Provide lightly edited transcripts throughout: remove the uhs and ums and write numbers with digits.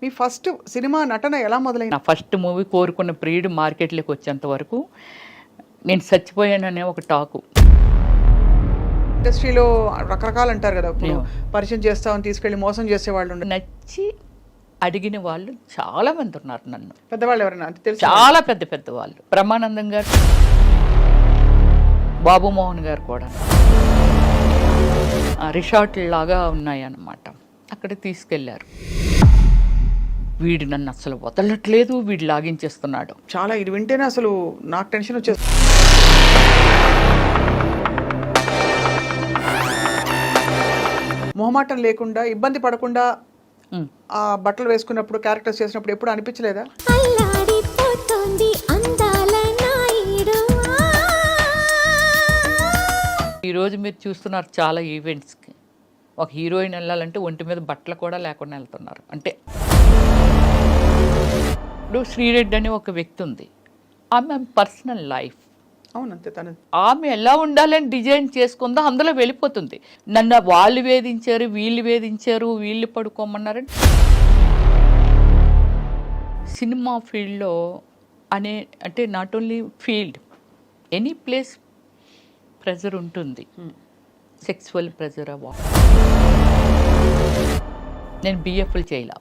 మీ first cinema నటన ఎలా మొదలైంది? నా ఫస్ట్ మూవీ కోరుకున్న ప్రియుడు మార్కెట్లోకి వచ్చేంత వరకు నేను చచ్చిపోయాననే ఒక టాకు. ఇండస్ట్రీలో రకరకాలు అంటారు కదా, ఇప్పుడు పరిచయం చేస్తామని తీసుకెళ్ళి మోసం చేసేవాళ్ళు ఉండరు. నచ్చి అడిగిన వాళ్ళు చాలా మంది ఉన్నారు. నన్ను పెద్దవాళ్ళు ఎవరైనా అంటే తెలుసు? చాలా పెద్ద పెద్ద వాళ్ళు, బ్రహ్మానందం గారు, బాబు మోహన్ గారు కూడా. రిసార్ట్ లాగా ఉన్నాయన్నమాట, అక్కడ తీసుకెళ్లారు. వీడు నన్ను అసలు వదలట్లేదు, వీడు లాగించేస్తున్నాడు. చాలా ఇది వింటేనే అసలు నాకు టెన్షన్ వచ్చేస్తుంది. మొహమాటం లేకుండా, ఇబ్బంది పడకుండా ఆ బట్టలు వేసుకున్నప్పుడు, క్యారెక్టర్స్ చేసినప్పుడు ఎప్పుడు అనిపించలేదా? ఈరోజు మీరు చూస్తున్నారు చాలా ఈవెంట్స్కి ఒక హీరోయిన్ వెళ్ళాలంటే ఒంటి మీద బట్టలు కూడా లేకుండా వెళ్తున్నారు. అంటే ఇప్పుడు శ్రీరెడ్డి అని ఒక వ్యక్తి ఉంది, ఆమె పర్సనల్ లైఫ్. అవునంతే, తను ఆమె ఎలా ఉండాలని డిజైన్ చేసుకుందో అందులో వెళ్ళిపోతుంది. నన్ను వాళ్ళు వేధించారు, వీళ్ళు వేధించారు, వీళ్ళు పడుకోమన్నారని. సినిమా ఫీల్డ్లో అంటే not only field, any place pressure ఉంటుంది, సెక్సువల్ ప్రెజర్. నేను బిఎఫ్లు చేయలే,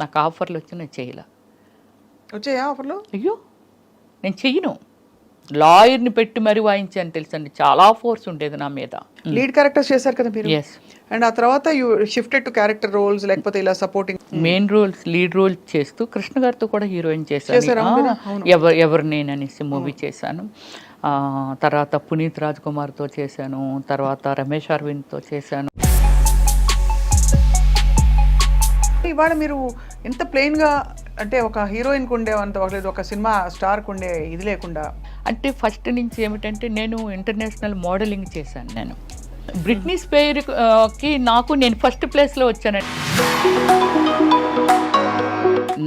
నాకు ఆఫర్లు వచ్చి నేను చేయలే. వచ్చాయా ఆఫర్లు? అయ్యో నేను చెయ్యను. లాయర్ని పెట్టి మరీ వాయించాను తెలుసండి, చాలా ఫోర్స్ ఉండేది నా మీద. లీడ్ క్యారెక్టర్స్ చేశారు కదా మీరు? ఎస్. అండ్ ఆ తర్వాత you shifted to character roles, లేకపోతే ఇలా supporting main roles, lead role చేస్తూ కృష్ణ గారితో కూడా హీరోయిన్ చేశాను. ఎవరు నేననేసి మూవీ చేశాను. తర్వాత పునీత్ రాజ్ కుమార్తో చేశాను, తర్వాత రమేష్ అరవింద్తో చేశాను. ఇవాళ మీరు ఎంత ప్లెయిన్గా, అంటే ఒక హీరోయిన్కి ఉండేవంత, ఒక సినిమా స్టార్కి ఉండే ఇది లేకుండా. అంటే ఫస్ట్ నుంచి ఏమిటంటే నేను ఇంటర్నేషనల్ మోడలింగ్ చేశాను. నేను బ్రిట్నీ స్పైర్కి నేను ఫస్ట్ ప్లేస్లో వచ్చానండి.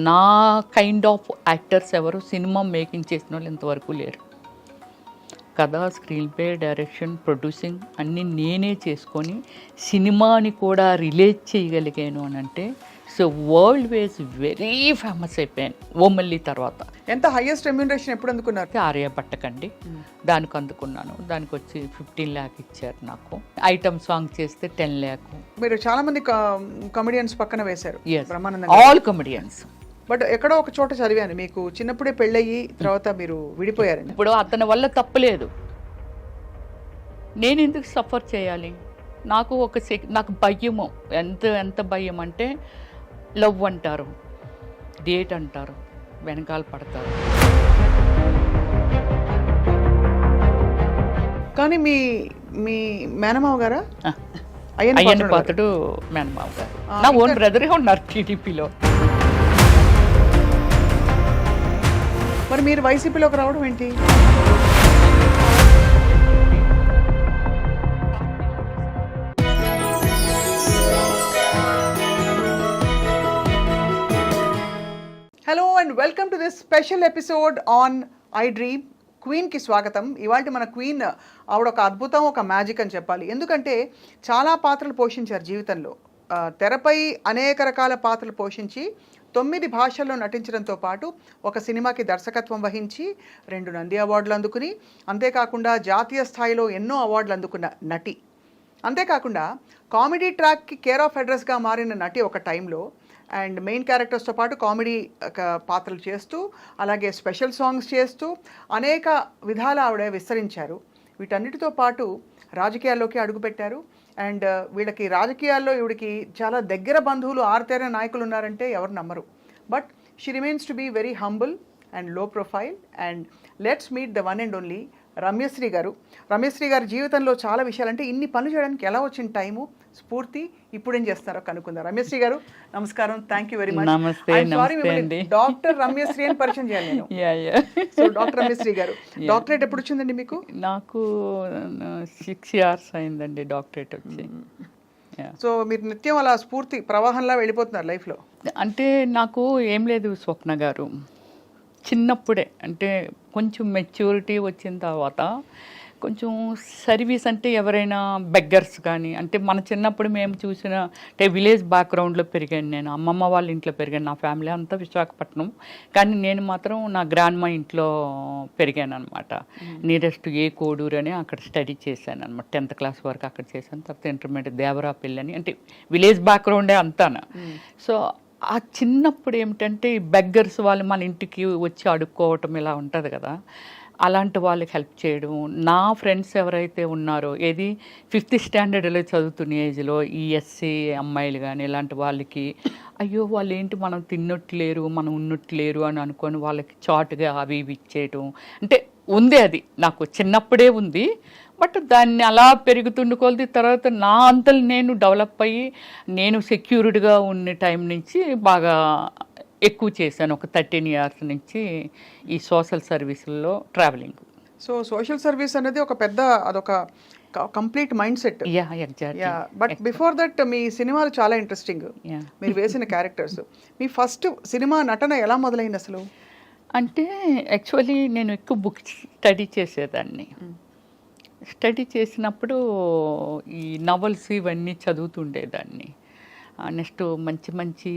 నా కైండ్ ఆఫ్ యాక్టర్స్ ఎవరు సినిమా మేకింగ్ చేసిన వాళ్ళు ఇంతవరకు లేరు. కథ, స్క్రీన్ ప్లే, డైరెక్షన్, ప్రొడ్యూసింగ్ అన్నీ నేనే చేసుకొని సినిమాని కూడా రిలేట్ చేయగలిగాను అని అంటే so world wise very famous అయిపోయాను ఓమల్లి తర్వాత. ఎంత హైయెస్ట్ రెమ్యూనరేషన్ ఎప్పుడు అందుకున్నారు? ఆర్యభట్టకండి, దానికి అందుకున్నాను. దానికి వచ్చి 15 lakh ఇచ్చారు నాకు. ఐటమ్ సాంగ్ చేస్తే 10 lakh. మీరు చాలా మంది కమెడియన్స్ పక్కన వేశారు. Brahmanandam, all comedians. బట్ ఎక్కడో ఒక చోట చదివాను, మీకు చిన్నప్పుడే పెళ్ళయ్యి తర్వాత మీరు విడిపోయారని. ఇప్పుడు అతని వల్ల తప్పలేదు, నేను ఎందుకు సఫర్ చేయాలి? నాకు నాకు భయము, ఎంత భయం అంటే లవ్ అంటారు, డేట్ అంటారు, వెనకాల పడతారు. కానీ మీ మేనమావ గారా? అయ్యన్న పాత్రుడు మేనమావ గారు. నా ఓన్ బ్రదరే ఉన్నారు టీడీపీలో. మరి మీరు వైసీపీలోకి రావడం ఏంటి? Hello and welcome to this special episode on I dream. క్వీన్కి స్వాగతం. ఇవాళ మన క్వీన్ ఆవిడ ఒక అద్భుతం, ఒక మ్యాజిక్ అని చెప్పాలి. ఎందుకంటే చాలా పాత్రలు పోషించారు జీవితంలో. తెరపై అనేక రకాల పాత్రలు పోషించి 9 భాషల్లో నటించడంతో పాటు ఒక సినిమాకి దర్శకత్వం వహించి 2 నంది అవార్డులు అందుకుని, అంతేకాకుండా జాతీయ స్థాయిలో ఎన్నో అవార్డులు అందుకున్న నటి. అంతేకాకుండా కామెడీ ట్రాక్కి కేర్ ఆఫ్ అడ్రస్గా మారిన నటి ఒక టైంలో. అండ్ మెయిన్ క్యారెక్టర్స్తో పాటు కామెడీ పాత్రలు చేస్తూ, అలాగే స్పెషల్ సాంగ్స్ చేస్తూ అనేక విధాల ఆవిడ విస్తరించారు. వీటన్నిటితో పాటు రాజకీయాల్లోకి అడుగుపెట్టారు. అండ్ వీళ్ళకి రాజకీయాల్లో ఈవిడికి చాలా దగ్గర బంధువులు, ఆరుతేర నాయకులు ఉన్నారంటే ఎవరు నమ్మరు. But she remains to be very humble and low profile. And let's meet the one and only Ramyasri garu. Ramyasri గారి జీవితంలో చాలా విషయాలు, అంటే ఇన్ని పనులు చేయడానికి ఎలా వచ్చిన టైము, స్ఫూర్తి, ఇప్పుడేం చేస్తున్నారో కనుక్కుందాం. రమ్యశ్రీ గారు నమస్కారం, thank you very much. Doctor Ramyasri అని పరిచయం చేయాలి నేను. సో డాక్టర్ రమ్యశ్రీ గారు, డాక్టరేట్ ఎప్పుడు వచ్చిందండి మీకు? నాకు 6 years అయిందండి డాక్టరేట్ వచ్చి. సో మీరు నిత్యం అలా స్ఫూర్తి ప్రవాహంలా వెళ్ళిపోతున్నారు లైఫ్లో? అంటే నాకు ఏం లేదు స్వప్న గారు, చిన్నప్పుడే అంటే కొంచెం మెచ్యూరిటీ వచ్చిన తర్వాత కొంచెం సర్వీస్ అంటే ఎవరైనా బెగ్గర్స్ కానీ, అంటే మన చిన్నప్పుడు మేము చూసిన అంటే విలేజ్ బ్యాక్గ్రౌండ్లో పెరిగాను నేను. అమ్మమ్మ వాళ్ళ ఇంట్లో పెరిగాను. నా ఫ్యామిలీ అంతా విశాఖపట్నం, కానీ నేను మాత్రం నా గ్రాండ్ మా ఇంట్లో పెరిగాను అనమాట. నియరెస్ట్ ఏ కోడూరు అని అక్కడ స్టడీ చేశాను అనమాట. 10th క్లాస్ వరకు అక్కడ చేశాను. తర్వాత ఇంటర్మీడియట్ దేవరాపల్లి అని, అంటే విలేజ్ బ్యాక్గ్రౌండే అంతాను. సో ఆ చిన్నప్పుడు ఏమిటంటే ఈ బెగ్గర్స్ వాళ్ళు మన ఇంటికి వచ్చి అడుక్కోవటం ఇలా ఉంటుంది కదా, అలాంటి వాళ్ళకి హెల్ప్ చేయడం. నా ఫ్రెండ్స్ ఎవరైతే ఉన్నారో, ఏది 5th స్టాండర్డ్లో చదువుతున్న ఏజ్లో ఈ ఎస్సీ అమ్మాయిలు కానీ ఇలాంటి వాళ్ళకి, అయ్యో వాళ్ళు ఏంటి మనం తిన్నట్లేరు, మనం ఉన్నట్లేరు అని అనుకొని వాళ్ళకి చాటుగా అవి ఇవి ఇచ్చేయటం. అంటే ఉంది, అది నాకు చిన్నప్పుడే ఉంది. బట్ దాన్ని అలా పెరుగుతుండే కొలది తర్వాత నా అంతలు నేను డెవలప్ అయ్యి నేను సెక్యూర్డ్గా ఉన్న టైం నుంచి బాగా ఎక్కువ చేశాను. ఒక 13 years నుంచి ఈ సోషల్ సర్వీసుల్లో ట్రావెలింగ్. సో సోషల్ సర్వీస్ అనేది ఒక పెద్ద, అదొక complete mind set. Yeah, exactly. But before that మీ సినిమాలు చాలా ఇంట్రెస్టింగ్, మీరు వేసిన క్యారెక్టర్స్. మీ ఫస్ట్ సినిమా నటన ఎలా మొదలైంది అసలు? అంటే యాక్చువల్లీ నేను ఎక్కువ బుక్స్ స్టడీ చేసేదాన్ని. స్టడీ చేసినప్పుడు ఈ నవల్స్ ఇవన్నీ చదువుతుండేదాన్ని. నెక్స్ట్ మంచి మంచి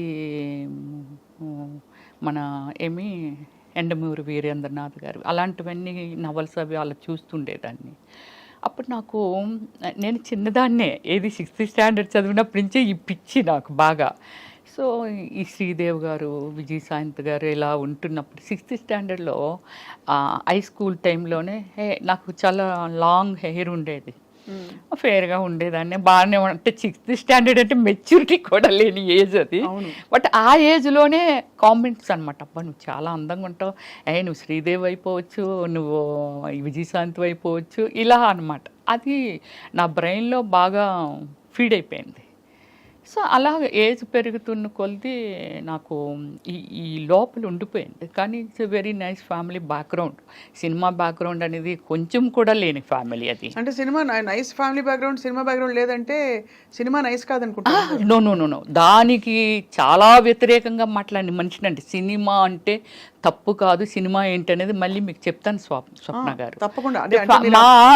మన ఏమి ఎండమూరి వీరేంద్రనాథ్ గారు అలాంటివన్నీ నవల్స్ అవి అలా చూస్తుండేదాన్ని. అప్పుడు నాకు, నేను చిన్నదాన్నే, ఏది 6th స్టాండర్డ్ చదివినప్పటి నుంచే ఈ పిచ్చి నాకు బాగా. సో ఈ శ్రీదేవ్ గారు, విజయశాంత్ గారు ఇలా ఉంటున్నప్పుడు 6th స్టాండర్డ్లో హై స్కూల్ టైంలోనే నాకు చాలా లాంగ్ హెయిర్ ఉండేది, ఫేర్గా ఉండేదాన్ని, బాగానే. అంటే 6th స్టాండర్డ్ అంటే మెచ్యూరిటీ కూడా లేని ఏజ్ అది. బట్ ఆ ఏజ్లోనే కామెంట్స్ అనమాట, అబ్బా నువ్వు చాలా అందంగా ఉంటావు, నువ్వు శ్రీదేవి అయిపోవచ్చు, నువ్వు విజయశాంత్ అయిపోవచ్చు, ఇలా అనమాట. అది నా బ్రెయిన్లో బాగా ఫీడ్ అయిపోయింది. సో అలా ఏజ్ పెరుగుతున్న కొలది నాకు ఈ లోపల ఉండిపోయింది. కానీ it's very nice family background. Cinema background అనేది కొంచెం కూడా లేని ఫ్యామిలీ అది. అంటే cinema nice family background, cinema background లేదంటే సినిమా నైస్ కాదనుకుంటా. నో, దానికి చాలా వ్యతిరేకంగా మాట్లాడిన మనిషినండి. సినిమా అంటే తప్పు కాదు, సినిమా ఏంటనేది మళ్ళీ మీకు చెప్తాను స్వప్న గారు. తప్పకుండా.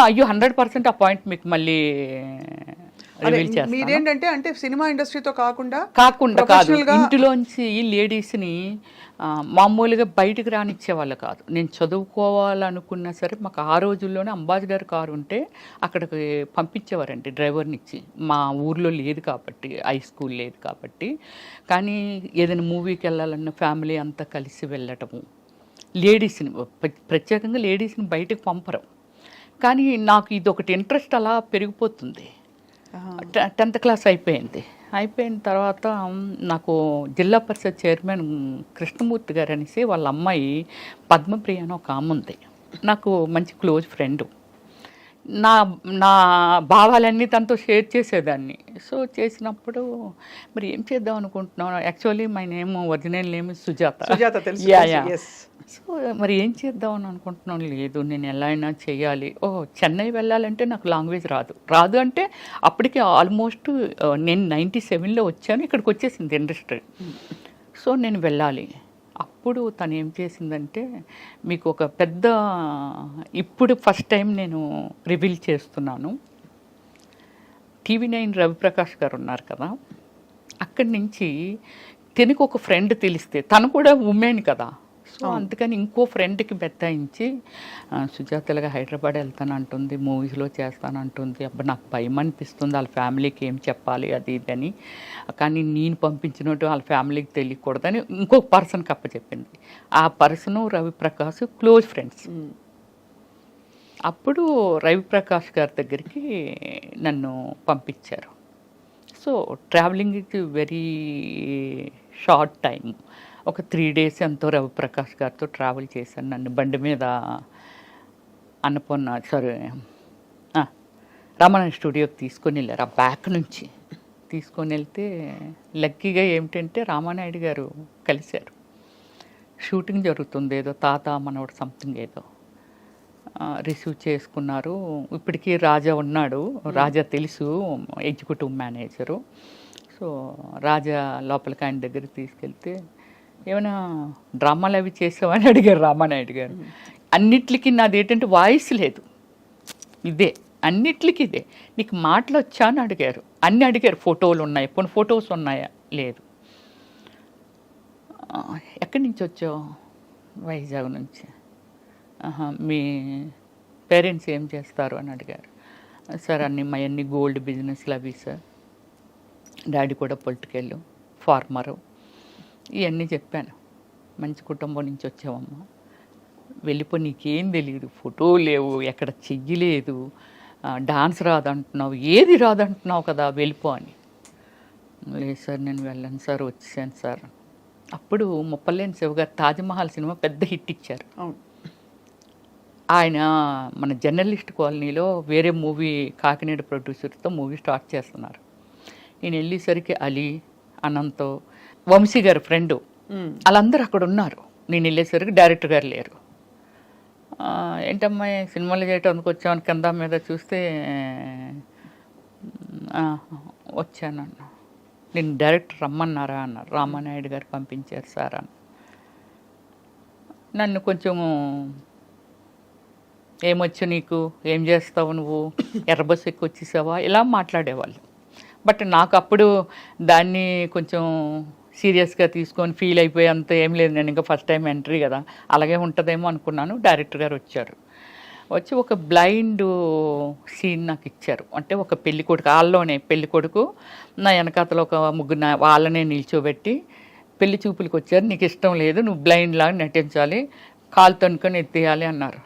అయ్యో 100% ఆ పాయింట్ మీకు మళ్ళీ మీరేంటంటే, అంటే సినిమా ఇండస్ట్రీతో కాకుండా కాదు, ఇంటిలోంచి లేడీస్ని మామూలుగా బయటకు రానిచ్చేవాళ్ళు కాదు. నేను చదువుకోవాలనుకున్నా సరే మాకు ఆ రోజుల్లోనే అంబాసిడర్ కారు ఉంటే అక్కడికి పంపించేవారండి డ్రైవర్నిచ్చి. మా ఊర్లో లేదు కాబట్టి, హై స్కూల్ లేదు కాబట్టి. కానీ ఏదైనా మూవీకి వెళ్ళాలన్న ఫ్యామిలీ అంతా కలిసి వెళ్ళటము, లేడీస్ని ప్రత్యేకంగా లేడీస్ని బయటకు పంపరు. కానీ నాకు ఇది ఒకటి ఇంట్రెస్ట్ అలా పెరిగిపోతుంది. 10th క్లాస్ అయిపోయిన తర్వాత నాకు జిల్లా పరిషత్ చైర్మన్ కృష్ణమూర్తి గారు అనేసి వాళ్ళ అమ్మాయి పద్మప్రియ అని ఒక ఆమె ఉంది, నాకు మంచి క్లోజ్ ఫ్రెండ్. నా భావాలన్నీ తనతో షేర్ చేసేదాన్ని. సో చేసినప్పుడు మరి ఏం చేద్దాం అనుకుంటున్నాను. Actually my name original name Sujatha. So మరి ఏం చేద్దాం అని అనుకుంటున్నాను. లేదు నేను ఎలా అయినా చేయాలి. చెన్నై వెళ్ళాలంటే నాకు లాంగ్వేజ్ రాదు అంటే అప్పటికి ఆల్మోస్ట్ నేను 97లో వచ్చాను, ఇక్కడికి వచ్చేసింది ఇండస్ట్రీ. సో నేను వెళ్ళాలి. అప్పుడు తను ఏం చేసిందంటే, మీకు ఒక పెద్ద, ఇప్పుడు ఫస్ట్ టైం నేను రివీల్ చేస్తున్నాను, TV9 రవిప్రకాష్ గారు ఉన్నారు కదా, అక్కడి నుంచి తనకు ఒక ఫ్రెండ్ తెలిస్తే, తను కూడా ఉమెన్ కదా, సో అందుకని ఇంకో ఫ్రెండ్కి బెత్తాయించి సుజాతలుగా హైదరాబాద్ వెళ్తానంటుంది, మూవీస్లో చేస్తానంటుంది. అబ్బా నాకు భయం అనిపిస్తుంది, వాళ్ళ ఫ్యామిలీకి ఏం చెప్పాలి అది ఇది అని. కానీ నేను పంపించినట్టు వాళ్ళ ఫ్యామిలీకి తెలియకూడదని ఇంకొక పర్సన్కి అప్పచెప్పింది. ఆ పర్సను రవిప్రకాష్ క్లోజ్ ఫ్రెండ్స్. అప్పుడు రవిప్రకాష్ గారి దగ్గరికి నన్ను పంపించారు. So travelling is very short time, ఒక 3 days ఎంతో రవిప్రకాష్ గారితో ట్రావెల్ చేశాను. నన్ను బండి మీద అన్నపూర్ణ రమణ స్టూడియోకి తీసుకొని వెళ్ళారు. ఆ బ్యాక్ నుంచి తీసుకొని వెళ్తే లక్కీగా ఏమిటంటే రామానాయుడు గారు కలిశారు. షూటింగ్ జరుగుతుంది, ఏదో తాత మనోడు సంథింగ్ ఏదో రిసీవ్ చేసుకున్నారు. ఇప్పటికీ రాజా ఉన్నాడు, రాజా తెలుసు, ఎగ్జిక్యూటివ్ మేనేజరు. సో రాజా లోపలికి ఆయన దగ్గరికి తీసుకెళ్తే, ఏమైనా డ్రామాలు అవి చేసావని అడిగారు రామానాయుడు గారు. అన్నిటికీ నాది ఏంటంటే వాయిస్ లేదు, ఇదే అన్నిట్లకి ఇదే. నీకు మాటలు వచ్చా అని అడిగారు, అన్నీ అడిగారు. ఫోటోలు ఉన్నాయి, కొన్ని ఫొటోస్ ఉన్నాయా, లేదు. ఎక్కడి నుంచి వచ్చావు? వైజాగ్ నుంచి. మీ పేరెంట్స్ ఏం చేస్తారు అని అడిగారు. సార్ మా అన్ని గోల్డ్ బిజినెస్లు అవి సార్, డాడీ కూడా పొలిటికల్ ఫార్మరు, ఇవన్నీ చెప్పాను. మంచి కుటుంబం నుంచి వచ్చావమ్మా, వెళ్ళిపో, నీకేం తెలియదు, ఫోటో లేవు, ఎక్కడ చెయ్యలేదు, డాన్స్ రాదంటున్నావు, ఏది రాదంటున్నావు కదా, వెళ్ళిపో అని. లేదు సార్ నేను వెళ్ళను సార్, వచ్చాను సార్. అప్పుడు ముప్పలేని శివ గారు తాజ్మహల్ సినిమా పెద్ద హిట్ ఇచ్చారు. ఆయన మన జర్నలిస్ట్ కాలనీలో వేరే మూవీ కాకినాడ ప్రొడ్యూసర్తో మూవీ స్టార్ట్ చేస్తున్నారు. నేను వెళ్ళేసరికి అలీ, అనంతో, వంశీ గారు ఫ్రెండు, వాళ్ళందరూ అక్కడ ఉన్నారు. నేను వెళ్ళేసరికి డైరెక్టర్ గారు లేరు. ఏంటమ్మా సినిమాలు చేయడానికి వచ్చామని కింద మీద చూస్తే వచ్చానన్న. నేను డైరెక్టర్ రమ్మన్నారా అన్నారు. రామానాయుడు గారు పంపించారు సార్ అని. నన్ను కొంచెం ఏమొచ్చు నీకు, ఏం చేస్తావు నువ్వు, ఎర్రబస్ ఎక్కువ వచ్చేసావా, ఇలా మాట్లాడేవాళ్ళు. బట్ నాకు అప్పుడు దాన్ని కొంచెం సీరియస్గా తీసుకొని ఫీల్ అయిపోయి అంత ఏం లేదు. నేను ఇంకా ఫస్ట్ టైం ఎంట్రీ కదా, అలాగే ఉంటుందేమో అనుకున్నాను. డైరెక్టర్ గారు వచ్చారు. వచ్చి ఒక బ్లైండ్ సీన్ నాకు ఇచ్చారు. అంటే ఒక పెళ్ళికొడుకు, వాళ్ళలోనే పెళ్ళికొడుకు, నా వెనకాతలో ఒక ముగ్గురు వాళ్ళనే నిల్చోబెట్టి పెళ్లి చూపులకు వచ్చారు, నీకు ఇష్టం లేదు, నువ్వు బ్లైండ్ లాగా నటించాలి, కాలు తనుకొని ఎత్తేయాలి అన్నారు.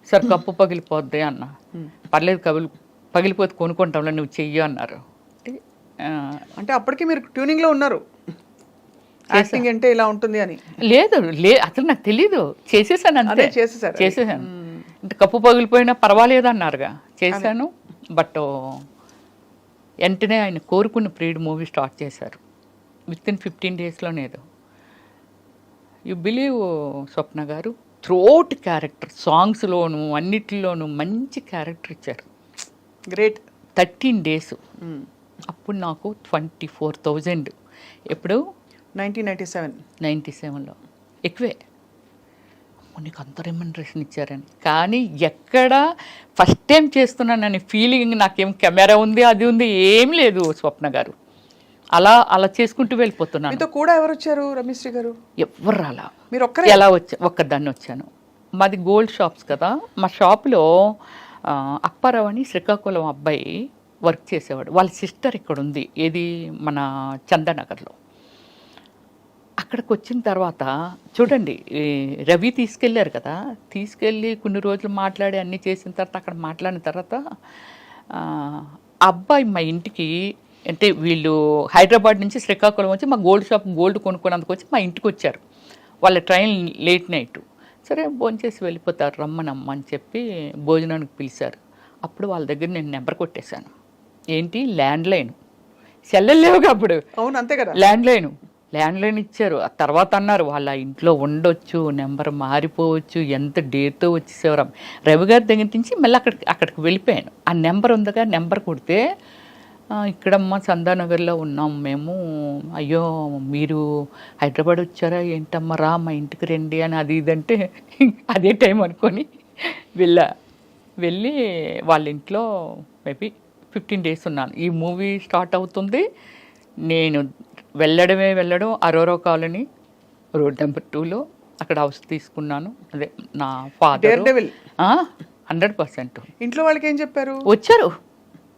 సార్ కప్పు పగిలిపోద్ది అన్న. పర్లేదు, పగిలిపోతే కొనుక్కుంటాంలో, నువ్వు చెయ్యి అన్నారు. అంటే అప్పటికి మీరు ట్యూనింగ్లో ఉన్నారు, యాక్టింగ్ అంటే ఇలా ఉంటుంది అని? లేదు, అసలు నాకు తెలీదు. చేసేసాను అంతే, చేసేసాను. అంటే కప్పు పగిలిపోయినా పర్వాలేదు అన్నారుగా, చేశాను. బట్ వెంటనే ఆయన కోరుకున్న ప్రీడ్ మూవీ స్టార్ట్ చేశారు. వితిన్ 15 డేస్లోనేదో. యు బిలీవ్ స్వప్న గారు, త్రోట్ క్యారెక్టర్, సాంగ్స్లోను అన్నిటిలోనూ మంచి క్యారెక్టర్ ఇచ్చారు. గ్రేట్. 13 డేస్. అప్పుడు నాకు 24,000. ఎప్పుడు? 1997లో. ఎక్కువే. నీకు అంత రెమ్యునరేషన్ ఇచ్చారని. కానీ ఎక్కడ ఫస్ట్ టైం చేస్తున్నానని ఫీలింగ్, నాకేం కెమెరా ఉంది అది ఉంది ఏం లేదు స్వప్న గారు. అలా చేసుకుంటూ వెళ్ళిపోతున్నాను. మీతో కూడా ఎవరు వచ్చారు రమేశ్రీ గారు? ఎవరు రాలా. మీరు ఒక్కరే? ఎలా ఒక్కదాన్ని వచ్చాను. మాది గోల్డ్ షాప్స్ కదా, మా షాప్లో అప్పారావు అని శ్రీకాకుళం అబ్బాయి వర్క్ చేసేవాడు. వాళ్ళ సిస్టర్ ఇక్కడ ఉంది, ఏది మన చందానగర్లో. అక్కడికి వచ్చిన తర్వాత చూడండి, రవి తీసుకెళ్ళారు కదా, తీసుకెళ్ళి కొన్ని రోజులు మాట్లాడి అన్నీ చేసిన తర్వాత, అక్కడ మాట్లాడిన తర్వాత అబ్బాయి మా ఇంటికి, అంటే వీళ్ళు హైదరాబాద్ నుంచి శ్రీకాకుళం వచ్చి మా గోల్డ్ షాప్ గోల్డ్ కొనుక్కోవడానికి వచ్చి మా ఇంటికి వచ్చారు. వాళ్ళ ట్రైన్ లేట్ నైట్. సరే భోంచేసి వెళ్ళిపోతారు, రమ్మనమ్మ అని చెప్పి భోజనానికి పిలిచారు. అప్పుడు వాళ్ళ దగ్గర నేను నెంబర్ కొట్టేశాను. ఏంటి, ల్యాండ్లైన్, సెల్లెలు లేవుగా అప్పుడు. అవును, అంతే కదా. ల్యాండ్లైన్ ఇచ్చారు. ఆ తర్వాత అన్నారు వాళ్ళ ఇంట్లో ఉండొచ్చు, నెంబర్ మారిపోవచ్చు, ఎంత డేట్తో వచ్చేసేవారు. రవి గారి దగ్గర నుంచి మళ్ళీ అక్కడికి వెళ్ళిపోయాను. ఆ నెంబర్ ఉందిగా, నెంబర్ కొడితే ఇక్కడమ్మ చందానగర్లో ఉన్నాం మేము, అయ్యో మీరు హైదరాబాద్ వచ్చారా ఏంటమ్మా, రా మా ఇంటికి రండి అని అది ఇదంటే అదే టైం అనుకొని వెళ్ళి వాళ్ళ ఇంట్లో మేబీ 15 డేస్ ఉన్నాను. ఈ మూవీ స్టార్ట్ అవుతుంది, నేను వెళ్ళడం అరోరా కాలనీ రోడ్ నెంబర్ 2లో అక్కడ హౌస్ తీసుకున్నాను. అదే నా ఫాదర్ 100%. ఇంట్లో వాళ్ళకి ఏం చెప్పారు?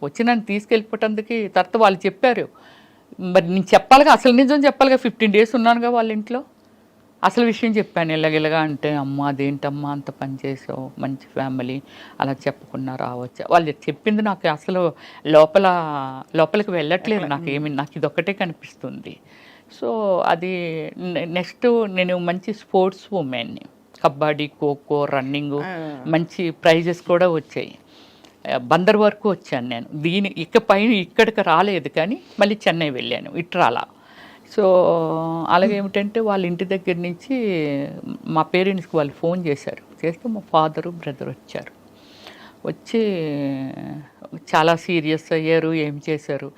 వచ్చి నన్ను తీసుకెళ్ళిపోవటానికి తర్వాత వాళ్ళు చెప్పారు. మరి నేను చెప్పాలిగా, అసలు నిజం చెప్పాలిగా. 15 డేస్ ఉన్నానుగా వాళ్ళ ఇంట్లో, అసలు విషయం చెప్పాను. ఇలాగిలాగా అంటే, అమ్మ అదేంటమ్మా అంత పని చేసావు, మంచి ఫ్యామిలీ, అలా చెప్పకుండా రావచ్చా. వాళ్ళు చెప్పింది నాకు అసలు లోపలికి వెళ్ళట్లేదు. నాకు ఇదొక్కటే కనిపిస్తుంది. సో అది నెక్స్ట్ నేను మంచి స్పోర్ట్స్ ఉమెన్ని, కబడ్డీ, ఖోఖో, రన్నింగ్, మంచి ప్రైజెస్ కూడా వచ్చాయి. బందర్ వరకు వచ్చాను నేను. ఇకపైన ఇక్కడికి రాలేదు, కానీ మళ్ళీ చెన్నై వెళ్ళాను, ఇటు రాలా. సో అలాగే ఏమిటంటే వాళ్ళ ఇంటి దగ్గర నుంచి మా పేరెంట్స్కి వాళ్ళు ఫోన్ చేశారు. చేస్తే మా ఫాదరు బ్రదర్ వచ్చి చాలా సీరియస్ అయ్యారు. ఏం చేశారు,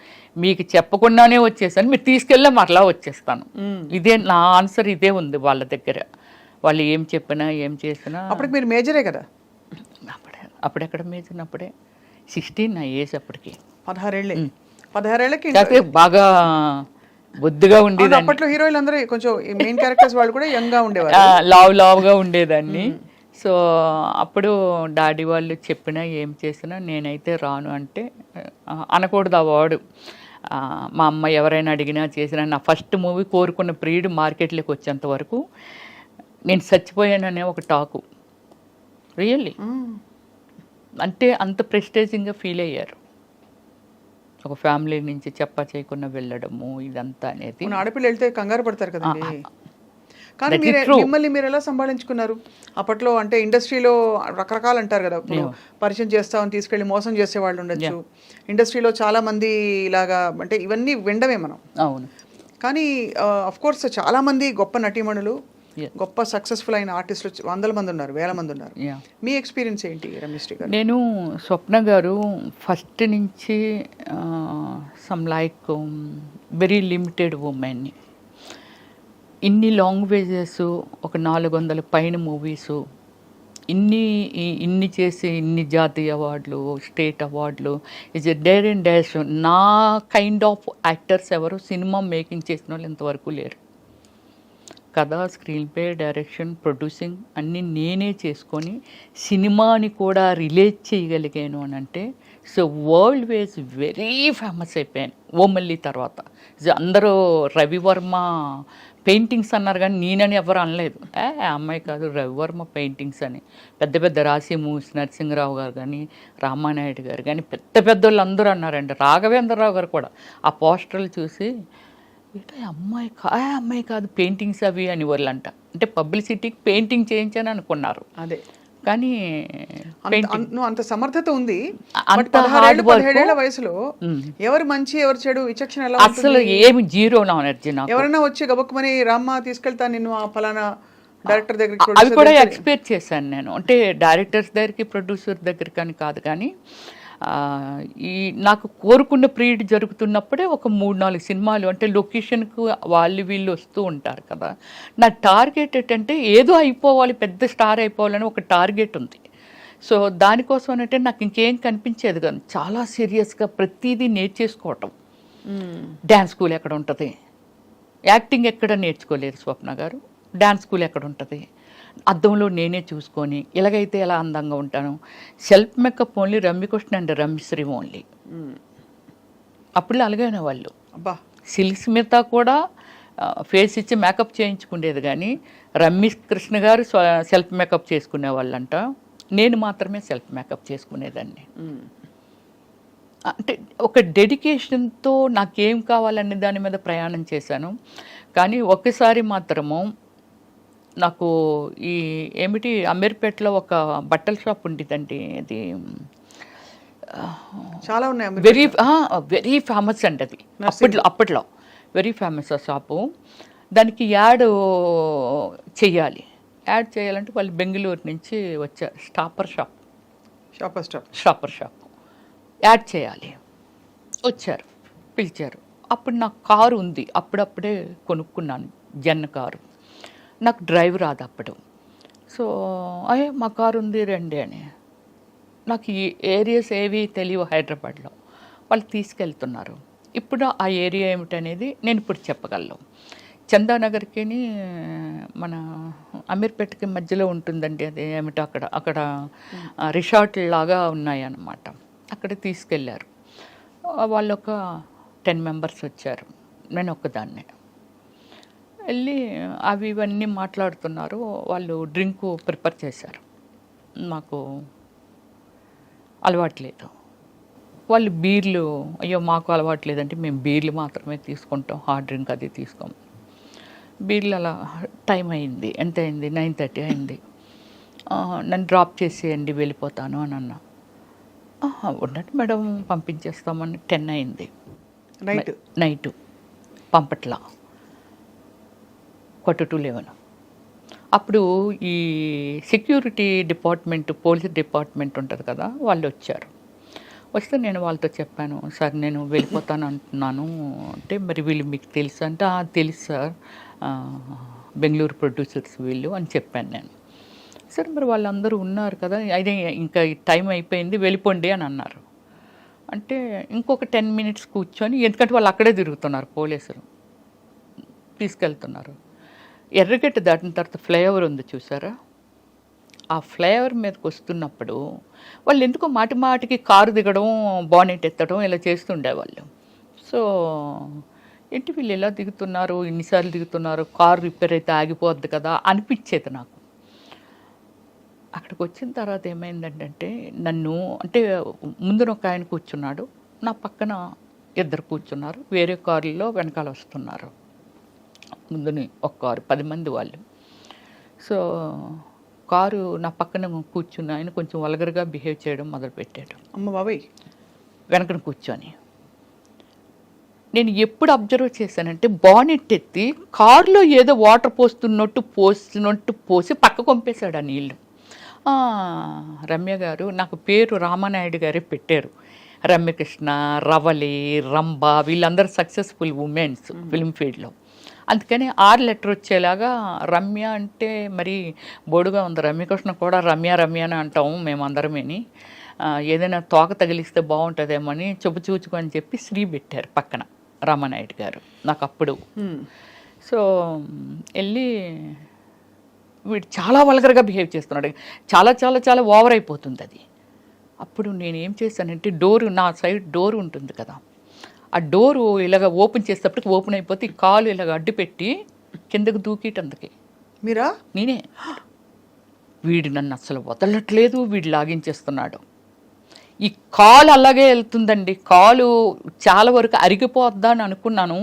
మీకు చెప్పకుండానే వచ్చేసాను, మీరు తీసుకెళ్ళా మరలా వచ్చేస్తాను. ఇదే నా ఆన్సర్, ఇదే ఉంది వాళ్ళ దగ్గర. వాళ్ళు ఏం చెప్పినా ఏం చేసినా. అప్పటికి మీరు మేజరే కదా? అప్పుడెక్కడ మేచినప్పుడే 16 నా ఏజ్ అప్పటికి. 16 16 కాకపోతే బాగా బొద్దుగా ఉండేదాన్ని, అప్పట్లో హీరోయిన్లు అందరూ కొంచెం మెయిన్ క్యారెక్టర్స్ వాళ్ళు కూడా యంగ్ గా ఉండేవారు. లావుగా ఉండేదాన్ని. సో అప్పుడు డాడీ వాళ్ళు చెప్పినా ఏం చేసినా నేనైతే రాను అంటే అనకూడదు ఆ వాడు. మా అమ్మ ఎవరైనా అడిగినా చేసినా నా ఫస్ట్ మూవీ కోరుకున్న ప్రియుడు మార్కెట్లోకి వచ్చేంత వరకు నేను చచ్చిపోయాననే ఒక టాకు. రియల్లీ అంటే అంత ప్రెస్టేజింగ్గా ఫీల్ అయ్యారు. ఒక ఫ్యామిలీ నుంచి చెప్పా చేయకుండా వెళ్ళడము ఇదంతా అనేది. ఆడపిల్ల వెళ్తే కంగారు పడతారు కదండి. కానీ మిమ్మల్ని మీరు ఎలా సంభాళించుకున్నారు అప్పట్లో? అంటే ఇండస్ట్రీలో రకరకాలు అంటారు కదా, ఇప్పుడు పరిచయం చేస్తామని తీసుకెళ్ళి మోసం చేసే వాళ్ళు ఉండొచ్చు. ఇండస్ట్రీలో చాలా మంది ఇలాగా, అంటే ఇవన్నీ వినడమే మనం. అవును. కానీ అఫ్ కోర్స్ చాలా మంది గొప్ప నటీమణులు, గొప్ప సక్సెస్ఫుల్ అయిన ఆర్టిస్టులు 100 మంది ఉన్నారు, 1000 మంది ఉన్నారు. మీ ఎక్స్పీరియన్స్ ఏంటి రమేశ్రీ గారు? నేను స్వప్న గారు ఫస్ట్ నుంచి సమ్ లైక్ వెరీ లిమిటెడ్ ఉమెన్ని, ఇన్ని లాంగ్వేజెస్, ఒక 400 పైన మూవీసు, ఇన్ని చేసి ఇన్ని జాతీయ అవార్డులు, స్టేట్ అవార్డులు, is a dare and dash. నా కైండ్ ఆఫ్ యాక్టర్స్ ఎవరు సినిమా మేకింగ్ చేసిన వాళ్ళు ఇంతవరకు లేరు. కథ, స్క్రీన్ ప్లే, డైరెక్షన్, ప్రొడ్యూసింగ్ అన్నీ నేనే చేసుకొని సినిమాని కూడా రిలేట్ చేయగలిగాను అని అంటే సో వరల్డ్ వేస్ వెరీ ఫేమస్ అయిపోయాను ఓమల్లి తర్వాత. అందరూ రవివర్మ పెయింటింగ్స్ అన్నారు కానీ నేనని ఎవరు అనలేదు. అమ్మాయి కాదు, రవివర్మ పెయింటింగ్స్ అని. పెద్ద పెద్ద రాసి మూవీస్ నరసింహరావు గారు కానీ, రామానాయుడు గారు కానీ, పెద్ద పెద్ద వాళ్ళు అందరూ అన్నారండి. రాఘవేంద్రరావు గారు కూడా ఆ పోస్టర్లు చూసి అమ్మాయి కాదు పెయింటింగ్స్ అవి అని వాళ్ళంట. అంటే పబ్లిసిటీకి పెయింటింగ్ చేయించాను అనుకున్నారు. అదే కానీ అంత సమర్థత ఉంది. అంత హార్డ్ వర్క్. 17 వయసులో ఎవరు మంచి ఎవరు చెడు విచక్షణ ఎలా? అసలు ఏమి జీరో నాలెడ్జ్. ఎవరైనా వచ్చి గబక్కుమని రామ్మ తీసుకెళ్తా నిన్ను ఆ ఫలానా డైరెక్టర్ దగ్గరికి, అవి కూడా ఎక్స్పెక్ట్ చేశాను నేను. అంటే డైరెక్టర్స్ దగ్గరికి, ప్రొడ్యూసర్ దగ్గరికి అని కాదు, కానీ ఈ నాకు కోరుకున్న పీరియడ్ జరుగుతున్నప్పుడే ఒక 3-4 సినిమాలు, అంటే లొకేషన్కు వాళ్ళు వీళ్ళు వస్తూ ఉంటారు కదా. నా టార్గెట్ ఏంటంటే ఏదో అయిపోవాలి, పెద్ద స్టార్ అయిపోవాలని ఒక టార్గెట్ ఉంది. సో దానికోసం అంటే నాకు ఇంకేం కనిపించేది కాదు. చాలా సీరియస్గా ప్రతిదీ నేర్చేసుకోవటం. డ్యాన్స్ స్కూల్ ఎక్కడ ఉంటుంది, యాక్టింగ్ ఎక్కడ నేర్చుకోలేదు స్వప్న గారు, డ్యాన్స్ స్కూల్ ఎక్కడ ఉంటుంది, అద్దంలో నేనే చూసుకొని ఇలాగైతే ఎలా అందంగా ఉంటాను. Self makeup only Ramya Krishna and Ramya Sri only. అప్పుడు అలాగైనా వాళ్ళు సిల్క్ స్మిత కూడా ఫేస్ ఇచ్చి మేకప్ చేయించుకునేది, కానీ రమ్యకృష్ణ గారు సెల్ఫ్ మేకప్ చేసుకునే వాళ్ళంట. నేను మాత్రమే సెల్ఫ్ మేకప్ చేసుకునేదాన్ని. అంటే ఒక డెడికేషన్తో నాకేం కావాలనే దాని మీద ప్రయాణం చేశాను. కానీ ఒక్కసారి మాత్రము నాకు ఈ ఏమిటి అమీర్పేటలో ఒక బట్టల షాప్ ఉండేదండి, అది చాలా ఉన్నాయి, వెరీ ఫేమస్ అండి అది. అప్పట్లో వెరీ ఫేమస్ ఆ షాపు. దానికి యాడ్ చేయాలంటే వాళ్ళు బెంగళూరు నుంచి వచ్చారు. షాపర్ షాప్ యాడ్ చేయాలి, వచ్చారు, పిలిచారు. అప్పుడు నాకు కారు ఉంది, అప్పుడప్పుడే కొనుక్కున్నాను జన్న కారు. నాకు డ్రైవ్ రాదు అప్పుడు. సో మా కారు ఉంది రండి అని. నాకు ఈ ఏరియాస్ ఏవి తెలియవు హైదరాబాద్లో. వాళ్ళు తీసుకెళ్తున్నారు. ఇప్పుడు ఆ ఏరియా ఏమిటనేది నేను ఇప్పుడు చెప్పగలను. చందానగర్కి మన అమీర్పేటకి మధ్యలో ఉంటుందండి, అది ఏమిటో అక్కడ రిసార్ట్ లాగా ఉన్నాయన్నమాట. అక్కడ తీసుకెళ్ళారు. వాళ్ళు ఒక 10 మెంబర్స్ వచ్చారు, నేను ఒక్కదాన్నే. వెళ్ళి అవి ఇవన్నీ మాట్లాడుతున్నారు. వాళ్ళు డ్రింక్ ప్రిపేర్ చేశారు, నాకు అలవాట్లేదు. వాళ్ళు బీర్లు, అయ్యో మాకు అలవాట్లేదంటే మేము బీర్లు మాత్రమే తీసుకుంటాం, హార్డ్ డ్రింక్ అది తీసుకోము. బీర్లు అలా టైం అయింది, ఎంత అయింది, 9:30 అయింది. నన్ను డ్రాప్ చేసేయండి వెళ్ళిపోతాను అని అన్నా. ఉన్నట్టు మేడం పంపించేస్తామని 10 అయింది నైట్. పంపట్లా, 10:45. అప్పుడు ఈ సెక్యూరిటీ డిపార్ట్మెంట్, పోలీస్ డిపార్ట్మెంట్ ఉంటుంది కదా, వాళ్ళు వచ్చారు. వస్తే నేను వాళ్ళతో చెప్పాను, సార్ నేను వెళ్ళిపోతాను అంటున్నాను అంటే, మరి వీళ్ళు మీకు తెలుసు అంటే, తెలుసు సార్, బెంగళూరు ప్రొడ్యూసర్స్ వీళ్ళు అని చెప్పాను నేను. సరే మరి వాళ్ళందరూ ఉన్నారు కదా, అయితే ఇంకా టైం అయిపోయింది వెళ్ళిపోండి అని అన్నారు. అంటే ఇంకొక 10 minutes కూర్చొని, ఎందుకంటే వాళ్ళు అక్కడే తిరుగుతున్నారు పోలీసులు, తీసుకెళ్తున్నారు. ఎర్రగడ్డ దాటిన తర్వాత ఫ్లైఓవర్ ఉంది చూసారా, ఆ ఫ్లైఓవర్ మీదకి వస్తున్నప్పుడు వాళ్ళు ఎందుకో మాటి మాటికి కారు దిగడం, బానెట్ ఎత్తడం ఇలా చేస్తుండేవాళ్ళు. సో ఏంటి వీళ్ళు ఎలా దిగుతున్నారు, ఇన్నిసార్లు దిగుతున్నారు, కారు రిపేర్ అయితే ఆగిపోద్ది కదా అనిపించేది నాకు. అక్కడికి వచ్చిన తర్వాత ఏమైందంటే, నన్ను అంటే ముందున ఒక ఆయన కూర్చున్నాడు, నా పక్కన ఇద్దరు కూర్చున్నారు, వేరే కారులో వెనకాల వస్తున్నారు. ముందుని ఒక కారు 10 మంది వాళ్ళు. సో కారు నా పక్కన కూర్చున్న ఆయన కొంచెం వల్గర్గా బిహేవ్ చేయడం మొదలుపెట్టాడు. అమ్మ బాబాయ్. వెనకన కూర్చొని నేను ఎప్పుడు అబ్జర్వ్ చేశానంటే, బానెట్ ఎత్తి కారులో ఏదో వాటర్ పోస్తున్నట్టు పోసి పక్క కొంపేశాడు ఆ నీళ్ళు. రమ్య గారు, నాకు పేరు రామానాయుడు గారే పెట్టారు. రమ్యకృష్ణ, రవలి, రంభ వీళ్ళందరూ సక్సెస్ఫుల్ ఉమెన్స్ ఫిల్మ్ ఫీల్డ్లో. అందుకని 6 letter వచ్చేలాగా రమ్య అంటే మరి బోడుగా ఉంది. రమ్యకృష్ణ కూడా రమ్య అని అంటాము మేమందరమేని. ఏదైనా తోక తగిలిస్తే బాగుంటుందేమో అని చూచుకొని చెప్పి శ్రీ పెట్టారు పక్కన రామానాయుడు గారు నాకు అప్పుడు. సో వెళ్ళి వీడు చాలా వల్గర్గా బిహేవ్ చేస్తున్నాడు, చాలా చాలా చాలా ఓవర్ అయిపోతుంది అది. అప్పుడు నేను ఏం చేశానంటే, నా సైడ్ డోర్ ఉంటుంది కదా, ఆ డోరు ఇలాగ ఓపెన్ చేసేటప్పటికి ఓపెన్ అయిపోతే కాలు ఇలాగ అడ్డు పెట్టి కిందకు దూకిటందుకే. మీరా? నేనే. వీడు నన్ను అసలు వదలట్లేదు, వీడు లాగించేస్తున్నాడు. ఈ కాలు అలాగే వెళ్తుందండి, కాలు చాలా వరకు అరిగిపోద్దా అని అనుకున్నాను.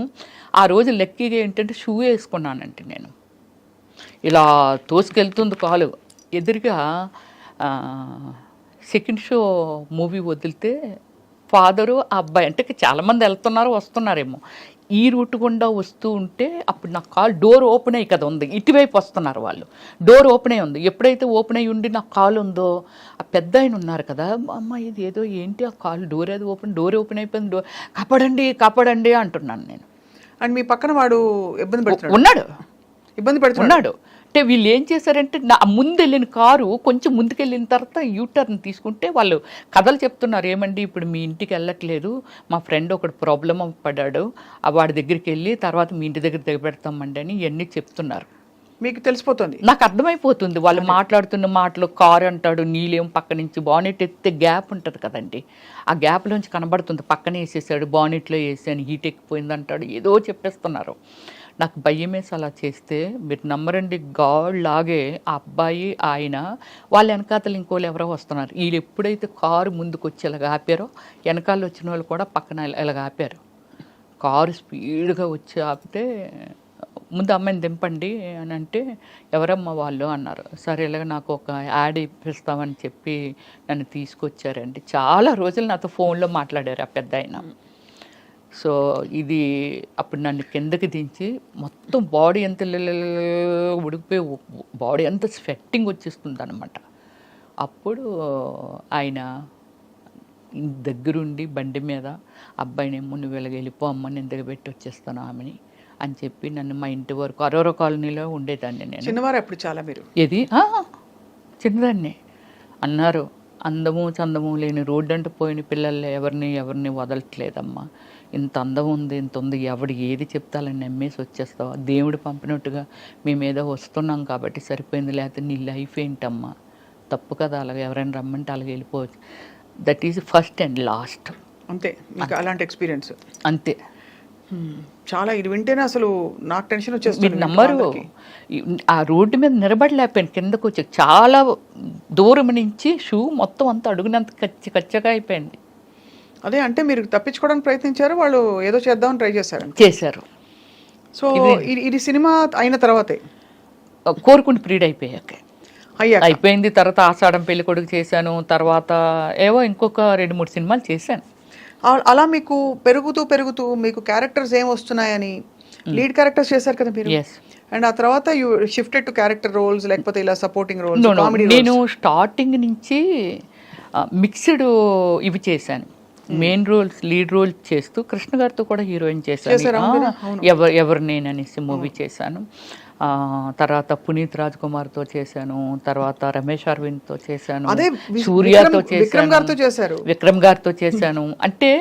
ఆ రోజు లక్కీగా ఏంటంటే షూ వేసుకున్నానంటే, నేను ఇలా తోసుకెళ్తుంది కాలు. ఎదురుగా సెకండ్ షో మూవీ వదిలితే ఫాదరు ఆ అబ్బాయి, అంటే చాలామంది వెళ్తున్నారు వస్తున్నారేమో, ఈ రూట్ గుండా వస్తూ ఉంటే అప్పుడు నా కాలు డోర్ ఓపెన్ అయ్యి కదా ఉంది, ఇటువైపు వస్తున్నారు వాళ్ళు, డోర్ ఓపెన్ అయ్యి ఉంది. ఎప్పుడైతే ఓపెన్ అయ్యి ఉండి నా కాలు ఉందో, ఆ పెద్ద ఆయన ఉన్నారు కదా, అమ్మ ఇది ఏదో ఏంటి ఆ కాలు డోర్ డోర్ ఓపెన్ అయిపోయింది, కాపాడండి అంటున్నాను నేను. అండ్ మీ పక్కన వాడు ఇబ్బంది పెడుతున్నాడు. అంటే వీళ్ళు ఏం చేశారంటే, నా ముందు వెళ్ళిన కారు కొంచెం ముందుకెళ్ళిన తర్వాత యూటర్న్ తీసుకుంటే వాళ్ళు కథలు చెప్తున్నారు, ఏమండి ఇప్పుడు మీ ఇంటికి వెళ్ళట్లేదు, మా ఫ్రెండ్ ఒకడు ప్రాబ్లం పడ్డాడు, వాడి దగ్గరికి వెళ్ళి తర్వాత మీ ఇంటి దగ్గర దిగబెడతామండి అని ఇవన్నీ చెప్తున్నారు. మీకు తెలిసిపోతుంది? నాకు అర్థమైపోతుంది వాళ్ళు మాట్లాడుతున్న మాటలు. కారు అంటాడు, నీళ్ళేం పక్క నుంచి బానెట్ ఎత్తే గ్యాప్ ఉంటుంది కదండి, ఆ గ్యాప్లోంచి కనబడుతుంది పక్కనే వేసేసాడు, బానెట్లో వేసాను హీట్ ఎక్కిపోయింది అంటాడు, ఏదో చెప్పేస్తున్నారు. నాకు భయం వేసి అలా చేస్తే, మీరు నమ్మరండి, గాడ్ లాగే ఆ అబ్బాయి ఆయన వాళ్ళ వెనకాతలు ఇంకోళ్ళు ఎవరో వస్తున్నారు. వీళ్ళు ఎప్పుడైతే కారు ముందుకు వచ్చి ఇలాగ ఆపారో, వెనకాల వచ్చిన వాళ్ళు కూడా పక్కన ఇలాగ ఆపారు. కారు స్పీడ్గా వచ్చి ఆపితే, ముందు అమ్మాయిని దింపండి అని అంటే, ఎవరమ్మా వాళ్ళు అన్నారు. సరే ఇలాగ నాకు ఒక యాడ్ ఇప్పిస్తామని చెప్పి నన్ను తీసుకొచ్చారండి. చాలా రోజులు నాతో ఫోన్లో మాట్లాడారు ఆ పెద్ద ఆయన. సో ఇది అప్పుడు నన్ను కిందకి దించి మొత్తం బాడీ ఎంత ఉడికిపోయి బాడీ అంత స్వెట్టింగ్ వచ్చేస్తుంది అనమాట. అప్పుడు ఆయన దగ్గరుండి బండి మీద అబ్బాయినేమో నువ్వు ఇలాగ వెళ్ళిపో అమ్మ, నేను దిగబెట్టి వచ్చేస్తాను ఆమెని అని చెప్పి నన్ను మా ఇంటి వరకు అరోరా కాలనీలో ఉండేదాన్ని నేను. చిన్నవారు అప్పుడు చాలా మీరు? ఏది చిన్నదాన్ని అన్నారు. అందము చందము లేని రోడ్డు అంటూ పోయిన పిల్లల్ని ఎవరిని వదలట్లేదమ్మా, ఇంత అందం ఉంది, ఇంత ఉంది, ఎవడు ఏది చెప్తాలని నమ్మేసి వచ్చేస్తావా, దేవుడు పంపినట్టుగా మేము ఏదో వస్తున్నాం కాబట్టి సరిపోయింది, లేకపోతే నీ లైఫ్ ఏంటమ్మా, తప్పు కదా, అలాగే ఎవరైనా రమ్మంటే అలాగే వెళ్ళిపోవచ్చు. That is first and last. అంతే, మీకు అలాంటి ఎక్స్పీరియన్స్? అంతే. చాలా ఇది వింటేనే అసలు నాకు టెన్షన్ వచ్చేస్తుంది. మీరు నమ్మరు, ఆ రోడ్డు మీద నిలబడలేకపోయాను, కిందకు వచ్చి చాలా దూరం నుంచి షూ మొత్తం అంతా అడుగునంత కచ్చగా అయిపోయింది. అదే, అంటే మీరు తప్పించుకోవడానికి ప్రయత్నించారు, వాళ్ళు ఏదో చేద్దామని ట్రై చేశారు. సో ఇది సినిమా అయిన తర్వాతే కోరుకుంటూ ప్రీడ్ అయిపోయింది. తర్వాత ఆషాఢం పెళ్లి కొడుకు చేశాను, తర్వాత ఏవో ఇంకొక 2-3 సినిమాలు చేశాను. అలా మీకు పెరుగుతూ మీకు క్యారెక్టర్స్ ఏం వస్తున్నాయని లీడ్ క్యారెక్టర్స్ చేశారు కదా మీరు. అండ్ ఆ తర్వాత you shifted to character roles, లేకపోతే ఇలా సపోర్టింగ్ రోల్స్? నేను స్టార్టింగ్ నుంచి మిక్స్డ్ ఇవి చేశాను, మెయిన్ రోల్స్, లీడ్ రోల్స్ చేస్తూ కృష్ణ గారితో కూడా హీరోయిన్ చేశాను. ఎవరు నేను అనేసి మూవీ చేశాను. తర్వాత పునీత్ రాజ్ కుమార్తో చేశాను, తర్వాత రమేష్ అరవింద్తో చేశాను, అదే సూర్యతో విక్రమ్ గారితో చేశారు. విక్రమ్ గారితో చేశాను. అంటే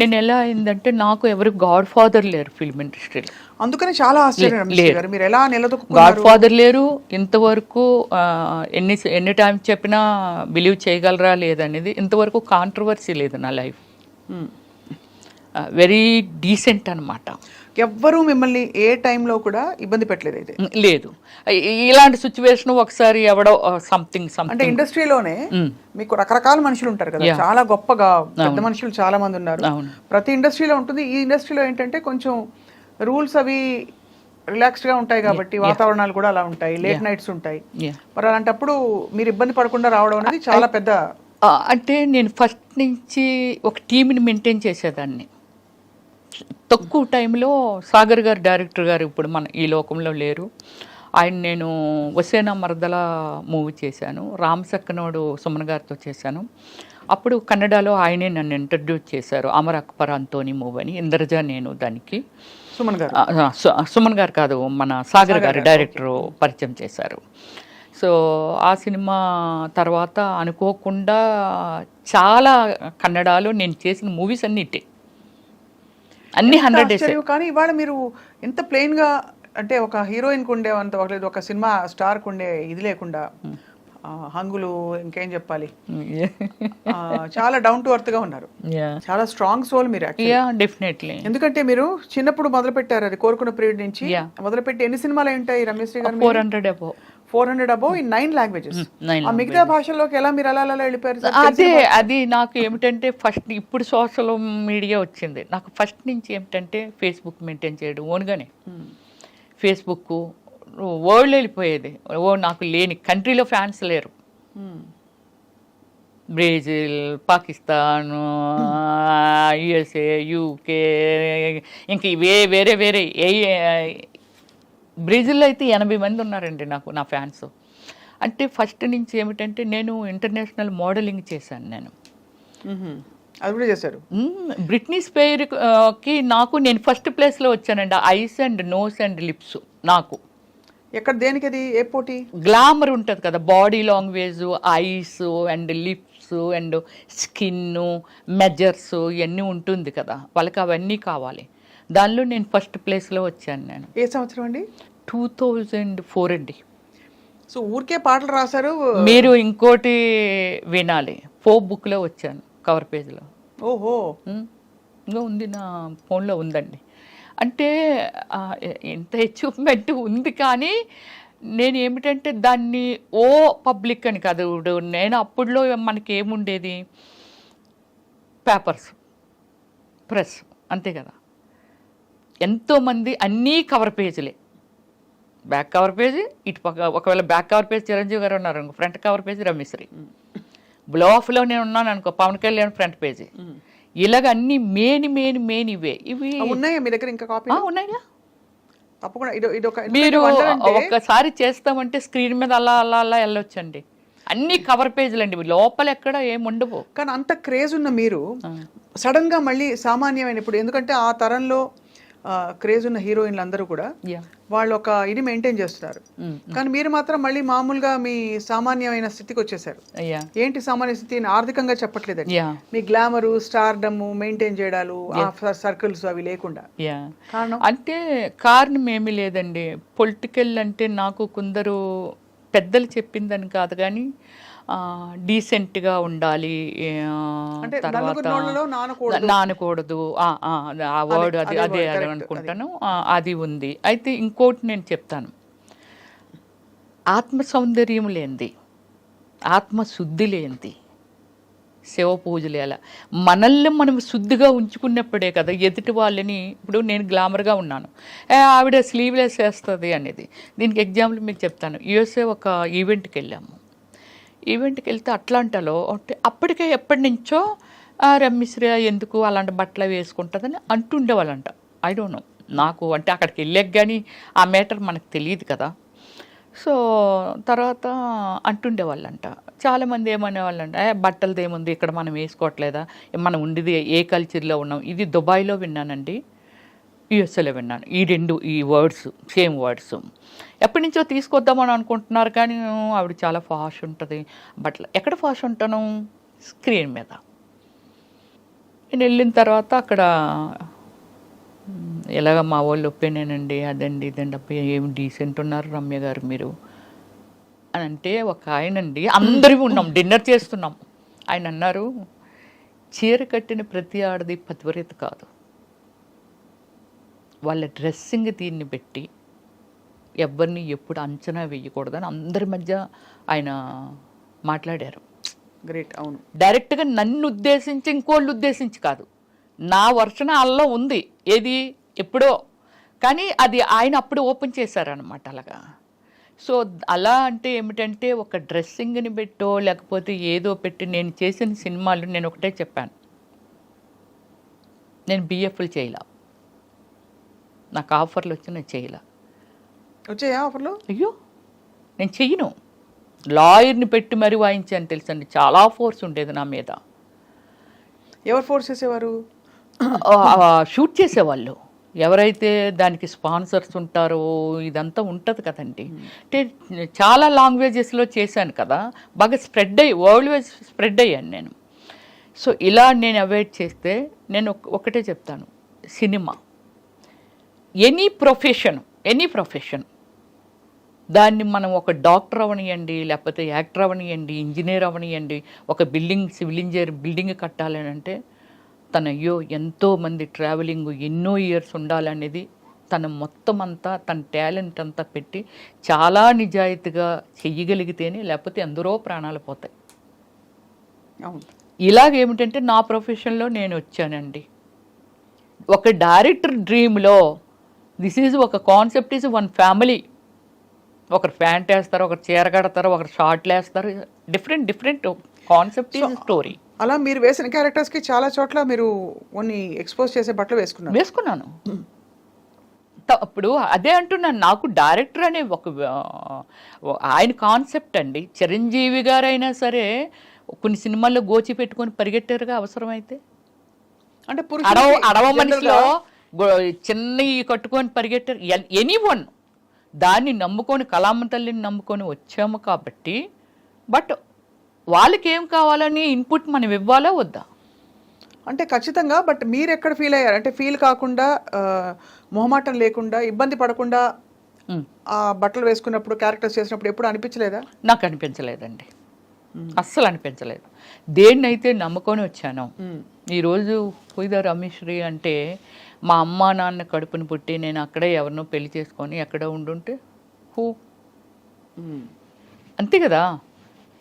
నేను ఎలా అయిందంటే నాకు ఎవరు గాడ్ ఫాదర్ లేరు ఫిల్మ్ ఇండస్ట్రీలో. అందుకని చాలా ఆశ్చర్యం రమేష్ గారు, మీరు ఎలా గాడ్ నిలదొక్కున్నారు? ఫాదర్ లేరు. ఇంతవరకు ఎన్ని టైం చెప్పినా బిలీవ్ చేయగలరా లేదనేది ఇంతవరకు కాంట్రవర్సీ లేదు నా లైఫ్. వెరీ డీసెంట్ అనమాట. ఎవ్వరూ మిమ్మల్ని ఏ టైంలో కూడా ఇబ్బంది పెట్టలేదు అయితే? లేదు. ఇలాంటి సిచ్యువేషన్ ఒకసారి ఎవడో సంథింగ్ అంటే ఇండస్ట్రీలోనే మీకు రకరకాల మనుషులు ఉంటారు కదా, చాలా గొప్పగా పెద్ద మనుషులు చాలా మంది ఉన్నారు. ప్రతి ఇండస్ట్రీలో ఉంటుంది. ఈ ఇండస్ట్రీలో ఏంటంటే కొంచెం రూల్స్ అవి రిలాక్స్డ్ గా ఉంటాయి కాబట్టి వాతావరణాలు కూడా అలా ఉంటాయి, లేట్ నైట్స్ ఉంటాయి. మరి అలాంటప్పుడు మీరు ఇబ్బంది పడకుండా రావడం అనేది చాలా పెద్ద. అంటే నేను ఫస్ట్ నుంచి ఒక టీంని మెయింటైన్ చేసేదాన్ని. తక్కువ టైంలో సాగర్ గారు, డైరెక్టర్ గారు ఇప్పుడు మన ఈ లోకంలో లేరు. ఆయన నేను వసేనా మరదల మూవీ చేశాను, రామ్ సక్కనోడు సుమన్ గారితో చేశాను. అప్పుడు కన్నడలో ఆయనే నన్ను ఇంట్రడ్యూస్ చేశారు, అమర్ అక్బర్ అంతోని మూవీ అని. ఇంద్రజ నేను దానికి సుమన్ గారు కాదు, మన సాగర్ గారు డైరెక్టరు పరిచయం చేశారు. సో ఆ సినిమా తర్వాత అనుకోకుండా చాలా కన్నడలో నేను చేసిన మూవీస్ అన్నీ ఇట్టే, అన్ని 100 days. కానీ ఇవాళ మీరు ఎంత ప్లెయిన్ గా, అంటే ఒక హీరోయిన్ కు ఉండేవంత ఒక సినిమా స్టార్ కు ఉండే ఇది లేకుండా హంగులు, ఇంకేం చెప్పాలి, చాలా డౌన్ టు ఎర్త్ గా ఉన్నారు. చాలా స్ట్రాంగ్ సోల్ మీరు. డెఫినెట్లీ. ఎందుకంటే మీరు చిన్నప్పుడు మొదలు పెట్టారు, అది కోరుకున్న పీరియడ్ నుంచి మొదలుపెట్టి ఎన్ని సినిమాలు ఉంటాయి రమేష్ గారు? 400 above in 9 languages. ఆ మిగతా భాషల్లోకి ఎలా మీరు అలా వెళ్ళిపోయారు? అది నాకు ఏమిటంటే ఫస్ట్ ఇప్పుడు సోషల్ మీడియా వచ్చింది. నాకు ఫస్ట్ నుంచి ఏమిటంటే ఫేస్బుక్ మెయింటైన్ చేయడం ఓన్గానే. ఫేస్బుక్ వరల్డ్ వెళ్ళిపోయేది. నాకు లేని కంట్రీలో ఫ్యాన్స్ లేరు. బ్రెజిల్, పాకిస్తాన్, యుఎస్ఏ, యూకే, ఇంక ఇవే వేరే వేరే. బ్రెజిల్లో అయితే 80 మంది ఉన్నారండి నాకు, నా ఫ్యాన్స్. అంటే ఫస్ట్ నుంచి ఏమిటంటే నేను ఇంటర్నేషనల్ మోడలింగ్ చేశాను. నేను అది కూడా చేశారు. బ్రిట్నీ స్పియర్కి నేను ఫస్ట్ ప్లేస్లో వచ్చానండి. Eyes and nose and lips నాకు. ఎక్కడ, దేనికి, అది ఏ పోటీ? గ్లామర్ ఉంటుంది కదా, body language, eyes and lips and skin measures ఇవన్నీ ఉంటుంది కదా, వాళ్ళకి అవన్నీ కావాలి. దానిలో నేను ఫస్ట్ ప్లేస్లో వచ్చాను. నేను ఏ సంవత్సరం అండి? 2004 అండి. సో ఊరికే పాటలు రాశారు మీరు? ఇంకోటి వినాలి, ఫోక్ బుక్లో వచ్చాను, కవర్ పేజ్లో. ఓహో, ఇంకా ఉంది, నా ఫోన్లో ఉందండి. అంటే ఎంత అచీవ్మెంట్ ఉంది. కానీ నేను ఏమిటంటే దాన్ని పబ్లిక్ అని కాదు. నేను అప్పుడులో మనకి ఏముండేది, పేపర్స్, ప్రెస్, అంతే కదా. ఎంతోమంది అన్నీ కవర్ పేజీలే, బ్యాక్ కవర్ పేజీ, ఇటు పక్క ఒకవేళ బ్యాక్ కవర్ పేజ్ చిరంజీవి గారు ఉన్నారు అనుకో, front cover page Rameshwari. Blow ఆఫ్లో నేను ఉన్నాను అనుకో, పవన్ కళ్యాణ్ ఫ్రంట్ పేజీ. ఇలాగ అన్ని మెయిన్ ఇవే. ఇవి ఉన్నాయా మీ దగ్గర? ఇంకా కాపీ ఉన్నాయా? తప్పకుండా. మీరు ఒక్కసారి చేస్తామంటే స్క్రీన్ మీద అలా అలా అలా వెళ్ళొచ్చండి. అన్ని కవర్ పేజీలు అండి, లోపల ఎక్కడ ఏముండవు. కానీ అంత క్రేజ్ ఉన్న మీరు సడన్ గా మళ్ళీ సామాన్యమైన, ఇప్పుడు ఎందుకంటే ఆ తరంలో క్రేజ్ ఉన్న హీరోయిన్లు అందరూ కూడా వాళ్ళు ఒక ఇది మెయింటైన్ చేస్తున్నారు. కానీ మీరు మాత్రం మళ్ళీ మామూలుగా మీ సామాన్యమైన స్థితికి వచ్చేసారు. ఏంటి సామాన్య స్థితి? ఆర్థికంగా చెప్పట్లేదండి, మీ గ్లామరు, స్టార్డమ్ మెయింటైన్ చేయడాలు, సర్కిల్స్ అవి లేకుండా. అంటే కారణం ఏమీ లేదండి. పొలిటికల్ అంటే నాకు కొందరు పెద్దలు చెప్పిందని కాదు, కానీ డీసెంట్గా ఉండాలి, తర్వాత నానకూడదు, ఆ వర్డ్ అదే అనుకుంటాను, అది ఉంది. అయితే ఇంకోటి నేను చెప్తాను, ఆత్మ సౌందర్యం లేనిది, ఆత్మశుద్ధి లేనిది శివ పూజలు ఎలా, మనల్ని మనం శుద్ధిగా ఉంచుకున్నప్పుడే కదా ఎదుటి వాళ్ళని. ఇప్పుడు నేను గ్లామర్గా ఉన్నాను, ఆవిడ స్లీవ్లెస్ వేస్తుంది అనేది. దీనికి ఎగ్జాంపుల్ మీకు చెప్తాను. యూఎస్ఏ ఒక ఈవెంట్కి వెళ్ళాము. ఈవెంట్కి వెళ్తే అట్లాంటాలో అప్పటికే ఎప్పటి నుంచో రమ్మిశ్రీ ఎందుకు అలాంటి బట్టలు వేసుకుంటుందని అంటుండేవాళ్ళంట. ఐ డోంట్ నో, నాకు అంటే అక్కడికి వెళ్ళాక కానీ ఆ మ్యాటర్ మనకు తెలియదు కదా. సో తర్వాత అంటుండేవాళ్ళంట. చాలామంది ఏమనేవాళ్ళంట, బట్టలది ఏముంది, ఇక్కడ మనం వేసుకోవట్లేదా, మనం ఉండేది ఏ కల్చర్లో ఉన్నాం. ఇది దుబాయ్లో విన్నానండి, యుఎస్ఏలో విన్నాను ఈ వర్డ్స్ సేమ్ వర్డ్స్. ఎప్పటి నుంచో తీసుకొద్దామని అనుకుంటున్నారు కానీ ఆవిడ చాలా ఫాష్ ఉంటుంది బట్ ఎక్కడ ఫాష్ ఉంటాను స్క్రీన్ మీద. నేను వెళ్ళిన తర్వాత అక్కడ ఎలాగ మా వాళ్ళు ఒప్పేనేనండి అదండి ఇదండి అబ్బాయి ఏమి డీసెంట్ ఉన్నారు రమ్య గారు మీరు అని అంటే ఒక ఆయనండి అందరం ఉన్నాం డిన్నర్ చేస్తున్నాం. ఆయన అన్నారు చీర కట్టిన ప్రతి ఆడది పతివ్రత కాదు, వాళ్ళ డ్రెస్సింగ్ దీన్ని పెట్టి ఎవరిని ఎప్పుడు అంచనా వేయకూడదని అందరి మధ్య ఆయన మాట్లాడారు. గ్రేట్. అవును, డైరెక్ట్గా నన్ను ఉద్దేశించి ఇంకోళ్ళు ఉద్దేశించి కాదు, నా వర్షన అల్లో ఉంది ఏది ఎప్పుడో, కానీ అది ఆయన అప్పుడు ఓపెన్ చేశారనమాట అలాగా. సో అలా అంటే ఏమిటంటే ఒక డ్రెస్సింగ్ని పెట్టో లేకపోతే ఏదో పెట్టి నేను చేసిన సినిమాలు నేను ఒకటే చెప్పాను, నేను బిఎఫ్లు చేయలా, నాకు ఆఫర్లు వచ్చి నేను చేయలా. వచ్చాయా ఆఫర్లు? అయ్యో నేను చెయ్యను, లాయర్ని పెట్టి మరీ వాయించాను తెలుసండి, చాలా ఫోర్స్ ఉండేది నా మీద. ఎవరు ఫోర్స్ చేసేవారు? షూట్ చేసేవాళ్ళు ఎవరైతే దానికి స్పాన్సర్స్ ఉంటారో ఇదంతా ఉంటుంది కదండి. అంటే చాలా లాంగ్వేజెస్లో చేశాను కదా, బాగా స్ప్రెడ్ అయ్యి వరల్డ్ వైజ్ స్ప్రెడ్ అయ్యాను నేను. సో ఇలా నేను అవాయిడ్ చేస్తే నేను ఒకటే చెప్తాను, సినిమా ఎనీ ప్రొఫెషన్ దాన్ని మనం ఒక డాక్టర్ అవనియండి లేకపోతే యాక్టర్ అవనియండి ఇంజనీర్ అవనియండి, ఒక సివిల్ ఇంజనీర్ బిల్డింగ్ కట్టాలని అంటే తన ఎంతోమంది ట్రావెలింగ్ ఎన్నో ఇయర్స్ ఉండాలనేది తన మొత్తం అంతా తన టాలెంట్ అంతా పెట్టి చాలా నిజాయితీగా చెయ్యగలిగితేనే, లేకపోతే ఎందరో ప్రాణాలు పోతాయి. ఇలాగేమిటంటే నా ప్రొఫెషన్లో నేను వచ్చానండి. ఒక డైరెక్టర్ డ్రీమ్లో దిస్ ఈజ్ ఒక కాన్సెప్ట్ ఈజ్ వన్ ఫ్యామిలీ. ఒకరు ప్యాంట్ వేస్తారు, ఒకరు చీర కడతారు, ఒకరు షార్ట్లు వేస్తారు, డిఫరెంట్ కాన్సెప్ట్ ఈజ్ స్టోరీ. అలా మీరు వేసిన క్యారెక్టర్స్కి చాలా చోట్ల మీరు కొన్ని ఎక్స్పోజ్ చేసే బట్టలు వేసుకున్నాను. అప్పుడు అదే అంటున్నాను, నాకు డైరెక్టర్ అనే ఆయన కాన్సెప్ట్ అండి. చిరంజీవి గారు అయినా సరే కొన్ని సినిమాల్లో గోచి పెట్టుకొని పరిగెట్టారుగా అవసరమైతే. అంటే అడవ మనిషిలో చిన్న కట్టుకొని పరిగెట్టారు. ఎనీవన్ దాన్ని నమ్ముకొని కళామ తల్లిని నమ్ముకొని వచ్చాము కాబట్టి, బట్ వాళ్ళకి ఏం కావాలని ఇన్పుట్ మనం ఇవ్వాలా వద్దా అంటే ఖచ్చితంగా. బట్ మీరు ఎక్కడ ఫీల్ అయ్యారు అంటే ఫీల్ కాకుండా మొహమాటం లేకుండా ఇబ్బంది పడకుండా ఆ బట్టలు వేసుకున్నప్పుడు క్యారెక్టర్స్ చేసినప్పుడు ఎప్పుడు అనిపించలేదా? నాకు అనిపించలేదండి, అస్సలు అనిపించలేదు. దేన్నైతే నమ్ముకొని వచ్చానో. ఈరోజు పుయిద రమేశ్రీ అంటే మా అమ్మ నాన్న కడుపుని పుట్టి నేను అక్కడే ఎవరినో పెళ్లి చేసుకొని ఎక్కడో ఉండుంటే అంతే కదా.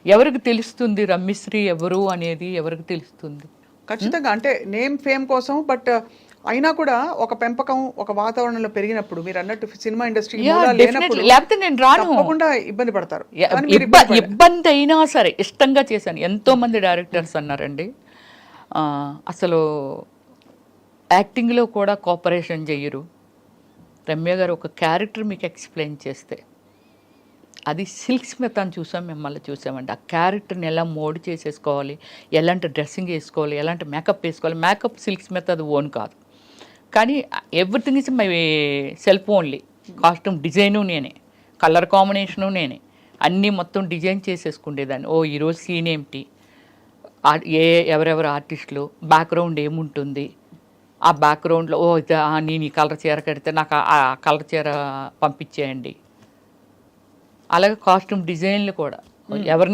ఎవరికి తెలుస్తుంది రమ్యశ్రీ ఎవరు అనేది, ఎవరికి తెలుస్తుంది? ఖచ్చితంగా అంటే నేమ్ ఫేమ్ కోసం. బట్ అయినా కూడా ఒక పెంపకం ఒక వాతావరణంలో పెరిగినప్పుడు మీరు అన్నట్టు సినిమా ఇండస్ట్రీ లేకపోతే నేను రాను, తప్పకుండా ఇబ్బంది పడతారు. ఇబ్బంది అయినా సరే ఇష్టంగా చేశాను. ఎంతో మంది డైరెక్టర్స్ అన్నారండి అసలు యాక్టింగ్లో కూడా కోఆపరేషన్ చెయ్యరు. రమ్య గారు ఒక క్యారెక్టర్ మీకు ఎక్స్ప్లెయిన్ చేస్తే, అది సిల్క్ స్మిత్ అని మిమ్మల్ని చూసామండి. ఆ క్యారెక్టర్ని ఎలా మోడ్ చేసేసుకోవాలి, ఎలాంటి డ్రెస్సింగ్ వేసుకోవాలి, ఎలాంటి మేకప్ వేసుకోవాలి. మేకప్ సిల్క్ స్మిత్ అది ఓన్ కాదు, కానీ everything is my self only. Costume design నేనే, కలర్ కాంబినేషను నేనే, అన్నీ మొత్తం డిజైన్ చేసేసుకుండేదాన్ని. ఈరోజు సీన్ ఏమిటి, ఎవరెవరు ఆర్టిస్టులు, బ్యాక్గ్రౌండ్ ఏముంటుంది, ఆ బ్యాక్గ్రౌండ్లో నేను ఈ కలర్ చీర కడితే నాకు ఆ కలర్ చీర పంపించేయండి. అలాగే కాస్ట్యూమ్ డిజైన్లు కూడా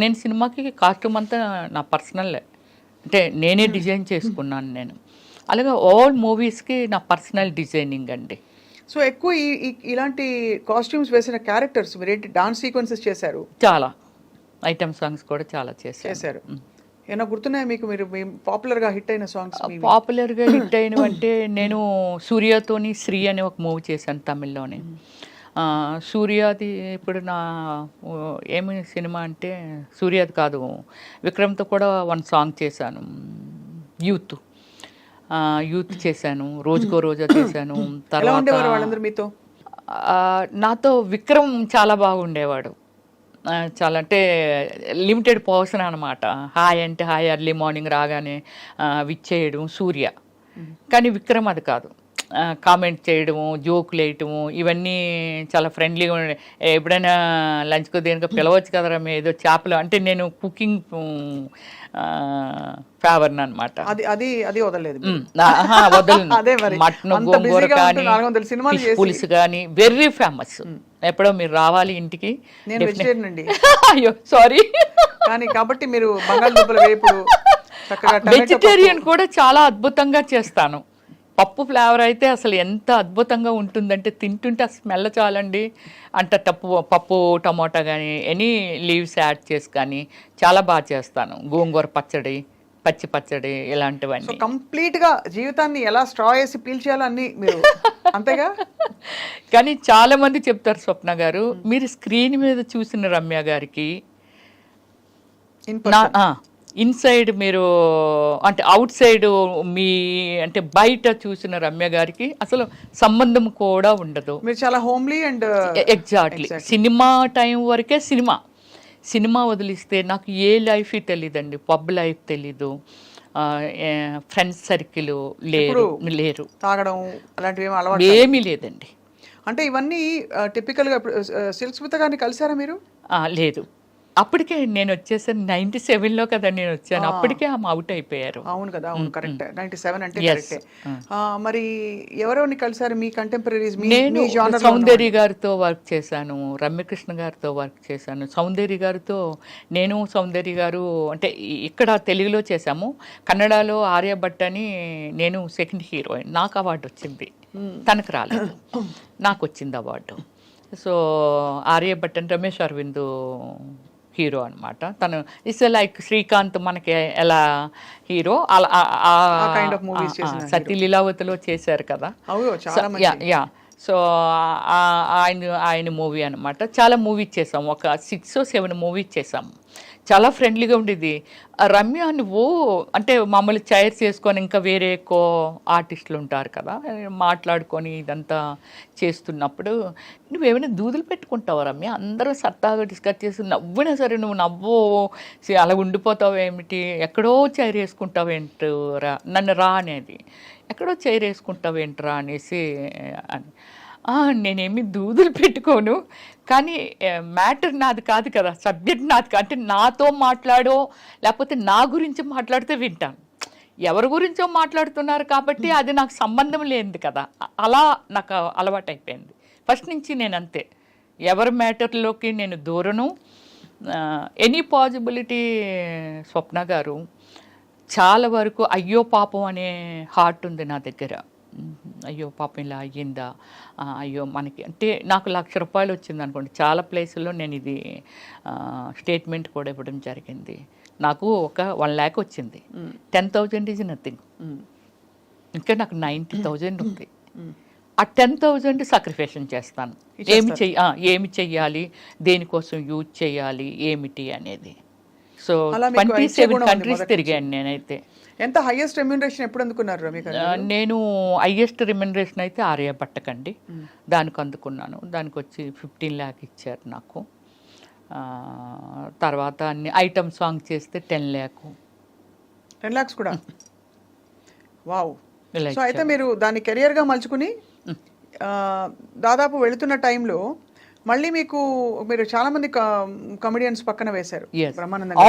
నేను సినిమాకి కాస్ట్యూమ్ అంతా నా పర్సనల్లే, అంటే నేనే డిజైన్ చేసుకున్నాను నేను. అలాగే ఆల్ మూవీస్కి నా పర్సనల్ డిజైనింగ్ అండి. సో ఎక్కువ ఇలాంటి కాస్ట్యూమ్స్ వేసిన క్యారెక్టర్స్ మీరేంటి డాన్స్ సీక్వెన్సెస్ చేశారు, చాలా ఐటమ్ సాంగ్స్ కూడా చాలా చేశారు. ఏమైనా గుర్తున్నాయా మీకు? మీరు పాపులర్గా హిట్ అయిన సాంగ్స్? పాపులర్గా హిట్ అయినవంటే నేను సూర్యతోని శ్రీ అనే ఒక మూవీ చేశాను తమిళ్లోనే. సూర్యాది ఇప్పుడు నా ఏమి సినిమా అంటే సూర్యాది కాదు, విక్రమ్తో కూడా వన్ సాంగ్ చేశాను, యూత్ చేశాను, రోజుకో రోజా చేశాను. తర్వాత మీతో నాతో విక్రమ్ చాలా బాగుండేవాడు, చాలా అంటే లిమిటెడ్ పర్సన్ అనమాట. హాయ్ అంటే హాయ్, ఎర్లీ మార్నింగ్ రాగానే విచ్చేయడం సూర్య. కానీ విక్రమ్ అది కాదు, కామెంట్ చేయడము, జోకులు వేయటము, ఇవన్నీ చాలా ఫ్రెండ్లీగా ఉండే. ఎప్పుడైనా లంచ్కో దేనికో పిలవచ్చు కదరా మీ ఏదో చేపలు అంటే నేను కుకింగ్ ఫేవర్ని అనమాట. అది వదలలేదు వదలను. మటన్, గోంగూర కానీ, ఫిష్ పులుసు కానీ వెరీ ఫేమస్. ఎప్పుడో మీరు రావాలి ఇంటికి. నేను వెజిటేరియన్ అండి. అయ్యో సారీ. కానీ కాబట్టి మీరు బంగాళదుంపల వేపుడు, వెజిటేరియన్ కూడా చాలా అద్భుతంగా చేస్తాను. పప్పు ఫ్లేవర్ అయితే అసలు ఎంత అద్భుతంగా ఉంటుందంటే తింటుంటే ఆ స్మెల్ చాలండి. అంటే పప్పు టమోటా కానీ ఎనీ లీవ్స్ యాడ్ చేసి కానీ చాలా బాగా చేస్తాను. గోంగూర పచ్చడి, పచ్చి పచ్చడి ఇలాంటివన్నీ. కంప్లీట్గా జీవితాన్ని ఎలా స్ట్రా వేసి పీల్చేయాలో అన్ని మీరు అంతేగా. కానీ చాలా మంది చెప్తారు స్వప్న గారు, మీరు స్క్రీన్ మీద చూసిన రమ్య గారికి ఇన్సైడ్ మీరు అంటే అవుట్ సైడ్ మీ అంటే బయట చూసిన రమ్య గారికి అసలు సంబంధం కూడా ఉండదు. మీరు చాలా homely and exactly. Cinema time వరకే సినిమా వదిలిస్తే నాకు ఏ లైఫ్ తెలియదండి. పబ్ లైఫ్ తెలీదు, ఫ్రెండ్స్ సర్కిల్ లేరు, తాగడం అలాంటివి అలవాటు ఏమీ లేదండి. అంటే ఇవన్నీ టిపికల్గా సిల్క్ స్మిత గారిని కలిసారా మీరు? లేదు, అప్పటికే నేను వచ్చేసాను 97లో కదా నేను వచ్చాను. అప్పటికే ఆమె అవుట్ అయిపోయారు. అవును కదా, అవును కరెక్ట్. 97 అంటే కరెక్టే. మరి ఎవరెవరిని కలిసారు మీ కంటెంపరీస్? నేను సౌందర్య గారితో వర్క్ చేశాను, రమ్యకృష్ణ గారితో వర్క్ చేశాను. సౌందర్య గారితో నేను సౌందర్య గారు అంటే ఇక్కడ తెలుగులో చేశాము, కన్నడలో ఆర్యభట్ అని నేను సెకండ్ హీరోయిన్. నాకు అవార్డు వచ్చింది, తనకు రాలేదు, నాకు వచ్చింది అవార్డు. సో ఆర్యభట్ అని రమేష్ అరవింద్ హీరో అనమాట. తను ఇట్స్ లైక్ శ్రీకాంత్ మనకి ఎలా హీరో అలా సతీ లీలావతిలో చేశారు కదా. యా. సో ఆయన మూవీ అనమాట. చాలా మూవీస్ చేసాం, ఒక 6 or 7 మూవీస్ చేసాము. చాలా ఫ్రెండ్లీగా ఉండేది. రమ్య నువ్వు అంటే మామూలు చైర్స్ చేసుకొని ఇంకా వేరే ఎక్కువ ఆర్టిస్టులు ఉంటారు కదా, మాట్లాడుకొని ఇదంతా చేస్తున్నప్పుడు నువ్వేమైనా దూదులు పెట్టుకుంటావు రమ్య? అందరూ సరదాగా డిస్కస్ చేసి నవ్వినా సరే నువ్వు నవ్వు అలా ఉండిపోతావు ఏమిటి, ఎక్కడో చైర్ వేసుకుంటావేంట్రా, నన్ను రా అనేది, ఎక్కడో చైర్ వేసుకుంటావేంట్రా అనేసి అని. నేనేమి దూదులు పెట్టుకోను, కానీ మ్యాటర్ నాది కాదు కదా, సబ్జెక్ట్ నాది కాదు. అంటే నాతో మాట్లాడో లేకపోతే నా గురించి మాట్లాడితే వింటాను. ఎవరి గురించో మాట్లాడుతున్నారు కాబట్టి అది నాకు సంబంధం లేనిది కదా, అలా నాకు అలవాటు అయిపోయింది ఫస్ట్ నుంచి. నేను అంతే, ఎవరి మ్యాటర్లోకి నేను దూరను. ఎనీ పాసిబిలిటీ స్వప్న గారు చాలా వరకు అయ్యో పాపం అనే హార్ట్ ఉంది నా దగ్గర. అయ్యో పాపం ఇలా అయ్యిందా, అయ్యో మనకి అంటే నాకు ₹1,00,000 వచ్చింది అనుకోండి, చాలా ప్లేసుల్లో నేను ఇది స్టేట్మెంట్ కూడా ఇవ్వడం జరిగింది. నాకు ఒక 1 lakh వచ్చింది, 10,000 ఈజ్ నథింగ్. ఇంకా నాకు 90,000 ఉంది. ఆ 10,000 సాక్రిఫికేషన్ చేస్తాను. ఏమి చెయ్యాలి, దేనికోసం యూజ్ చేయాలి ఏమిటి అనేది. సో 27 కంట్రీస్ తిరిగాను నేనైతే. ఎంత హైయెస్ట్ రెమ్యూనరేషన్ ఎప్పుడు అందుకున్నారు రమ్య? నేను హైయెస్ట్ రెమ్యూనరేషన్ అయితే ఆర్యభట్టకండి, దానికి అందుకున్నాను. దానికి వచ్చి 15 lakh ఇచ్చారు నాకు. తర్వాత అన్ని ఐటమ్ సాంగ్ చేస్తే 10 lakh. 10 lakhs కూడా? వావ్. సో అయితే మీరు దాన్ని కెరియర్గా మలుచుకుని దాదాపు వెళుతున్న టైంలో మళ్ళీ మీరు చాలా మంది కమెడియన్స్ పక్కన వేశారు. బ్రహ్మానందం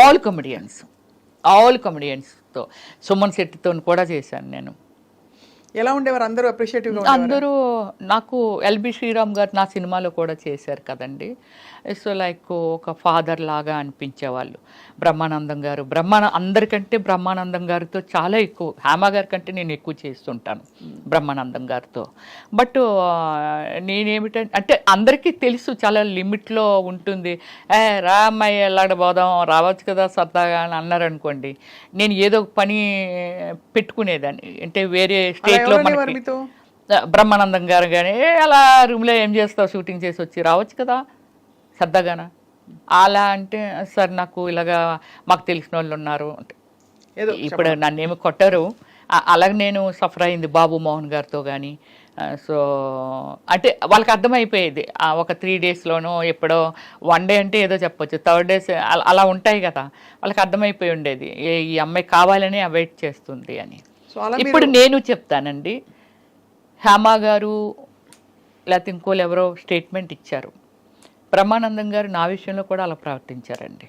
ఆల్ కమెడియన్స్తో, సుమన్ శెట్టితో కూడా చేశాను నేను. ఎలా ఉండేవారు అందరూ? అప్రిషియేటివ్గా అందరూ. నాకు ఎల్బి శ్రీరామ్ గారు నా సినిమాలో కూడా చేశారు కదండి. సో లైక్ ఒక ఫాదర్ లాగా అనిపించేవాళ్ళు. బ్రహ్మానందం గారు అందరికంటే బ్రహ్మానందం గారితో చాలా ఎక్కువ, హేమ గారి కంటే నేను ఎక్కువ చేస్తుంటాను బ్రహ్మానందం గారితో. బట్ నేనేమిటంటే అంటే అందరికీ తెలుసు చాలా లిమిట్లో ఉంటుంది. రా అమ్మాయి ఎలాగ పోదాం, రావచ్చు కదా సరదాగా అని అన్నారనుకోండి, నేను ఏదో ఒక పని పెట్టుకునేదాన్ని. అంటే వేరే స్టేట్లో మనకి బ్రహ్మానందం గారు కానీ అలా రూమ్లో ఏం చేస్తావు, షూటింగ్ చేసి వచ్చి రావచ్చు కదా సరదాగానా అలా అంటే, సార్ నాకు ఇలాగా మాకు తెలిసిన వాళ్ళు ఉన్నారు అంటే, ఇప్పుడు నన్నేమి కొట్టరు. అలాగే నేను సఫర్ అయింది బాబు మోహన్ గారితో కానీ. సో అంటే వాళ్ళకి అర్థమైపోయేది ఒక 3 daysలోనో ఎప్పుడో 1 day అంటే ఏదో చెప్పొచ్చు, 3rd day అలా ఉంటాయి కదా, వాళ్ళకి అర్థమైపోయి ఉండేది ఈ అమ్మాయి కావాలని అవాయిడ్ చేస్తుంది అని. ఇప్పుడు నేను చెప్తానండి, హేమా గారు లేకపోతే ఇంకోళ్ళు ఎవరో స్టేట్మెంట్ ఇచ్చారు. బ్రహ్మానందం గారు నా విషయంలో కూడా అలా ప్రవర్తించారండి.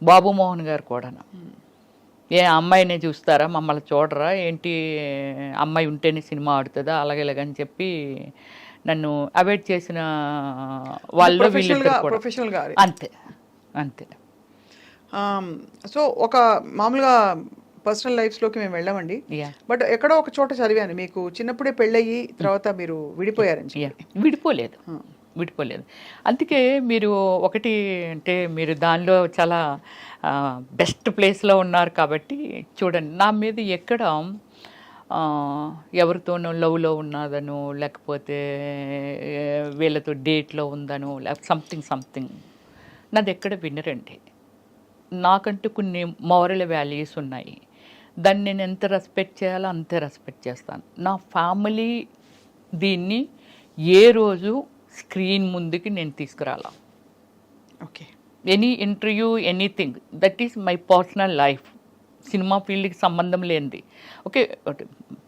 బాబు మోహన్ గారు కూడా ఏ అమ్మాయినే చూస్తారా, మమ్మల్ని చూడరా ఏంటి, అమ్మాయి ఉంటేనే సినిమా ఆడుతుందా అలాగే ఇలాగని చెప్పి నన్ను అవాయిడ్ చేసిన వాళ్ళు వీళ్ళిద్దరు కూడా ప్రొఫెషనల్గా అంతే అంతే. సో ఒక మామూలుగా పర్సనల్ లైఫ్స్లోకి మేము వెళ్ళామండి, యా బట్ ఎక్కడో ఒక చోట చదివాను మీకు చిన్నప్పుడే పెళ్ళయి తర్వాత మీరు విడిపోయారని చెప్పి. యా విడిపోలేదు విడిపోలేదు. అందుకే మీరు ఒకటి అంటే మీరు దానిలో చాలా బెస్ట్ ప్లేస్లో ఉన్నారు కాబట్టి చూడండి, నా మీద ఎక్కడ ఎవరితోనో లవ్లో ఉన్నదను లేకపోతే వీళ్ళతో డేట్లో ఉందను లేకపోతే సంథింగ్ నాది ఎక్కడ వినరండి. నాకంటూ కొన్ని మోరల్ వాల్యూస్ ఉన్నాయి, దాన్ని నేను ఎంత రెస్పెక్ట్ చేయాలో అంతే రెస్పెక్ట్ చేస్తాను. నా ఫ్యామిలీ దీన్ని ఏ రోజు స్క్రీన్ ముందుకి నేను తీసుకురాలా. Okay, any interview anything that is my personal life, cinema ఫీల్డ్కి సంబంధం లేనిది. ఓకే,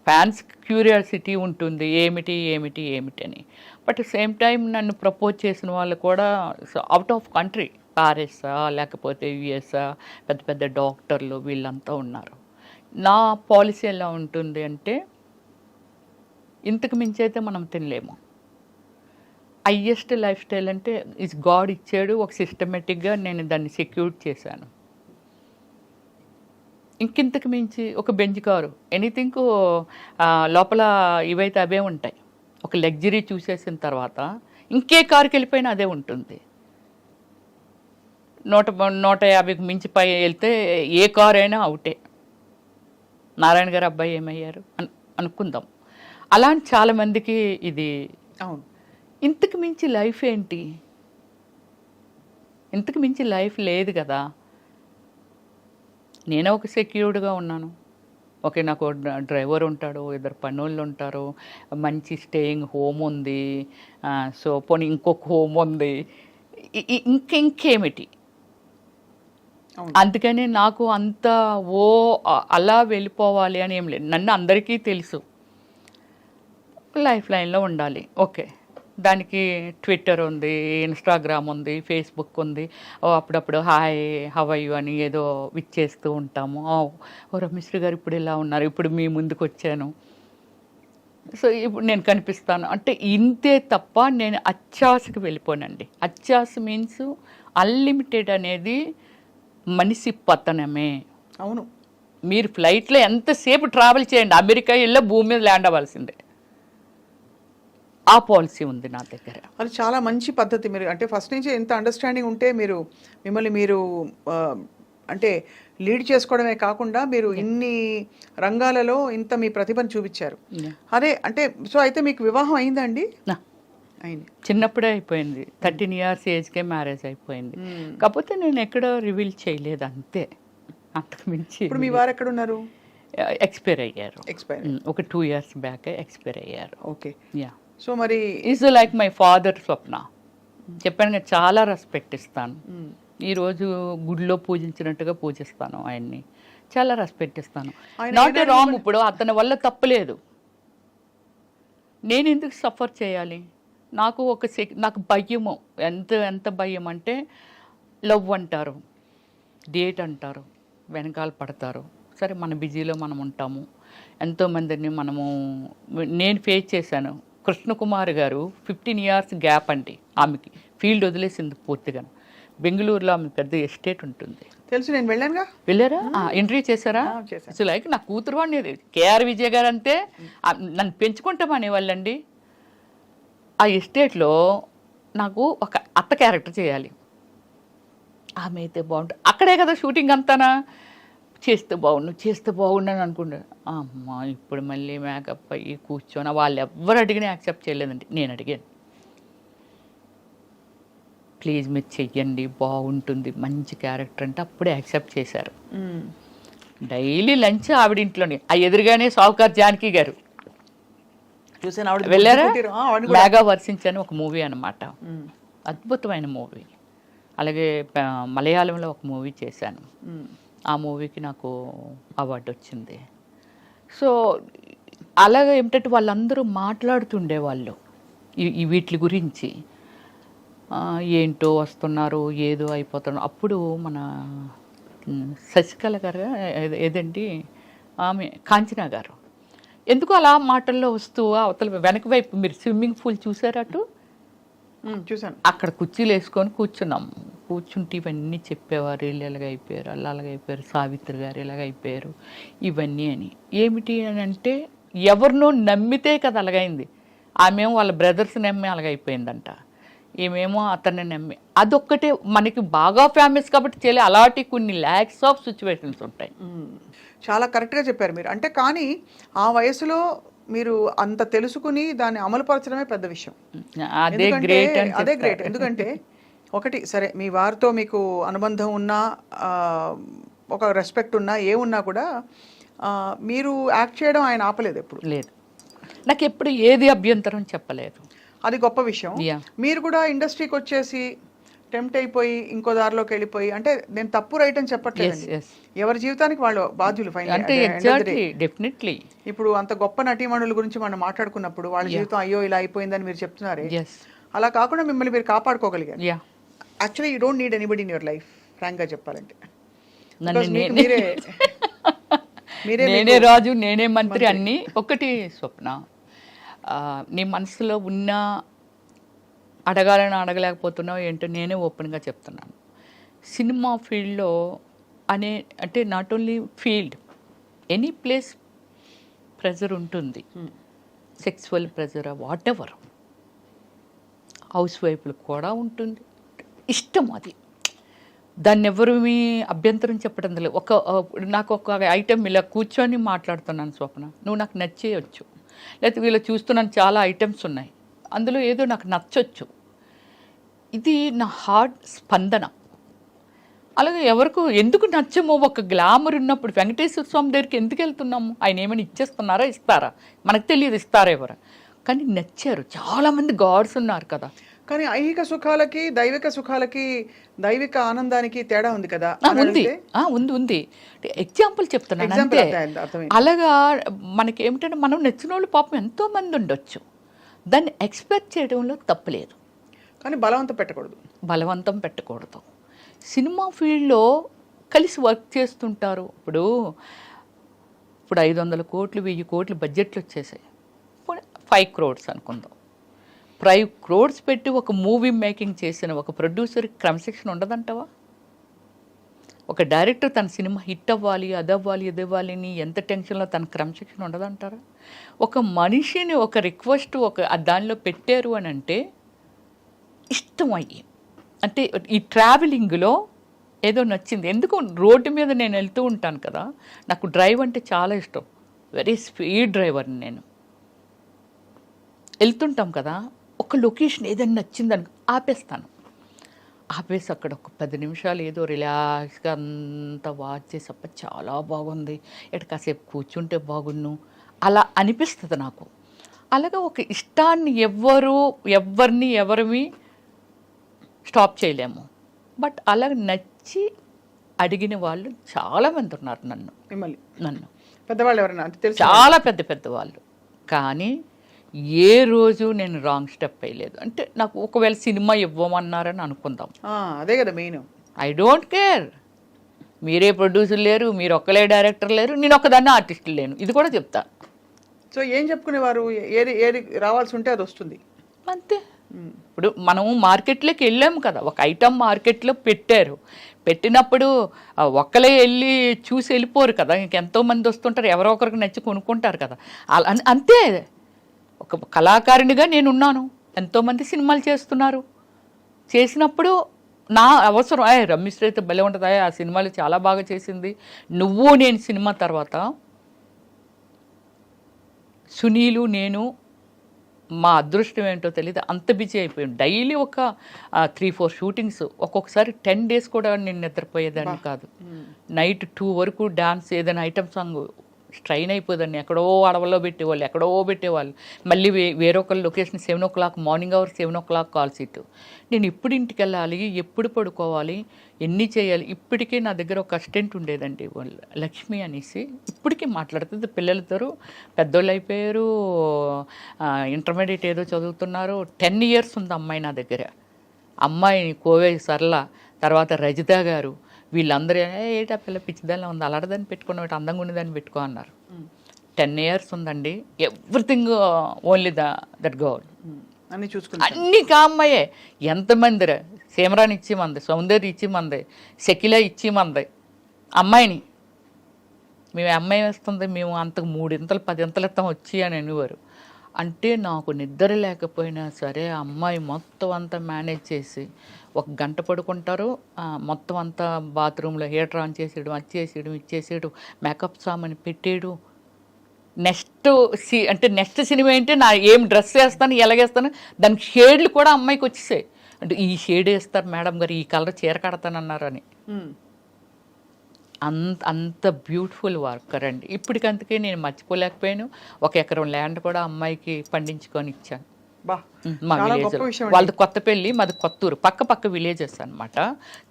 ఫ్యాన్స్ క్యూరియాసిటీ ఉంటుంది ఏమిటి ఏమిటి ఏమిటి అని, బట్ సేమ్ టైం నన్ను ప్రపోజ్ చేసిన వాళ్ళు కూడా అవుట్ ఆఫ్ కంట్రీ, ప్యారిసా లేకపోతే యుఎస్ఆ, పెద్ద పెద్ద డాక్టర్లు వీళ్ళంతా ఉన్నారు. నా పాలసీ ఎలా ఉంటుంది అంటే ఇంతకు మించి అయితే మనం తినలేము. హయ్యెస్ట్ లైఫ్ స్టైల్ అంటే ఇస్ గాడ్ ఇచ్చాడు, ఒక సిస్టమేటిక్గా నేను దాన్ని సెక్యూర్ చేశాను. ఇంకింతకు మించి ఒక బెంచ్ కారు ఎనీథింగ్ లోపల ఇవైతే అవే ఉంటాయి. ఒక లగ్జరీ చూసేసిన తర్వాత ఇంకే కారుకి వెళ్ళిపోయినా అదే ఉంటుంది. 150కి మించి పై వెళ్తే ఏ కారు అయినా అవుటే. నారాయణ గారు అబ్బాయి ఏమయ్యారు అనుకుందాం. అలాంటి చాలామందికి ఇది అవును. ఇంతకు మించి లైఫ్ ఏంటి, ఇంతకు మించి లైఫ్ లేదు కదా. నేనే ఒక సెక్యూర్డ్గా ఉన్నాను. ఓకే, నాకు డ్రైవర్ ఉంటాడు, ఇద్దరు పనులు ఉంటారు, మంచి స్టేయింగ్ హోమ్ ఉంది, సో పోనీ ఇంకొక హోమ్ ఉంది, ఇంకేమిటి. అందుకని నాకు అంత అలా వెళ్ళిపోవాలి అని ఏం లేదు. నన్ను అందరికీ తెలుసు లైఫ్ లైన్లో ఉండాలి. ఓకే, దానికి ట్విట్టర్ ఉంది, ఇన్స్టాగ్రామ్ ఉంది, ఫేస్బుక్ ఉంది. అప్పుడప్పుడు హాయ్ హవ్ యు అని ఏదో విచ్చేస్తూ ఉంటాము. ఓ రమేశ్వరి గారు ఇప్పుడు ఇలా ఉన్నారు, ఇప్పుడు మీ ముందుకు వచ్చాను, సో ఇప్పుడు నేను కనిపిస్తాను అంటే ఇంతే తప్ప నేను అత్యాశకి వెళ్ళిపోనండి. అత్యాశ మీన్స్ అన్లిమిటెడ్ అనేది మనిషి పతనమే. అవును, మీరు ఫ్లైట్లో ఎంతసేపు ట్రావెల్ చేయండి, అమెరికా వెళ్ళి భూమి మీద ల్యాండ్ అవ్వాల్సిందే. ఆ పాలసీ ఉంది నా దగ్గర. అది చాలా మంచి పద్ధతి. మీరు అంటే ఫస్ట్ నుంచి ఎంత అండర్స్టాండింగ్ ఉంటే మీరు మిమ్మల్ని మీరు అంటే లీడ్ చేసుకోవడమే కాకుండా మీరు ఇన్ని రంగాలలో ఇంత మీ ప్రతిభను చూపించారు. అదే అంటే సో అయితే మీకు వివాహం అయిందండి? అయింది, చిన్నప్పుడే అయిపోయింది. 13 years ఏజ్కే మ్యారేజ్ అయిపోయింది. కాకపోతే నేను ఎక్కడ రివీల్ చేయలేదు అంతే, అంతకు మించి. ఇప్పుడు మీ వారు ఎక్కడ ఉన్నారు? ఎక్స్పైర్ అయ్యారు. ఎక్స్పైర్ ఒక 2 years బ్యాక్ ఎక్స్పైర్ అయ్యారు. Okay, yeah. సో మరి ఈజ్ లైక్ మై ఫాదర్ స్వప్న. చెప్పాను కదా, చాలా రెస్పెక్ట్ ఇస్తాను. ఈరోజు గుడిలో పూజించినట్టుగా పూజిస్తాను ఆయన్ని, చాలా రెస్పెక్ట్ ఇస్తాను. Not a wrong. ఇప్పుడు అతని వల్ల తప్పలేదు, నేను ఎందుకు సఫర్ చేయాలి? నాకు నాకు భయము, ఎంత భయం అంటే లవ్ అంటారు, డేట్ అంటారు, వెనకాల పడతారు. సరే, మన బిజీలో మనం ఉంటాము, ఎంతోమందిని నేను ఫేస్ చేశాను. కృష్ణకుమార్ గారు 15 years గ్యాప్ అండి, ఆమెకి ఫీల్డ్ వదిలేసింది పూర్తిగా. బెంగళూరులో ఆమె పెద్ద ఎస్టేట్ ఉంటుంది, తెలుసు, నేను వెళ్ళానుగా. వెళ్ళారా? ఇంటర్వ్యూ చేశారా? సో లైక్ నా కూతురు వాడిని కేఆర్ విజయ్ గారు అంతే నన్ను పెంచుకుంటామనే వాళ్ళండి. ఆ ఎస్టేట్లో నాకు ఒక అత్త క్యారెక్టర్ చేయాలి, ఆమె అయితే బాగుంటుంది. అక్కడే కదా షూటింగ్ అంతానా, చేస్తే బాగుండు అని అనుకుంటాను. అమ్మ ఇప్పుడు మళ్ళీ మేకప్ అయ్యి కూర్చొని వాళ్ళు ఎవరు అడిగినా యాక్సెప్ట్ చేయలేదండి. నేను అడిగాను, ప్లీజ్ మీరు చెయ్యండి బాగుంటుంది మంచి క్యారెక్టర్ అంటే అప్పుడే యాక్సెప్ట్ చేశారు. డైలీ లంచ్ ఆవిడ ఇంట్లోనే, ఆ ఎదురుగానే సావుకార్ జానకి గారు వెళ్ళారా? మేఘా వర్షించని ఒక మూవీ అనమాట, అద్భుతమైన మూవీ. అలాగే మలయాళంలో ఒక మూవీ చేశాను, ఆ మూవీకి నాకు అవార్డు వచ్చింది. సో అలాగే ఏమిటంటే వాళ్ళందరూ మాట్లాడుతుండేవాళ్ళు ఈ వీటి గురించి. ఏంటో వస్తున్నారు, ఏదో అయిపోతున్నారు. అప్పుడు మన శశికళ గారు ఏదండి ఆమె కాంచనా గారు ఎందుకు అలా మాటల్లో వస్తూ అవతల వెనక వైపు మీరు స్విమ్మింగ్ పూల్ చూసారటు చూసాను. అక్కడ కుర్చీలు వేసుకొని కూర్చుంటే ఇవన్నీ చెప్పేవారు. వీళ్ళు ఎలాగ అయిపోయారు, అలా అలాగ అయిపోయారు, సావిత్రి గారు ఎలాగ అయిపోయారు, ఇవన్నీ అని. ఏమిటి అని అంటే ఎవరినో నమ్మితే కదా అలాగైంది. ఆమెమో వాళ్ళ బ్రదర్స్ నమ్మి అలాగైపోయిందంట, ఏమేమో అతన్ని నమ్మి. అదొక్కటే మనకి బాగా ఫేమస్ కాబట్టి చేయలే. అలాంటి కొన్ని ల్యాక్స్ ఆఫ్ సిచ్యువేషన్స్ ఉంటాయి. చాలా కరెక్ట్గా చెప్పారు మీరు. అంటే కానీ ఆ వయసులో మీరు అంత తెలుసుకుని దాన్ని అమలుపరచడమే పెద్ద విషయం. అదే గ్రేట్. అదే గ్రేట్. ఎందుకంటే ఒకటి సరే, మీ వారితో మీకు అనుబంధం ఉన్నా, ఒక రెస్పెక్ట్ ఉన్నా, ఏమున్నా కూడా మీరు యాక్ట్ చేయడం ఆయన ఆపలేదు ఎప్పుడు. లేదు, నాకు ఎప్పుడు ఏది అభ్యంతరం చెప్పలేదు. అది గొప్ప విషయం. మీరు కూడా ఇండస్ట్రీకి వచ్చేసి టెంప్ట్ అయిపోయి ఇంకో దారిలోకి వెళ్ళిపోయి, అంటే నేను తప్పు రైట్ అని చెప్పట్లేదు, ఎవరి జీవితానికి వాళ్ళు బాధ్యులు. డెఫినెట్లీ ఇప్పుడు అంత గొప్ప నటీమణుల గురించి మనం మాట్లాడుకున్నప్పుడు వాళ్ళ జీవితం అయ్యో ఇలా అయిపోయిందని మీరు చెప్తున్నారే, అలా కాకుండా మిమ్మల్ని మీరు కాపాడుకోగలిగారు. Actually you don't need anybody in your life, ఫ్రాంక్గా చెప్పాలంటే. నేనే రాజు, నేనే మంత్రి అన్నీ. ఒకటి స్వప్న, నీ మనసులో ఉన్న అడగాలని అడగలేకపోతున్నావు ఏంటో నేనే ఓపెన్గా చెప్తున్నాను. సినిమా ఫీల్డ్లో అంటే not only field, any place pressure ఉంటుంది. Sexual pressure, whatever. House వైఫ్లకు కూడా ఉంటుంది. ఇష్టం అది, దాన్ని ఎవరు మీ అభ్యంతరం చెప్పడం లేదు. నాకు ఒక ఐటెం ఇలా కూర్చొని మాట్లాడుతున్నాను స్వప్న, నువ్వు నాకు నచ్చేయచ్చు, లేకపోతే వీళ్ళు చూస్తున్నాను చాలా ఐటమ్స్ ఉన్నాయి, అందులో ఏదో నాకు నచ్చొచ్చు. ఇది నా హార్ట్ స్పందన. అలాగే ఎవరికి ఎందుకు నచ్చమో, ఒక గ్లామర్ ఉన్నప్పుడు వెంకటేశ్వర స్వామి దగ్గరికి ఎందుకు వెళ్తున్నాము? ఆయన ఏమైనా ఇచ్చేస్తున్నారా, ఇస్తారా మనకు తెలియదు, ఇస్తారా ఎవరు, కానీ నచ్చారు. చాలామంది గాడ్స్ ఉన్నారు కదా. కానీ ఐహిక సుఖాలకి దైవిక సుఖాలకి, దైవిక ఆనందానికి తేడా ఉంది కదా. ఉంది. ఎగ్జాంపుల్ చెప్తున్నాను అంతే. అలాగా మనకి ఏమిటంటే మనం నచ్చిన వాళ్ళు పాపం ఎంతో మంది ఉండొచ్చు, దాన్ని ఎక్స్పెక్ట్ చేయడంలో తప్పులేదు, కానీ బలవంతం పెట్టకూడదు. సినిమా ఫీల్డ్లో కలిసి వర్క్ చేస్తుంటారు. ఇప్పుడు 500 కోట్లు 1000 కోట్లు బడ్జెట్లు వచ్చేసాయి. 5 crores అనుకుందాం. 5 crores పెట్టి ఒక మూవీ మేకింగ్ చేసిన ఒక ప్రొడ్యూసర్కి క్రమశిక్షణ ఉండదంటావా? ఒక డైరెక్టర్ తన సినిమా హిట్ అవ్వాలి, అదవ్వాలి, ఇదవ్వాలి అని ఎంత టెన్షన్లో తన క్రమశిక్షణ ఉండదంటారా? ఒక మనిషిని ఒక రిక్వెస్ట్ దానిలో పెట్టారు అని అంటే ఇష్టం అయ్యి, అంటే ఈ ట్రావెలింగ్లో ఏదో నచ్చింది. ఎందుకు రోడ్డు మీద నేను వెళ్తూ ఉంటాను కదా, నాకు డ్రైవ్ అంటే చాలా ఇష్టం. వెరీ స్పీడ్ డ్రైవర్ని నేను. వెళ్తుంటాం కదా, ఒక లొకేషన్ ఏదైనా నచ్చిందని ఆపేసి అక్కడ ఒక 10 నిమిషాలు ఏదో రిలాక్స్గా అంతా వాచ్ చేసి చాలా బాగుంది, ఎటు కాసేపు కూర్చుంటే బాగున్ను అలా అనిపిస్తుంది నాకు. అలాగే ఒక ఇష్టాన్ని ఎవరిని స్టాప్ చేయలేము. బట్ అలా నచ్చి అడిగిన వాళ్ళు చాలామంది ఉన్నారు నన్ను పెద్దవాళ్ళు ఎవరైనా చాలా పెద్దవాళ్ళు. కానీ ఏ రోజు నేను రాంగ్ స్టెప్ వేయలేదు. అంటే నాకు ఒకవేళ సినిమా ఇవ్వమన్నారని అనుకుందాం, అదే కదా మెయిన్. ఐ డోంట్ కేర్, మీరే ప్రొడ్యూసర్ లేరు, మీరు ఒక్కలే డైరెక్టర్ లేరు, నేను ఒక్కదాన్ని ఆర్టిస్ట్ లేను, ఇది కూడా చెప్తా. సో ఏం చెప్పుకునేవారు, ఏది రావాల్సి ఉంటే అది వస్తుంది అంతే. ఇప్పుడు మనము మార్కెట్లోకి వెళ్ళాము కదా, ఒక ఐటమ్ మార్కెట్లో పెట్టినప్పుడు ఒక్కలే వెళ్ళి చూసి వెళ్ళిపోరు కదా, ఇంకెంతోమంది వస్తుంటారు, ఎవరో ఒకరికి నచ్చి కొనుక్కుంటారు కదా. అంతే. ఒక కళాకారునిగా నేనున్నాను, ఎంతోమంది సినిమాలు చేసినప్పుడు నా అవసరం, రమ్మిశ్రీ అయితే భలే ఉంటుంది, ఆ సినిమాలు చాలా బాగా చేసింది. నేను సినిమా తర్వాత సునీలు నేను మా అదృష్టం ఏంటో తెలియదు, అంత బిజీ అయిపోయాం. డైలీ ఒక 3-4 షూటింగ్స్, ఒక్కొక్కసారి 10 days కూడా నేను నిద్రపోయేదాన్ని కాదు. నైట్ 2 వరకు డాన్స్, ఏదైనా ఐటమ్ సాంగ్ స్ట్రైన్ అయిపోదండి. ఎక్కడో అడవుల్లో పెట్టేవాళ్ళు, ఎక్కడో పెట్టేవాళ్ళు. మళ్ళీ వేరొకరు location 7 o'clock, morning hour 7 o'clock call sheet. నేను ఎప్పుడు ఇంటికి వెళ్ళాలి, ఎప్పుడు పడుకోవాలి, ఎన్ని చేయాలి. ఇప్పటికీ నా దగ్గర ఒక అసిస్టెంట్ ఉండేదండి, వాళ్ళు లక్ష్మి అనేసి. ఇప్పటికీ మాట్లాడుతుంది పిల్లలతో. పెద్దోళ్ళు అయిపోయారు, ఇంటర్మీడియట్ ఏదో చదువుతున్నారు. 10 years ఉంది అమ్మాయి నా దగ్గర. అమ్మాయిని కోవే సరళ, తర్వాత రజిత గారు, వీళ్ళందరూ ఏటా పిల్ల పిచ్చిదానిలో ఉంది, అలాడదాన్ని పెట్టుకున్న అందంగా ఉండేదాన్ని పెట్టుకో అన్నారు. 10 years ఉందండి. Everything only that girl. అన్ని చూసుకుంటాం. అన్ని అమ్మాయే. ఎంతమంది సీమరాని ఇచ్చి మంది, సౌందర్య ఇచ్చి మంది, షకిల ఇచ్చి మంది. అమ్మాయిని మేము అమ్మాయి వేస్తుంది, మేము అంతకు 3 ఇంతలు 10 ఇంతలు ఇస్తాం వచ్చి అని అనేవారు. అంటే నాకు నిద్ర లేకపోయినా సరే అమ్మాయి మొత్తం అంతా మేనేజ్ చేసి 1 గంట పడుకుంటారు, మొత్తం అంతా బాత్రూంలో హీటర్ ఆన్ చేసేయడం, అది చేసేయడం, ఇచ్చేసేయడం, మేకప్ సామాన్ పెట్టేయడం. నెక్స్ట్ సినిమా ఏంటి, నా ఏం డ్రెస్ వేస్తాను, ఎలాగేస్తాను, దానికి షేడ్లు కూడా అమ్మాయికి వచ్చేసాయి. అంటే ఈ షేడ్ వేస్తారు మేడం గారు, ఈ కలర్ చీర కడతానన్నారని. అంత బ్యూటిఫుల్ వర్కర్ అండి. ఇప్పటికంతకే నేను మర్చిపోలేకపోయాను. 1 ఎకరం ల్యాండ్ కూడా అమ్మాయికి పండించుకొని ఇచ్చాను. మా విలేజ్ వాళ్ళది కొత్తపల్లి, మాది కొత్తూరు, పక్క విలేజెస్ అనమాట.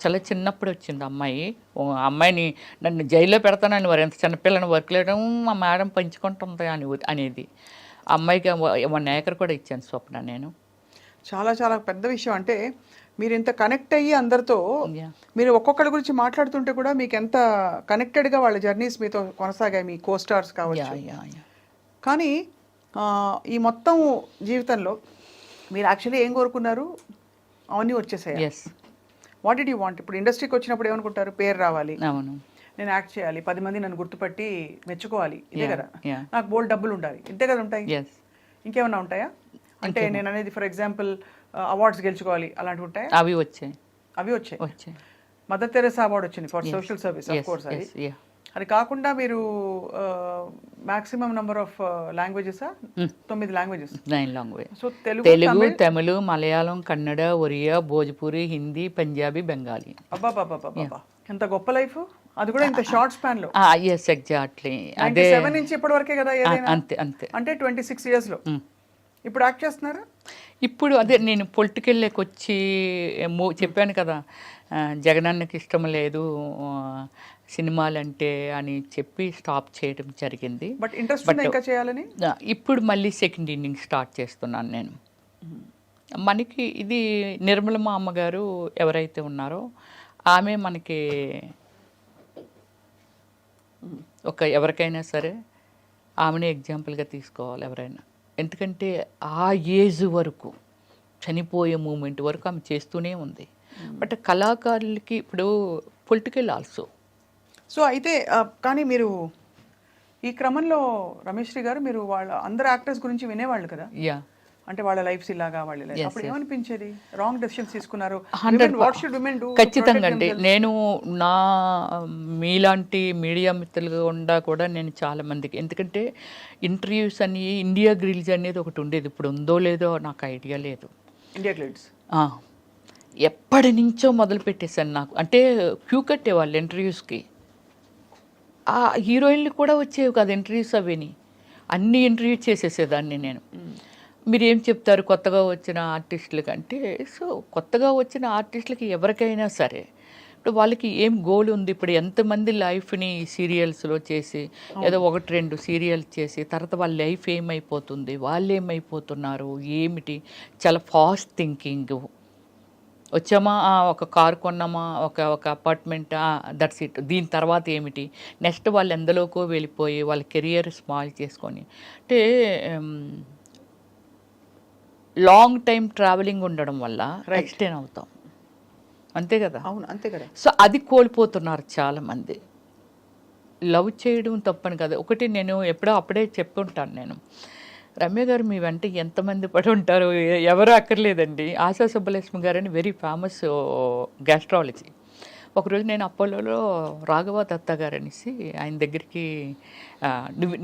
చాలా చిన్నప్పుడు వచ్చింది అమ్మాయి. అమ్మాయిని నన్ను జైల్లో పెడతానని వారు, ఎంత చిన్నపిల్లని వర్క్ లేయడం మా మేడం పంచుకుంటుంది అనేది. అమ్మాయికి 1 acre కూడా ఇచ్చాను స్వప్న నేను. చాలా చాలా పెద్ద విషయం. అంటే మీరు ఇంత కనెక్ట్ అయ్యి అందరితో, మీరు ఒక్కొక్కరి గురించి మాట్లాడుతుంటే కూడా మీకు ఎంత కనెక్టెడ్గా వాళ్ళ జర్నీస్ మీతో కొనసాగాయి, మీ కోస్టార్స్ కావచ్చు. కానీ ఈ మొత్తం జీవితంలో మీరు యాక్చువల్లీ ఏం కోరుకున్నారు, అవన్నీ వచ్చేసాయి. What did you want? ఇప్పుడు ఇండస్ట్రీకి వచ్చినప్పుడు ఏమనుకుంటారు, పేరు రావాలి, నేను యాక్ట్ చేయాలి, 10 మంది నన్ను గుర్తుపట్టి మెచ్చుకోవాలి, ఇదే కదా, నాకు బోల్డ్ డబ్బులు ఉండాలి, ఇంతే కదా ఉంటాయి. ఇంకేమన్నా ఉంటాయా? అంటే నేను అనేది ఫర్ ఎగ్జాంపుల్ అవార్డ్స్ గెలుచుకోవాలి, అలాంటివి ఉంటాయా? అవి వచ్చాయి. మదర్ తెరెసా అవార్డు వచ్చింది for social service, of course. అది కాకుండా మీరు maximum number of languages 9 languages. 9 language. So Telugu, Tamil, Malayalam, Kannada, Oriya, Bhojpuri, Hindi, Punjabi, Bengali. అబ్బా, ఎంత గొప్ప లైఫ్. అది కూడా ఇంత షార్ట్ స్పాన్ లో. ఎగ్జాక్ట్లీ. అదే 7 నుంచి ఇప్పటి వరకే కదా. అంతే. అంటే 26 years లో ఇప్పుడు యాక్ట్ చేస్తున్నారా? ఇప్పుడు అదే నేను పొలిటికల్లోకి వచ్చి చెప్పాను కదా, జగనన్నకి ఇష్టం లేదు సినిమాలంటే అని చెప్పి స్టాప్ చేయడం జరిగింది. బట్ ఇంట్రెస్ట్ ఇంకా చేయాలని ఇప్పుడు మళ్ళీ సెకండ్ ఇన్నింగ్ స్టార్ట్ చేస్తున్నాను నేను. మనకి ఇది నిర్మలమ్మ అమ్మగారు ఎవరైతే ఉన్నారో ఆమె మనకి ఎవరికైనా సరే ఆమెనే ఎగ్జాంపుల్గా తీసుకోవాలి ఎవరైనా. ఎందుకంటే ఆ ఏజ్ వరకు, చనిపోయే మూమెంట్ వరకు ఆమె చేస్తూనే ఉంది. బట్ కళాకారులకి ఇప్పుడు పొలిటికల్ ఆల్సో. సో అయితే కానీ మీరు ఈ క్రమంలో రమేష్ శ్రీ గారు, మీరు వాళ్ళ అందరు యాక్టర్స్ గురించి వినేవాళ్ళు కదా, అంటే వాళ్ళ లైఫ్స్ ఇలాగా, వాళ్ళ లైఫ్ అప్పుడు ఏమనిపించేది? రాంగ్ డెసిషన్స్ తీసుకున్నారు. ఖచ్చితంగా అండి. నేను నా మీలాంటి మీడియా మిత్రులుగా ఉండా కూడా నేను చాలా మందికి, ఎందుకంటే ఇంటర్వ్యూస్ అని ఇండియా గ్రిల్స్ అనేది ఒకటి ఉండేది, ఇప్పుడు ఉందో లేదో నాకు ఐడియా లేదు. ఇండియా గ్రిల్స్ ఎప్పటి నుంచో మొదలు పెట్టేశాను. నాకు అంటే క్యూ కట్టేవాళ్ళు ఇంటర్వ్యూస్కి. ఆ హీరోయిన్లు కూడా వచ్చేవి కాదు ఇంటర్వ్యూస్, అవిని అన్ని ఇంటర్వ్యూ చేసేసేదాన్ని నేను. మీరు ఏం చెప్తారు కొత్తగా వచ్చిన ఆర్టిస్టులకి అంటే, సో కొత్తగా వచ్చిన ఆర్టిస్టులకి ఎవరికైనా సరే ఇప్పుడు వాళ్ళకి ఏం గోల్ ఉంది, ఇప్పుడు ఎంతమంది లైఫ్ని సీరియల్స్లో చేసి ఏదో 1-2 సీరియల్స్ చేసి తర్వాత వాళ్ళ లైఫ్ ఏమైపోతుంది, వాళ్ళు ఏమైపోతున్నారు, ఏమిటి, చాలా ఫాస్ట్ థింకింగ్. వచ్చామా, ఒక కారు కొన్నామా, ఒక అపార్ట్మెంట్, దట్స్ ఇట్, దీని తర్వాత ఏమిటి నెక్స్ట్, వాళ్ళు ఎందలోకో వెళ్ళిపోయి వాళ్ళ కెరియర్ స్మాల్ చేసుకొని, అంటే లాంగ్ టైం ట్రావెలింగ్ ఉండడం వల్ల ఎక్స్టెండ్ అవుతాం, అంతే కదా. అవును, అంతే కదా. సో అది కోల్పోతున్నారు చాలామంది. లవ్ చేయడం తప్పని కదా. ఒకటి నేను అప్పుడే చెప్పుకుంటాను నేను, రమ్య గారు మీ వెంట ఎంతమంది పడి ఉంటారు, ఎవరు అక్కర్లేదండి. ఆశా సుబ్బలక్ష్మి గారు అని వెరీ ఫేమస్ గ్యాస్ట్రాలజీ. ఒకరోజు నేను అపోలోలో రాఘవ దత్తా గారు అనేసి ఆయన దగ్గరికి,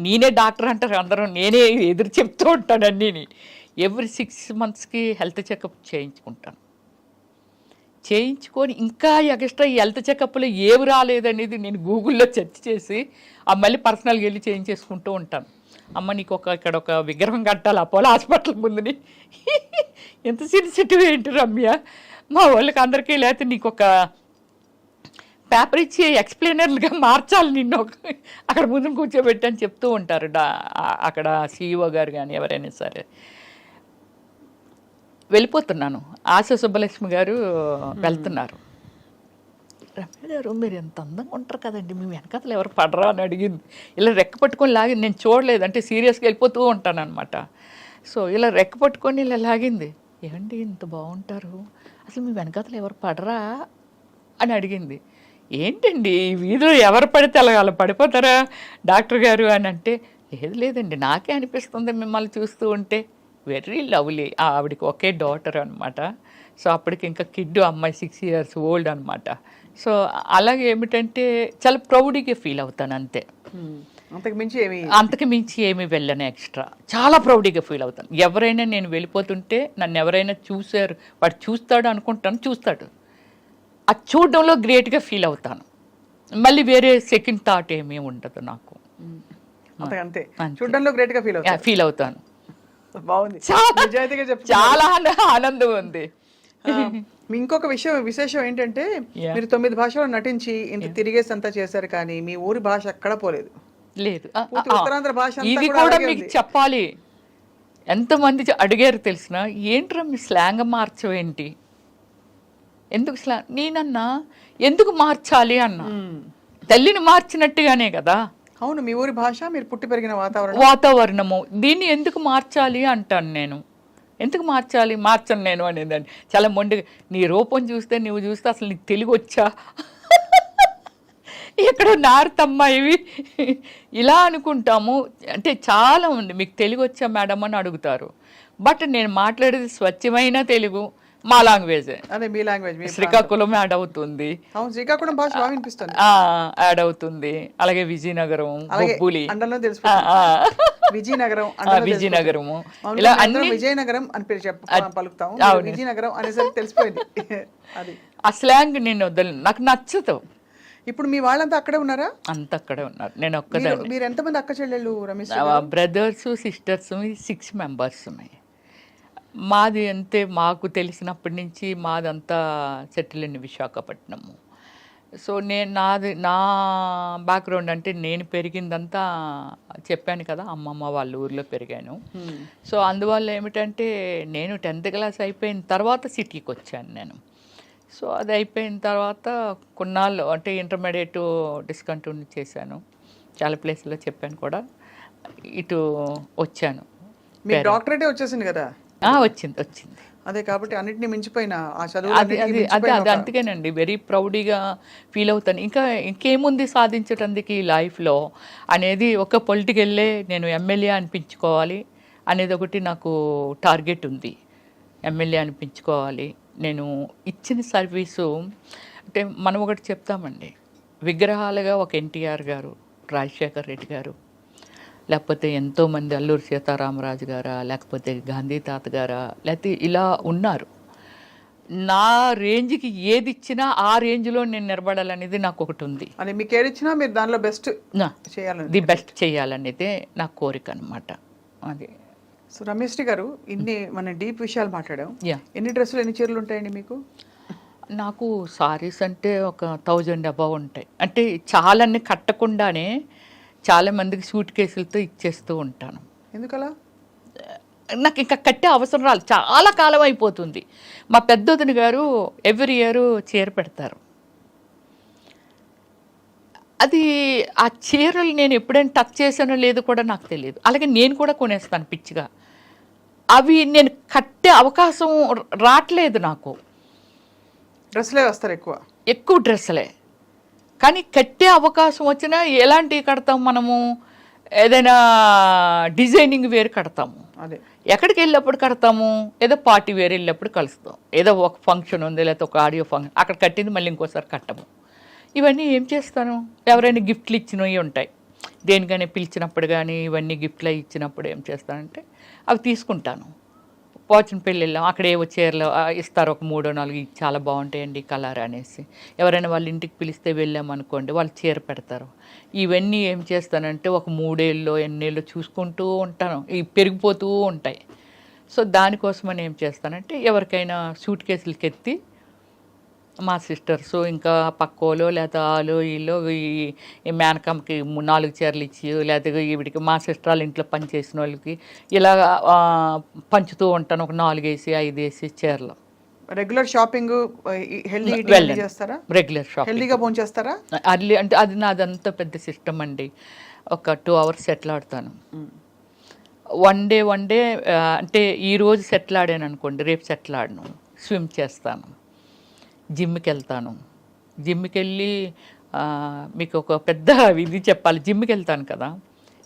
నేనే డాక్టర్ అంటారు అందరూ, నేనే ఎదురు చెప్తూ ఉంటాను అన్నీని. ఎవ్రీ 6 monthsకి హెల్త్ చెకప్ చేయించుకుంటాను. చేయించుకొని ఇంకా ఎక్స్ట్రా హెల్త్ చెకప్లో ఏవి రాలేదనేది నేను గూగుల్లో సెర్చ్ చేసి మళ్ళీ పర్సనల్గా వెళ్ళి చేయించేసుకుంటూ ఉంటాను. అమ్మ నీకు ఇక్కడ ఒక విగ్రహం కట్టాలి అపోలో హాస్పిటల్ ముందుని. ఎంత సెన్సిటివ్ ఏంటి రమ్య, మా వాళ్ళకి అందరికీ లేకపోతే నీకు ఒక పేపర్ ఇచ్చి ఎక్స్ప్లెయినర్లుగా మార్చాలి నిన్ను అక్కడ ముందు కూర్చోబెట్టి అని చెప్తూ ఉంటారు అక్కడ CEO గారు కానీ ఎవరైనా సరే. వెళ్ళిపోతున్నాను, ఆశ సుబ్బలక్ష్మి గారు వెళ్తున్నారు. రమ్య గారు మీరు ఎంత అందంగా ఉంటారు కదండి, మీ వెనకాతలు ఎవరు పడరా అని అడిగింది. ఇలా రెక్క పట్టుకొని లాగింది, నేను చూడలేదు, అంటే సీరియస్గా వెళ్ళిపోతూ ఉంటాను అనమాట. సో ఇలా రెక్క పట్టుకొని ఇలా లాగింది. ఏమండి ఇంత బాగుంటారు, అసలు మీ వెనకాతలు ఎవరు పడరా అని అడిగింది. ఏంటండి ఈ వీధిలో ఎవరు పడితే అలా పడిపోతారా డాక్టర్ గారు అని అంటే, లేదండి నాకే అనిపిస్తుంది మిమ్మల్ని చూస్తూ ఉంటే. Very lovely. ఆవిడకి ఒకే డాటర్ అనమాట. సో అప్పటికి ఇంకా కిడ్ అమ్మాయి 6 years old అనమాట. సో అలాగే ఏమిటంటే చాలా ప్రౌడ్గా ఫీల్ అవుతాను అంతే, అంతకు మించి ఏమి వెళ్ళను ఎక్స్ట్రా. చాలా ప్రౌడ్గా ఫీల్ అవుతాను. ఎవరైనా నేను వెళ్ళిపోతుంటే నన్ను ఎవరైనా చూశారు, వాడు చూస్తాడు అనుకుంటాను, చూస్తాడు, అది చూడడంలో గ్రేట్గా ఫీల్ అవుతాను. మళ్ళీ వేరే సెకండ్ థాట్ ఏమీ ఉండదు నాకు. చూడడంలో గ్రేట్గా ఫీల్ అవుతాను. బాగుంది, చాలా ఆనందం ఉంది. ఇంకొక విశేషం ఏంటంటే మీరు 9 భాషల్లో నటించి ఇంత తిరిగేసి అంతా చేశారు, కానీ మీ ఊరి భాష ఎక్కడ పోలేదు. లేదు, ఉత్తరాంధ్ర భాష ఇది కూడా మీకు చెప్పాలి. ఎంతమంది అడిగారు తెలిసిన, ఏంట్రా మీ స్లాంగ్ మార్చవేంటి, ఎందుకు స్లాంగ్? నేనన్నా ఎందుకు మార్చాలి అన్నా, తల్లిని మార్చినట్టుగానే కదా. అవును, మీ ఊరి భాష, మీరు పుట్టి పెరిగిన వాతావరణము, దీన్ని ఎందుకు మార్చాలి అంటాను నేను. ఎందుకు మార్చాలి, మార్చను నేను అనేదాన్ని. చాలా మొండిగా, నీ రూపం చూస్తే నువ్వు చూస్తే అసలు నీకు తెలుగు వచ్చా, ఎక్కడ నారుతమ్మా ఇవి ఇలా అనుకుంటాము. అంటే చాలా ఉంది, మీకు తెలుగు వచ్చా మేడం అని అడుగుతారు. బట్ నేను మాట్లాడేది స్వచ్ఛమైన తెలుగు, మా లాంగ్వేజే. అదే మీ లాంగ్వేజ్. శ్రీకాకుళం యాడ్ అవుతుంది, శ్రీకాకుళం భాష బాగా వినిపిస్తుంది, యాడ్ అవుతుంది. అలాగే విజయనగరం, బొబ్బులి, విజయనగరము, ఇలా అన్ని విజయనగరం అని పేరు పలుకుతాం, విజయనగరం అనేసరికి తెలిసిపోయింది. అది ఆ స్లాంగ్ నేను వద్దలు, నాకు నచ్చదు. ఇప్పుడు మీ వాళ్ళంతా అక్కడే ఉన్నారా? అంత అక్కడే ఉన్నారు, నేను ఒక్కదాన్ని. మీరు ఎంతమంది అక్క చెల్లెళ్ళు రమేష్? బ్రదర్స్ సిస్టర్స్ 6 members ఉన్నాయి. మాది అంతే, మాకు తెలిసినప్పటి నుంచి మాదంతా సెటిల్ ఇన్ విశాఖపట్నము. సో నా బ్యాక్గ్రౌండ్ అంటే నేను పెరిగిందంతా చెప్పాను కదా, అమ్మమ్మ వాళ్ళ ఊర్లో పెరిగాను. సో అందువల్ల ఏమిటంటే నేను 10th class అయిపోయిన తర్వాత సిటీకి వచ్చాను నేను. సో అది అయిపోయిన తర్వాత కొన్నాళ్ళు అంటే ఇంటర్మీడియట్ డిస్కంటిన్యూ చేశాను, చాలా ప్లేస్లో చెప్పాను కూడా, ఇటు వచ్చాను. మీ డాక్టరేటే వచ్చేసింది కదా? వచ్చింది. అదే కాబట్టి అన్నిటిని మించిపోయిన ఆ చదువు అది అందుకేనండి వెరీ ప్రౌడ్గా ఫీల్ అవుతాను. ఇంకేముంది సాధించడానికి ఈ లైఫ్లో అనేది, ఒక పొలిటికల్లే నేను ఎమ్మెల్యే అనిపించుకోవాలి అనేది ఒకటి నాకు టార్గెట్ ఉంది. ఎమ్మెల్యే అనిపించుకోవాలి. నేను ఇచ్చిన సర్వీసు అంటే మనం ఒకటి చెప్తామండి, విగ్రహాలుగా ఒక NTR గారు, రాజశేఖర్ రెడ్డి గారు, లేకపోతే ఎంతోమంది అల్లూరి సీతారామరాజు గారా, లేకపోతే గాంధీ తాత గారా, లేకపోతే ఇలా ఉన్నారు. నా రేంజ్కి ఏది ఇచ్చినా ఆ రేంజ్లో నేను నిలబడాలనేది నాకు ఒకటి ఉంది. అది మీకు ఏది ఇచ్చినా మీరు దానిలో బెస్ట్ చేయాలని, ది బెస్ట్ చేయాలనేదే నా కోరిక అనమాట. అది. సో రమేష్ గారు, ఇన్ని మన డీప్ విషయాలు మాట్లాడాం. ఎన్ని డ్రెస్సులు, ఎన్ని చీరలు ఉంటాయండి మీకు? నాకు సారీస్ అంటే ఒక 1000 above ఉంటాయి. అంటే చాలాన్ని కట్టకుండానే చాలా మందికి సూట్ కేసులతో ఇచ్చేస్తూ ఉంటాను. ఎందుకలా? నాకు ఇంకా కట్టే అవసరం రాలేదు, చాలా కాలం అయిపోతుంది. మా పెద్దొదిన గారు ఎవ్రీ ఇయర్ చీర పెడతారు. అది ఆ చీరలు నేను ఎప్పుడైనా టచ్ చేసానో లేదో కూడా నాకు తెలియదు. అలాగే నేను కూడా కొనేస్తాను పిచ్చిగా. అవి నేను కట్టే అవకాశం రావట్లేదు నాకు. డ్రెస్లే వస్తారు, ఎక్కువ డ్రెస్సులే. కానీ కట్టే అవకాశం వచ్చినా ఎలాంటివి కడతాం మనము, ఏదైనా డిజైనింగ్ వేరు కడతాము, అదే ఎక్కడికి వెళ్ళినప్పుడు కడతాము, ఏదో పార్టీ వేరు వెళ్ళినప్పుడు కలుస్తాం, ఏదో ఒక ఫంక్షన్ ఉంది లేకపోతే ఒక ఆడియో ఫంక్షన్ అక్కడ కట్టింది మళ్ళీ ఇంకోసారి కట్టము. ఇవన్నీ ఏం చేస్తాను, ఎవరైనా గిఫ్ట్లు ఇచ్చినవి ఉంటాయి, దేనికైనా పిలిచినప్పుడు కానీ ఇవన్నీ గిఫ్ట్లు ఇచ్చినప్పుడు ఏం చేస్తానంటే అవి తీసుకుంటాను. పోచనపల్లి వెళ్ళాం, అక్కడ ఏవో చీరలు ఇస్తారు, ఒక 3-4 ఇది చాలా బాగుంటాయండి కలర్ అనేసి. ఎవరైనా వాళ్ళ ఇంటికి పిలిస్తే వెళ్ళామనుకోండి, వాళ్ళు చీర పెడతారు. ఇవన్నీ ఏం చేస్తానంటే ఒక 3 ఏళ్ళలో ఎన్నేళ్ళు చూసుకుంటూ ఉంటాను, ఇవి పెరిగిపోతూ ఉంటాయి. సో దానికోసమని ఏం చేస్తానంటే ఎవరికైనా సూట్ కేసులకి ఎత్తి మా సిస్టర్స్ ఇంకా పక్కోలో లేకపోతే ఆలో వీళ్ళు ఈ మేనకమ్మకి 4 చీరలు ఇచ్చి, లేకపోతే ఈవిడికి మా సిస్టర్ వాళ్ళ ఇంట్లో పని చేసిన వాళ్ళకి ఇలా పంచుతూ ఉంటాను. ఒక 4 వేసి 5 వేసి చీరలు. రెగ్యులర్ షాపింగ్ హెల్దీ చేస్తారా? రెగ్యులర్ షాపింగ్ హెల్దీగా భోజనం చేస్తారా? అర్లీ అంటే అది నాదంతా పెద్ద సిస్టమ్ అండి. ఒక 2 అవర్స్ సెటిల్ ఆడతాను. వన్ డే అంటే ఈరోజు సెటిల్ ఆడాను అనుకోండి, రేపు సెటిల్ ఆడను. స్విమ్ చేస్తాను, జిమ్కి వెళ్తాను. జిమ్కి వెళ్ళి మీకు ఒక పెద్ద ఇది చెప్పాలి. జిమ్కి వెళ్తాను కదా,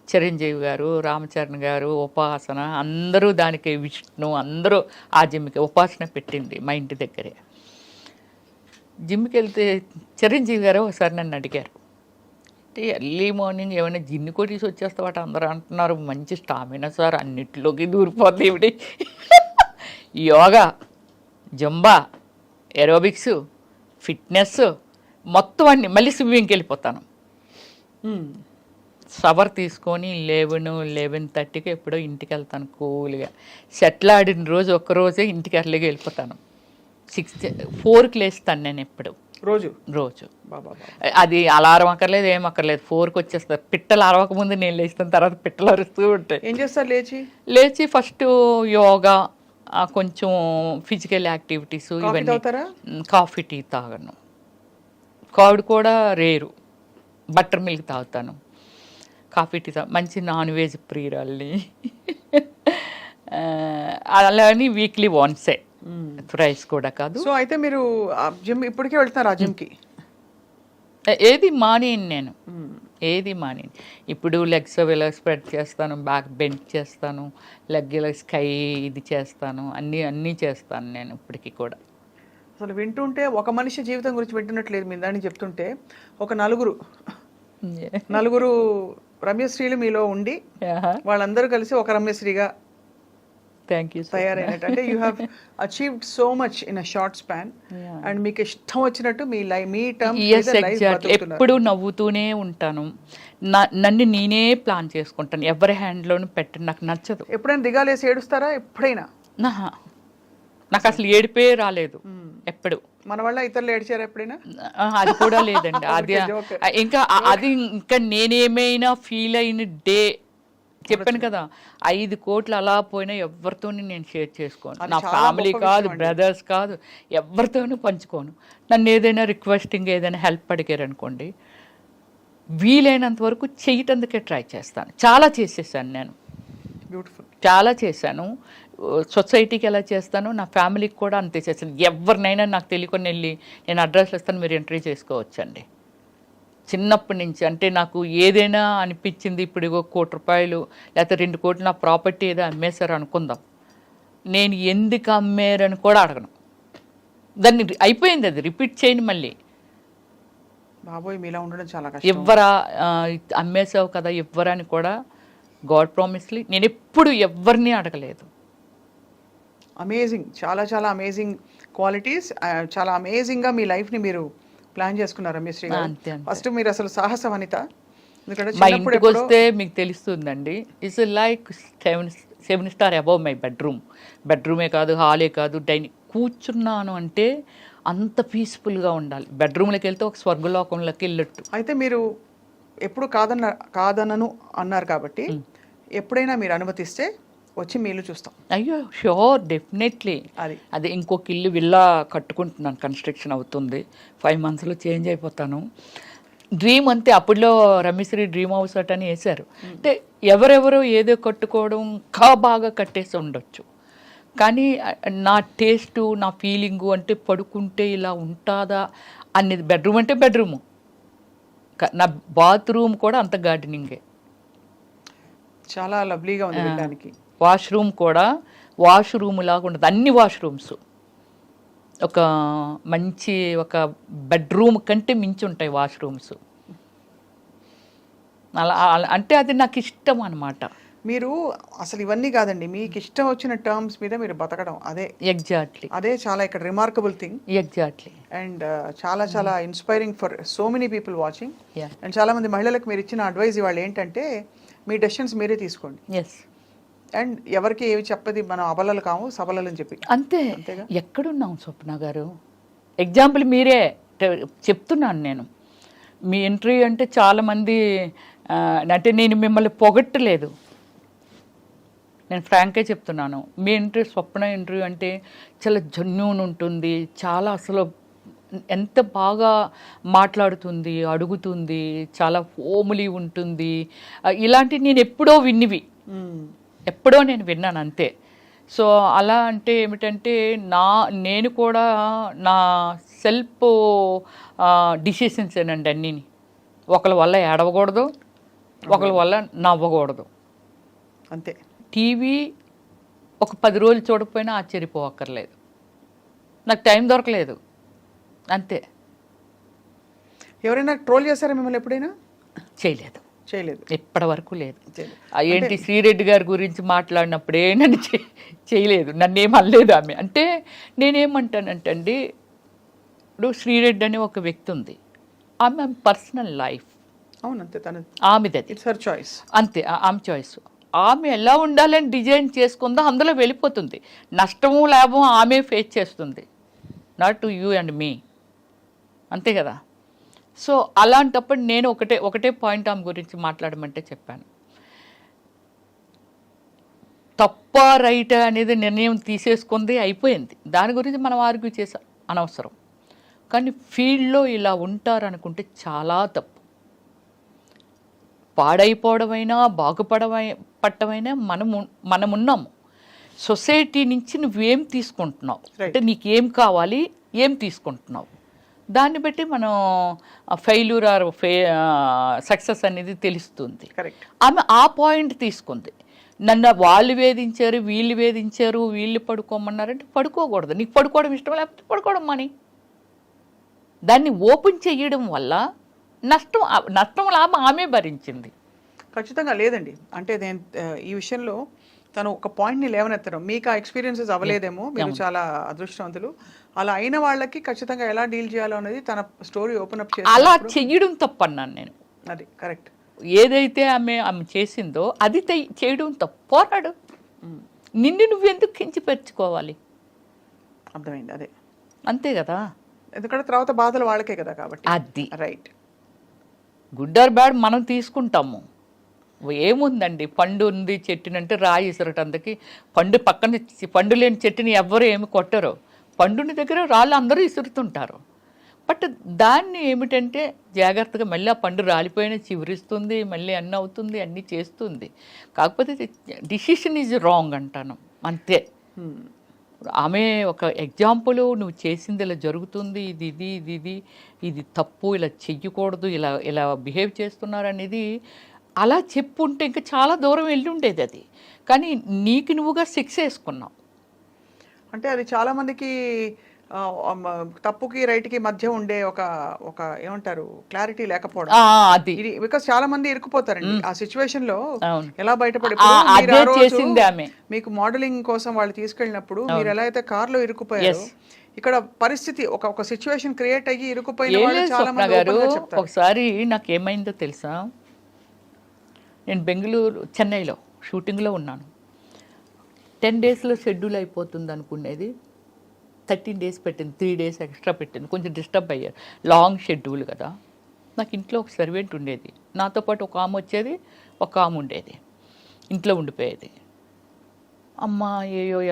చిరంజీవి గారు, రామచరణ్ గారు, ఉపాసన అందరూ దానికి, విష్ణు అందరూ ఆ జిమ్కి ఉపాసన పెట్టింది మా ఇంటి దగ్గరే. జిమ్కి వెళ్తే చిరంజీవి గారు ఒకసారి నన్ను అడిగారు, అంటే ఎర్లీ మార్నింగ్ ఏమైనా జిన్ను కొట్టేసి వచ్చేస్తావాట, అందరూ అంటున్నారు మంచి స్టామినా సార్, అన్నిటిలోకి దూరిపోద్ది ఇవిడి. యోగా, జంబా, ఏరోబిక్స్, ఫిట్నెస్ మొత్తం అన్ని, మళ్ళీ స్విమ్మింగ్కి వెళ్ళిపోతాను. షవర్ తీసుకొని 11-11:30కి ఎప్పుడో ఇంటికి వెళ్తాను కూల్గా. సెటిల్ ఆడిన రోజు ఒక్కరోజే ఇంటికి ఎర్లీగా వెళ్ళిపోతాను. 4కి లేస్తాను నేను ఎప్పుడు, రోజు అది అలారం అక్కర్లేదు, ఏం అక్కర్లేదు, 4కి వచ్చేస్తారు. పిట్టలు అరవకముందు నేను లేస్తాను, తర్వాత పిట్టలు అరుస్తూ ఉంటాయి. ఏం చేస్తారు లేచి ఫస్ట్ యోగా, కొంచెం ఫిజికల్ యాక్టివిటీస్, ఇవన్నీ. కాఫీ టీ తాగను, కర్డ్ కూడా రేరు, బటర్ మిల్క్ తాగుతాను. కాఫీ టీ మంచి నాన్ వెజ్ ప్రియురాల్ని. అలాని వీక్లీ వన్సే, ఫ్రైస్ కూడా కాదు. సో అయితే మీరు జిమ్ ఇప్పటికే వెళ్తారు? ఆ జిమ్కి ఏది మానేను నేను, ఏది మానేను. ఇప్పుడు లెగ్స్ ఇలా స్ప్రెడ్ చేస్తాను, బ్యాక్ బెండ్ చేస్తాను, లెగ్ ఇలా స్కై ఇది చేస్తాను, అన్నీ చేస్తాను నేను ఇప్పటికీ కూడా. అసలు వింటుంటే ఒక మనిషి జీవితం గురించి వింటున్నట్లేదు. మీరు దాన్ని చెప్తుంటే ఒక నలుగురు రమ్యశ్రీలు మీలో ఉండి వాళ్ళందరూ కలిసి ఒక రమ్యశ్రీగా తయారైనట్టు. అంటే you have achieved so much in a short span. And మీకు ఇష్టం వచ్చినట్టు మీ టర్మ్ ఎప్పుడు నవ్వుతూనే ఉంటాను. నన్ను నేనే ప్లాన్ చేసుకుంటాను, ఎవరి హ్యాండ్లోనూ పెట్టండి, నాకు నచ్చదు. ఎప్పుడైనా దిగాలేసి ఏడుస్తారా? ఎప్పుడైనా? నాకు అసలు ఏడిపే రాలేదు ఎప్పుడు. మన వల్ల ఇతరులు ఏడ్చారు ఎప్పుడైనా? అది కూడా లేదండి. అది ఇంకా నేనేమైనా ఫీల్ అయిన డే చెప్పాను కదా, 5 కోట్లు అలా పోయినా ఎవరితో నేను షేర్ చేసుకోను. నా ఫ్యామిలీ కాదు, బ్రదర్స్ కాదు, ఎవరితోనూ పంచుకోను. నన్ను ఏదైనా రిక్వెస్టింగ్, ఏదైనా హెల్ప్ అడిగారు అనుకోండి, వీలైనంత వరకు చేయటానికే ట్రై చేస్తాను. చాలా చేసేసాను నేను, బ్యూటిఫుల్, చాలా చేశాను. సొసైటీకి ఎలా చేస్తాను, నా ఫ్యామిలీకి కూడా అంతే చేస్తాను. ఎవరినైనా నాకు తెలియకొని వెళ్ళి నేను అడ్రస్లు ఇస్తాను, మీరు ఎంట్రీ చేసుకోవచ్చండి. చిన్నప్పటి నుంచి అంటే నాకు ఏదైనా అనిపించింది, ఇప్పుడు ఇగో ₹1 లేకపోతే 2 కోట్లు నా ప్రాపర్టీ ఏదో అమ్మేశారు అనుకుందాం, నేను ఎందుకు అమ్మారని కూడా అడగను. దాన్ని అయిపోయింది, అది రిపీట్ చేయను మళ్ళీ. బాబోయ్, మీలా ఉండడం చాలా కష్టం. ఎవ్వరా అమ్మేసావు కదా ఎవ్వరా అని కూడా, గాడ్ ప్రామిస్లీ నేను ఎప్పుడు ఎవరిని అడగలేదు. అమేజింగ్, చాలా చాలా అమేజింగ్ క్వాలిటీస్. చాలా అమేజింగ్గా మీ లైఫ్ని మీరు ప్లాన్ చేసుకున్నారు రమ్యశ్రీ గారు. ఫస్ట్ మీరు అసలు సాహస వనిత. మా ఇంటికి వస్తే మీకు తెలుస్తుందండి, it's like 7 star above my బెడ్రూమే కాదు, హాలే కాదు, డైనింగ్. కూర్చున్నాను అంటే అంత పీస్ఫుల్గా ఉండాలి. బెడ్రూమ్లోకి వెళ్తే ఒక స్వర్గలోకంలోకి వెళ్ళట్టు. అయితే మీరు ఎప్పుడు కాదనను అన్నారు కాబట్టి ఎప్పుడైనా మీరు అనుమతిస్తే వచ్చి మీ ఇల్లు చూస్తాం. అయ్యో షూర్, డెఫినెట్లీ. అది ఇంకొక ఇల్లు విల్లా కట్టుకుంటున్నాను, కన్స్ట్రక్షన్ అవుతుంది. 5 monthsలో చేంజ్ అయిపోతాను. డ్రీమ్ అంతే. అప్పుడులో రమ్యశ్రీ డ్రీమ్ హౌస్ అని వేశారు. అంటే ఎవరెవరో ఏదో కట్టుకోవడం ఇంకా బాగా కట్టేసి ఉండొచ్చు, కానీ నా టేస్టు, నా ఫీలింగు అంటే పడుకుంటే ఇలా ఉంటుందా అనేది. బెడ్రూమ్ అంటే బెడ్రూము, నా బాత్రూమ్ కూడా అంత గార్డెనింగే, చాలా లవ్లీగా ఉంది వినడానికి. వాష్రూమ్ కూడా వాష్రూమ్ లాగా ఉండదు, అన్ని వాష్రూమ్స్ ఒక మంచి ఒక బెడ్రూమ్ కంటే మించి ఉంటాయి వాష్రూమ్స్. అలా అంటే అది నాకు ఇష్టం అనమాట. మీరు అసలు ఇవన్నీ కాదండి, మీకు ఇష్టం వచ్చిన టర్మ్స్ మీద మీరు బతకడం, అదే ఎగ్జాక్ట్లీ అదే చాలా ఇక్కడ రిమార్కబుల్ థింగ్. ఎగ్జాక్ట్లీ అండ్ చాలా చాలా inspiring for so many people watching. Yeah and చాలామంది మహిళలకు మీరు ఇచ్చిన అడ్వైజ్ ఇవాళ ఏంటంటే మీ డెసిషన్స్ మీరే తీసుకోండి. ఎస్ అండ్ ఎవరికి ఏవి చెప్పది, మనం అబలలు కాము సబలలు అని చెప్పి. అంతే. అంతేగా? ఎక్కడున్నాం స్వప్న గారు? ఎగ్జాంపుల్ మీరే చెప్తున్నాను నేను. మీ ఇంటర్వ్యూ అంటే చాలామంది అంటే నేను మిమ్మల్ని పొగట్టలేదు, నేను ఫ్రాంక్గా చెప్తున్నాను. మీ ఇంటర్వ్యూ, స్వప్న ఇంటర్వ్యూ అంటే చాలా జెన్యూన్ ఉంటుంది, చాలా అసలు ఎంత బాగా మాట్లాడుతుంది, అడుగుతుంది, చాలా హోమ్లీ ఉంటుంది. ఇలాంటివి నేను ఎప్పుడో విన్నివి, ఎప్పుడో నేను విన్నాను అంతే. సో అలా అంటే ఏమిటంటే నేను కూడా నా సెల్ఫ్ డిసిషన్స్ ఏనండి అన్నీని. ఒకరి వల్ల ఏడవకూడదు, ఒకరి వల్ల నవ్వకూడదు, అంతే. టీవీ ఒక 10 రోజులు చూడకపోయినా ఆశ్చర్యపోవక్కర్లేదు, నాకు టైం దొరకలేదు అంతే. ఎవరైనా ట్రోల్ చేశారా మిమ్మల్ని ఎప్పుడైనా? చేయలేదు, చేయలేదు, ఇప్పటి వరకు లేదు. చేయలేదు. ఏంటి శ్రీరెడ్డి గారి గురించి మాట్లాడినప్పుడే నన్ను చేయలేదు, నన్ను ఏమనలేదు ఆమె. అంటే నేనేమంటానంటే అండి, ఇప్పుడు శ్రీరెడ్డి అనే ఒక వ్యక్తి ఉంది, ఆమె పర్సనల్ లైఫ్, అవునంతే, తన ఆమెది, ఇట్స్ హర్ చాయిస్, అంతే, ఆమె చాయిస్. ఆమె ఎలా ఉండాలని డిజైన్ చేసుకుందో అందులో వెళ్ళిపోతుంది. నష్టము లాభం ఆమె ఫేస్ చేస్తుంది, నాట్ టు యూ అండ్ మీ, అంతే కదా. సో అలాంటప్పుడు నేను ఒకటే పాయింట్ ఆమె గురించి మాట్లాడమంటే చెప్పాను. తప్ప రైట్ అనేది నిర్ణయం తీసేసుకుంది, అయిపోయింది. దాని గురించి మనం ఆర్గ్యూ చేసా అనవసరం. కానీ ఫీల్డ్లో ఇలా ఉంటారనుకుంటే చాలా తప్పు. పాడైపోవడమైనా పట్టమైనా మనమున్నాము. సొసైటీ నుంచి నువ్వేం తీసుకుంటున్నావు, అంటే నీకేం కావాలి, ఏం తీసుకుంటున్నావు, దాన్ని బట్టి మనం ఫెయిల్యూర్ ఆర్ సక్సెస్ అనేది తెలుస్తుంది. ఆమె ఆ పాయింట్ తీసుకుంది. నన్ను వాళ్ళు వేధించారు, వీళ్ళు పడుకోమన్నారంటే పడుకోకూడదు. నీకు పడుకోవడం ఇష్టం లేకపోతే పడుకోవడం మాని. దాన్ని ఓపెన్ చేయడం వల్ల నష్టం లాభం ఆమె భరించింది. ఖచ్చితంగా లేదండి. అంటే నేను ఈ విషయంలో తను ఒక పాయింట్ని లేవనెత్తడం, మీకు ఆ ఎక్స్పీరియన్సెస్ అవ్వలేదేమో, మీరు చాలా అదృష్టవంతులు. అలా అయిన వాళ్ళకి ఖచ్చితంగా ఎలా డీల్ చేయాలో అనేది తన స్టోరీ ఓపెన్ అప్ చేసి అలా చెయ్యడం తప్పన్నాను నేను. అది కరెక్ట్. ఏదైతే ఆమె చేసిందో అది చేయడం తప్పు. పోరాడు, నిన్ను నువ్వెందుకు కించిపరుచుకోవాలి? అర్థమైంది, అదే అంతే కదా. ఎందుకంటే తర్వాత బాధలు వాళ్ళకే కదా, కాబట్టి అది రైట్. గుడ్ ఆర్ బ్యాడ్ మనం తీసుకుంటాము. ఏముందండి, పండు ఉంది చెట్టునంటే రాయి ఇసరటందుకి, పండు లేని చెట్టుని ఎవ్వరు ఏమి కొట్టరు, పండుని దగ్గర రాళ్ళు అందరూ ఇసురుతుంటారు. బట్ దాన్ని ఏమిటంటే జాగ్రత్తగా మళ్ళీ ఆ పండు రాలిపోయినా చివరిస్తుంది, మళ్ళీ అన్నీ అవుతుంది, అన్నీ చేస్తుంది. కాకపోతే డిసిషన్ ఈజ్ రాంగ్ అంటాను అంతే. ఆమె ఒక ఎగ్జాంపుల్, నువ్వు చేసింది ఇలా జరుగుతుంది, ఇది తప్పు, ఇలా చెయ్యకూడదు, ఇలా బిహేవ్ చేస్తున్నారు అనేది అలా చెప్పుంటే ఇంకా చాలా దూరం వెళ్ళి ఉండేది అది. కానీ నీకు నువ్వుగా శిక్ష వేసుకున్నావు. అంటే అది చాలా మందికి తప్పుకి రైట్కి మధ్య ఉండే ఒక ఏమంటారు క్లారిటీ లేకపోవడం. అది బికాస్ చాలా మంది ఇరుక్కుపోతారండి ఆ సిచ్యువేషన్ లో. ఎలా చేసింది ఆమె. మీకు మోడలింగ్ కోసం వాళ్ళు తీసుకెళ్ళినప్పుడు మీరు ఎలా అయితే కార్ లో ఇరుక్కుపోయారు, ఇక్కడ పరిస్థితి ఒక సిచ్యువేషన్ క్రియేట్ అయ్యి ఇరుక్కుపోయిన వాళ్ళు చాలా మంది ఓపెన్గా చెప్తారు. ఒకసారి నాకు ఏమైందో తెలుసా, నేను చెన్నైలో షూటింగ్లో ఉన్నాను. 10 డేస్లో షెడ్యూల్ అయిపోతుంది అనుకునేది 13 డేస్ పెట్టింది, 3 డేస్ ఎక్స్ట్రా పెట్టింది. కొంచెం డిస్టర్బ్ అయ్యారు, లాంగ్ షెడ్యూల్ కదా. నాకు ఇంట్లో ఒక సర్వెంట్ ఉండేది, నాతో పాటు ఒక ఆమె వచ్చేది, ఒక ఆమె ఉండేది, ఇంట్లో ఉండిపోయేది. అమ్మ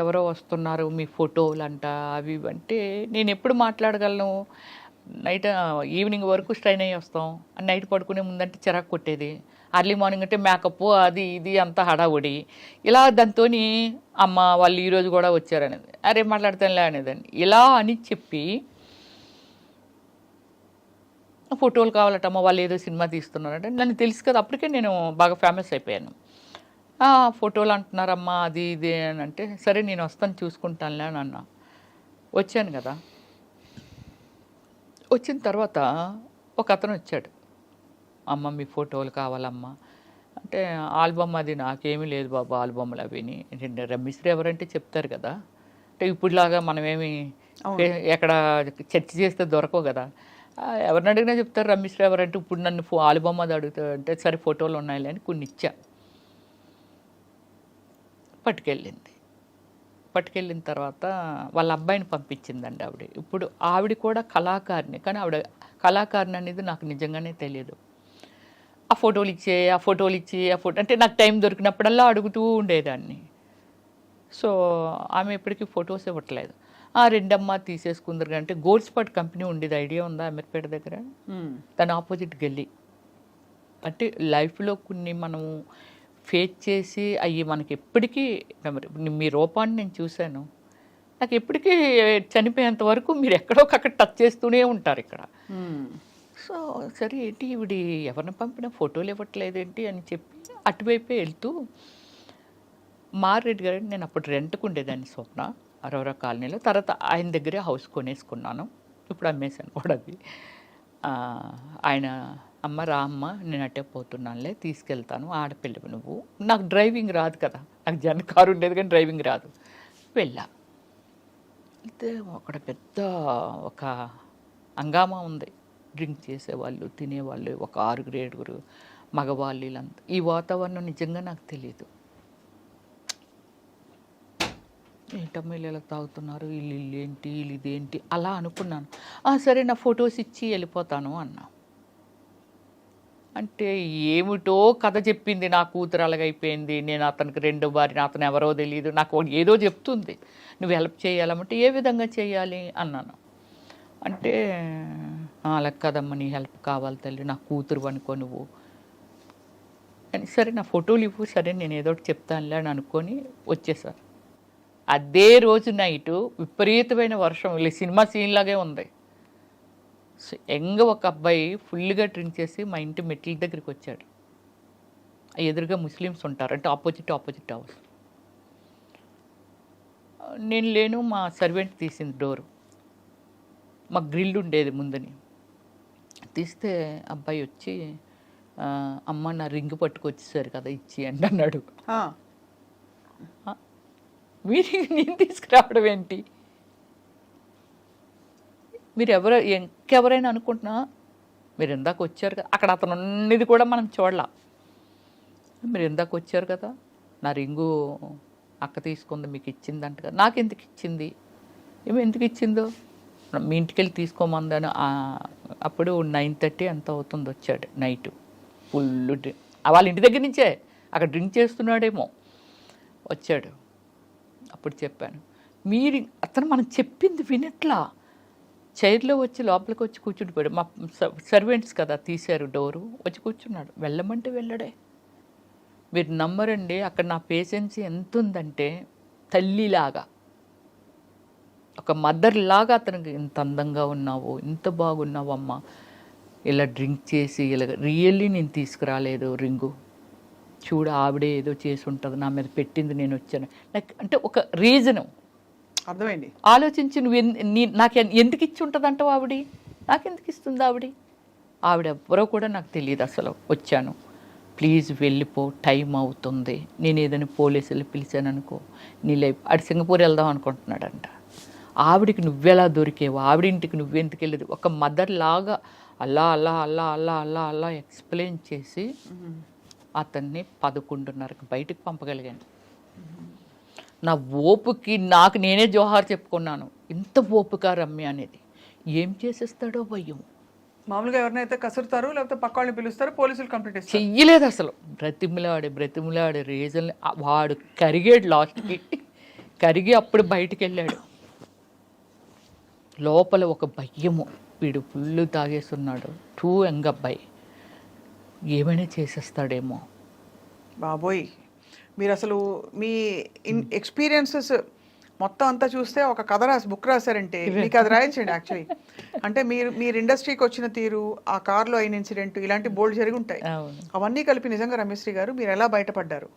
ఎవరో వస్తున్నారు, మీ ఫోటోలు అంట అవి అంటే నేను ఎప్పుడు మాట్లాడగలను? నైట్ ఈవినింగ్ వరకు స్ట్రైన్ అయ్యి వస్తాం, నైట్ పడుకునే ముందంటే చిరాకు కొట్టేది. అర్లీ మార్నింగ్ అంటే మేకప్ అది ఇది అంతా హడావుడి. ఇలా దాంతో అమ్మ వాళ్ళు ఈరోజు కూడా వచ్చారనేది, అరే మాట్లాడతానులే అనేదాన్ని. ఇలా అని చెప్పి ఫోటోలు కావాలటమ్మ, వాళ్ళు ఏదో సినిమా తీస్తున్నారంటే నన్ను తెలుసు కదా, అప్పటికే నేను బాగా ఫేమస్ అయిపోయాను. ఫోటోలు అంటున్నారమ్మా అది ఇది అని అంటే, సరే నేను వస్తాను చూసుకుంటానులే అని అన్నా. వచ్చాను కదా, వచ్చిన తర్వాత ఒక అతను వచ్చాడు, అమ్మ మీ ఫోటోలు కావాలమ్మా అంటే ఆల్బమ్ అది నాకేమీ లేదు బాబు ఆల్బమ్లు అవిని. రమ్యశ్రీ ఎవరంటే చెప్తారు కదా, అంటే ఇప్పుడులాగా మనమేమి ఎక్కడ చర్చ చేస్తే దొరకవు కదా. ఎవరిని అడిగినా చెప్తారు రమ్యశ్రీ ఎవరంటే. ఇప్పుడు నన్ను ఆల్బమ్ అది అడుగుతా అంటే సరే ఫోటోలు ఉన్నాయిలే అని కొన్ని ఇచ్చా. పట్టుకెళ్ళిన తర్వాత వాళ్ళ అబ్బాయిని పంపించిందండి ఆవిడ. ఇప్పుడు ఆవిడ కూడా కళాకారిణి, కానీ ఆవిడ కళాకారిణి అనేది నాకు నిజంగానే తెలియదు. ఆ ఫోటోలు ఇచ్చి అంటే నాకు టైం దొరికినప్పుడల్లా అడుగుతూ ఉండేదాన్ని. సో ఆమె ఎప్పటికీ ఫొటోస్ ఇవ్వట్లేదు. రెండమ్మ తీసేసుకుందరు అంటే గోల్డ్ స్పాట్ కంపెనీ ఉండేది, ఐడియా ఉందా అమీర్పేట దగ్గర? దాని ఆపోజిట్ గల్లీ. అంటే లైఫ్లో కొన్ని మనము ఫేస్ చేసి అవి మనకి ఎప్పటికీ మీ రూపాన్ని నేను చూశాను. నాకు ఎప్పటికీ చనిపోయేంత వరకు మీరు ఎక్కడొకక్కడ టచ్ చేస్తూనే ఉంటారు ఇక్కడ. సో సరే ఏంటి ఇవిడి ఎవరిని పంపిన ఫోటోలు ఇవ్వట్లేదేంటి అని చెప్పి అటువైపే వెళ్తూ మారెడ్డి గారు, నేను అప్పుడు రెంట్కు ఉండేదాన్ని స్వప్న అరోరా కాలనీలో. తర్వాత ఆయన దగ్గరే హౌస్ కొనేసుకున్నాను, ఇప్పుడు అమ్మేశాను కూడా అది. ఆయన అమ్మ రా అమ్మ నేను అట్టే పోతున్నానులే తీసుకెళ్తాను, ఆడపిల్లవి నువ్వు. నాకు డ్రైవింగ్ రాదు కదా, నాకు జన కారు ఉండేది కానీ డ్రైవింగ్ రాదు. వెళ్ళా, అయితే అక్కడ పెద్ద ఒక హంగామా ఉంది. డ్రింక్ చేసేవాళ్ళు, తినేవాళ్ళు, ఒక 6-7 మగవాళ్ళు, వీళ్ళంతా. ఈ వాతావరణం నిజంగా నాకు తెలియదు. ఏంటమ్మా వీళ్ళు ఇలా తాగుతున్నారు, వీళ్ళు ఏంటి, వీళ్ళు ఇదేంటి అలా అనుకున్నాను. సరే నా ఫొటోస్ ఇచ్చి వెళ్ళిపోతాను అన్నా. అంటే ఏమిటో కథ చెప్పింది, నా కూతురు అలాగైపోయింది, నేను అతనికి 2వ భార్య, అతను ఎవరో తెలియదు, నాకు ఏదో చెప్తుంది, నువ్వు హెల్ప్ చేయాలంటే ఏ విధంగా చేయాలి అన్నాను. అంటే అలా కదమ్మా నీ హెల్ప్ కావాలి తల్లి, నా కూతురు అనుకో నువ్వు అని. సరే నా ఫోటోలు ఇవ్వు, సరే నేను ఏదో ఒకటి చెప్తానులే అని అనుకొని వచ్చేసారు. అదే రోజు నైటు విపరీతమైన వర్షం, సినిమా సీన్ లాగే ఉంది. ఒక అబ్బాయి ఫుల్గా డ్రింక్ చేసి మా ఇంటి మెట్ల దగ్గరికి వచ్చాడు. ఎదురుగా ముస్లిమ్స్ ఉంటారు, అంటే ఆపోజిట్ హౌస్. నేను లేను, మా సర్వెంట్ తీసింది డోరు. మా గ్రిల్ ఉండేది ముందని. తీస్తే అబ్బాయి వచ్చి అమ్మ నా రింగ్ పట్టుకొచ్చేసారు కదా ఇచ్చి అండి అన్నాడు. మీరు నేను తీసుకురావడం ఏంటి, మీరు ఇంకెవరైనా అనుకుంటున్నా, మీరు ఇందాక వచ్చారు కదా, అక్కడ అతను ఉన్నది కూడా మనం చూడలా. మీరు ఇందాక వచ్చారు కదా, నా రింగు అక్క తీసుకుంది మీకు ఇచ్చిందంట కదా. నాకు ఎందుకు ఇచ్చింది, ఎందుకు ఇచ్చిందో, మీ ఇంటికి వెళ్ళి తీసుకోమందని. అప్పుడు 9:30 ఎంత అవుతుంది వచ్చాడు నైట్. ఫుల్ డ్రింక్, వాళ్ళ ఇంటి దగ్గర నుంచే, అక్కడ డ్రింక్ చేస్తున్నాడేమో వచ్చాడు. అప్పుడు చెప్పాను, మీరు అతను మనం చెప్పింది వినట్లా, చైర్లో వచ్చి లోపలికి వచ్చి కూర్చుండిపోయాడు. మా సర్వెంట్స్ కదా తీశారు డోరు, వచ్చి కూర్చున్నాడు. వెళ్ళమంటే వెళ్ళడే. మీరు నమ్మరండి, అక్కడ నా పేషెన్స్ ఎంత ఉందంటే తల్లిలాగా, ఒక మదర్ లాగా అతనికి, ఇంత అందంగా ఉన్నావు, ఇంత బాగున్నావు అమ్మ, ఇలా డ్రింక్ చేసి ఇలా రియల్లీ నేను తీసుకురాలేదు రింగు, చూడ ఆవిడే ఏదో చేసి ఉంటుంది, నా మీద పెట్టింది, నేను వచ్చాను. లైక్ అంటే ఒక రీజను అర్థమైంది. ఆలోచించి నువ్వు నాకు ఎందుకు ఇచ్చి ఉంటుంది అంటావు, నాకెందుకు ఇస్తుంది ఆవిడ ఎవరో కూడా నాకు తెలియదు అసలు. వచ్చాను, ప్లీజ్ వెళ్ళిపో, టైం అవుతుంది, నేను ఏదైనా పోలీసులు పిలిచాను అనుకో నీ లైఫ్. అటు సింగపూర్ వెళ్దాం అనుకుంటున్నాడంట. ఆవిడికి నువ్వెలా దొరికేవు, ఆవిడింటికి నువ్వెందుకు వెళ్ళేది, ఒక మదర్ లాగా అలా ఎక్స్ప్లెయిన్ చేసి అతన్ని 11:30కి బయటకు పంపగలిగాను. నా ఓపుకి నాకు నేనే జోహార్ చెప్పుకున్నాను. ఇంత ఓపుక రమ్య అనేది, ఏం చేసేస్తాడో భయం. మామూలుగా ఎవరినైతే కసురుతారు, లేకపోతే పక్క వాళ్ళని పిలుస్తారు, పోలీసులు కంప్లీట్ చేస్తారు. చెయ్యలేదు అసలు. బ్రతిమిలాడే రీజన్ వాడు కరిగాడు. లాస్ట్కి కరిగి అప్పుడు బయటికి వెళ్ళాడు. లోపల ఒక భయము, వీడు ఫుల్ తాగేస్తున్నాడు, టూ యంగ్ అబ్బాయి, ఏమైనా చేసేస్తాడేమో. బాబోయ్, మీరు అసలు మీ ఎక్స్పీరియన్సెస్ మొత్తం అంతా చూస్తే ఒక కథ బుక్ రాశారంటే మీకు అది రాయించండి యాక్చువల్లీ. అంటే మీరు ఇండస్ట్రీకి వచ్చిన తీరు, ఆ కార్లో అయిన ఇన్సిడెంట్, ఇలాంటి బోల్డ్ జరిగి ఉంటాయి. అవన్నీ కలిపి నిజంగా రమేశ్రీ గారు మీరు ఎలా బయటపడ్డారు?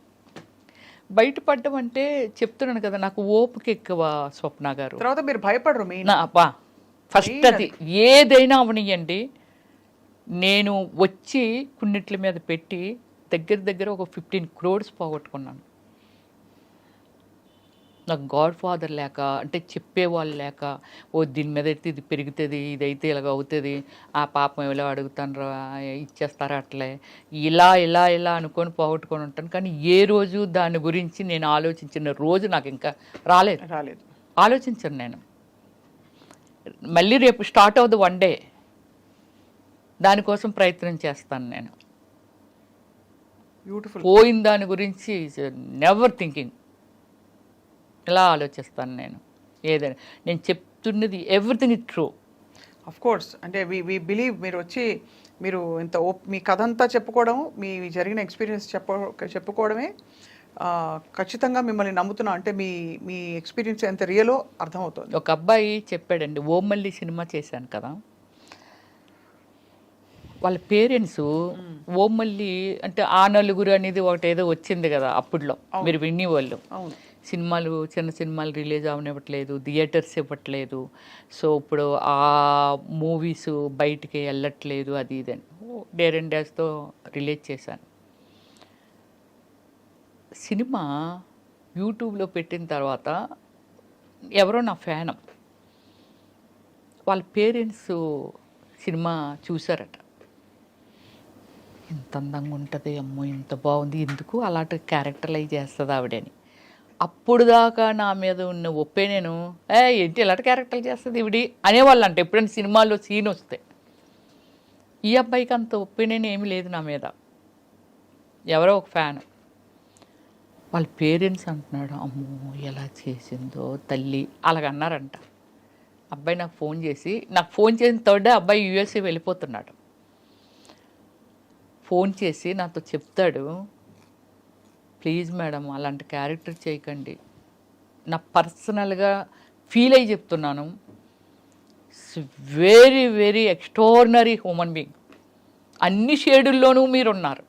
బయటపడ్డం అంటే చెప్తున్నాను కదా, నాకు ఓపిక ఎక్కువ స్వప్న గారు. తర్వాత మీరు భయపడరు మెయిన్. ఫస్ట్ అది ఏదైనా అవనియండి, నేను వచ్చి కున్నిట్ల మీద పెట్టి దగ్గర ఒక 15 crores పోగొట్టుకున్నాను. నాకు గాడ్ ఫాదర్ లేక, అంటే చెప్పేవాళ్ళు లేక, ఓ దీని మీద అయితే ఇది పెరుగుతుంది, ఇదైతే ఇలాగ అవుతుంది, ఆ పాపం ఇలా అడుగుతాను ఇచ్చేస్తారా అట్లే, ఇలా అనుకొని పోగొట్టుకొని ఉంటాను. కానీ ఏ రోజు దాని గురించి నేను ఆలోచించిన రోజు నాకు ఇంకా రాలేదు. ఆలోచించను నేను. మళ్ళీ రేపు స్టార్ట్ అవుతుంది వన్ డే, దానికోసం ప్రయత్నం చేస్తాను నేను. బ్యూటిఫుల్. పోయిన దాని గురించి నెవర్ థింకింగ్, ఇలా ఆలోచిస్తాను నేను. ఏదైనా నేను చెప్తున్నది everything is true. Of course, అంటే వి బిలీవ్ మీరు వచ్చి మీరు ఇంత మీ కథ అంతా చెప్పుకోవడం, మీ జరిగిన ఎక్స్పీరియన్స్ చెప్పుకోవడమే ఖచ్చితంగా మిమ్మల్ని నమ్ముతున్నా. అంటే మీ ఎక్స్పీరియన్స్ ఎంత రియలో అర్థమవుతుంది. ఒక అబ్బాయి చెప్పాడండి, ఓమల్లి సినిమా చేశాను కదా, వాళ్ళ పేరెంట్స్ ఓమల్లి అంటే ఆ నలుగురు అనేది ఒకటి ఏదో వచ్చింది కదా అప్పుడులో, మీరు వినేవాళ్ళు. సినిమాలు, చిన్న సినిమాలు రిలీజ్ అవనివ్వట్లేదు, థియేటర్స్ ఇవ్వట్లేదు, సో ఇప్పుడు ఆ మూవీస్ బయటికి వెళ్ళట్లేదు, అది ఇదని డేర్ అండ్ డాష్తో రిలీజ్ చేశాను. సినిమా యూట్యూబ్లో పెట్టిన తర్వాత ఎవరో నా ఫ్యాన్, వాళ్ళ పేరెంట్స్ సినిమా చూసారట. ఇంత అందంగా ఉంటుంది, అమ్మో ఇంత బాగుంది, ఎందుకు అలాంటి క్యారెక్టర్లైజ్ చేస్తుంది ఆవిడని. అప్పుడు దాకా నా మీద ఉన్న ఒపీనియను, ఏంటి ఇలాంటి క్యారెక్టర్లు చేస్తుంది ఇవిడి అనేవాళ్ళు. అంటే ఎప్పుడైనా సినిమాల్లో సీన్ వస్తే, ఈ అబ్బాయికి అంత ఒపీనియన్ ఏమీ లేదు నా మీద. ఎవరో ఒక ఫ్యాన్, వాళ్ళ పేరెంట్స్ అంటున్నాడు, అమ్మో ఎలా చేసిందో తల్లి అలాగన్నారంట. అబ్బాయి నాకు ఫోన్ చేసిన థర్డ్ డే అబ్బాయి యూఎస్ఏ వెళ్ళిపోతున్నాడు. ఫోన్ చేసి నాతో చెప్తాడు, ప్లీజ్ మేడం అలాంటి క్యారెక్టర్ చేయకండి, నా పర్సనల్గా ఫీల్ అయ్యి చెప్తున్నాను, very very extraordinary human being, అన్ని షేడుల్లోనూ మీరున్నారు,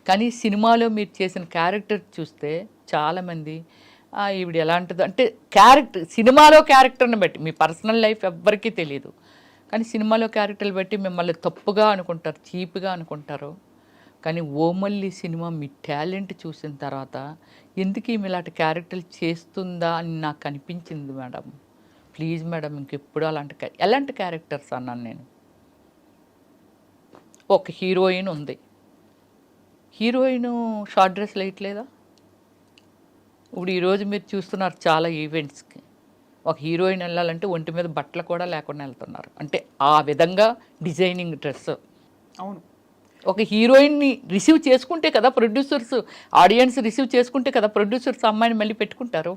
కానీ సినిమాలో మీరు చేసిన క్యారెక్టర్ చూస్తే చాలామంది ఈవిడ ఎలాంటిదో, అంటే క్యారెక్టర్ సినిమాలో క్యారెక్టర్ని బట్టి, మీ పర్సనల్ లైఫ్ ఎవ్వరికీ తెలియదు, కానీ సినిమాలో క్యారెక్టర్లు బట్టి మిమ్మల్ని తప్పుగా అనుకుంటారు, చీప్గా అనుకుంటారు. కానీ ఓమల్లి సినిమా మీ టాలెంట్ చూసిన తర్వాత ఎందుకు ఈమె ఇలాంటి క్యారెక్టర్లు చేస్తుందా అని నాకు అనిపించింది మేడం. ప్లీజ్ మేడం ఇంకెప్పుడు ఎలాంటి క్యారెక్టర్స్ అన్నాను నేను. ఒక హీరోయిన్ ఉంది, హీరోయిన్ షార్ట్ డ్రెస్ వేయట్లేదా? ఇప్పుడు ఈరోజు మీరు చూస్తున్నారు చాలా ఈవెంట్స్కి, ఒక హీరోయిన్ వెళ్ళాలంటే ఒంటి మీద బట్టలు కూడా లేకుండా వెళ్తున్నారు, అంటే ఆ విధంగా డిజైనింగ్ డ్రెస్. అవును, ఒక హీరోయిన్ని రిసీవ్ చేసుకుంటే కదా ప్రొడ్యూసర్స్, ఆడియన్స్ రిసీవ్ చేసుకుంటే కదా ప్రొడ్యూసర్స్ అమ్మాయిని మళ్ళీ పెట్టుకుంటారు.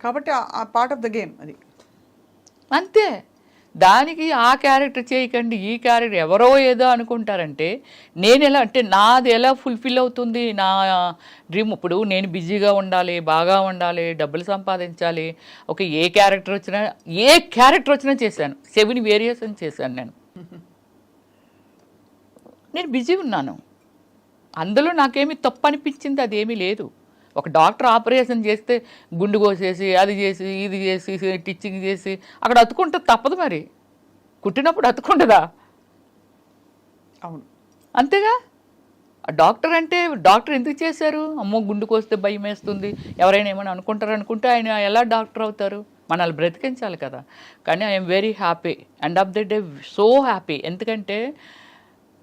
కాబట్టి ఆ పార్ట్ ఆఫ్ ద గేమ్ అది అంతే. దానికి ఆ క్యారెక్టర్ చేయకండి, ఈ క్యారెక్టర్ ఎవరో ఏదో అనుకుంటారంటే నేను ఎలా, అంటే నాది ఎలా ఫుల్ఫిల్ అవుతుంది నా డ్రీమ్. ఇప్పుడు నేను బిజీగా ఉండాలి, బాగా ఉండాలి, డబ్బులు సంపాదించాలి, ఏ క్యారెక్టర్ వచ్చినా చేశాను. 7 వేరియేషన్ చేశాను నేను బిజీ ఉన్నాను, అందులో నాకేమీ తప్పు అనిపించింది అదేమీ లేదు. ఒక డాక్టర్ ఆపరేషన్ చేస్తే గుండు కోసేసి అది చేసి ఇది చేసి టిచ్చింగ్ చేసి అక్కడ అతుకుంటుంది, తప్పదు మరి, కుట్టినప్పుడు అతుకుంటుందా? అవును, అంతేగా. డాక్టర్ అంటే డాక్టర్ ఎందుకు చేశారు? అమ్మో గుండు కోస్తే భయం వేస్తుంది, ఎవరైనా ఏమైనా అనుకుంటారు అనుకుంటే ఆయన ఎలా డాక్టర్ అవుతారు? మనల్ని బ్రతికించాలి కదా. కానీ I'm very happy, end of the day so happy. ఎందుకంటే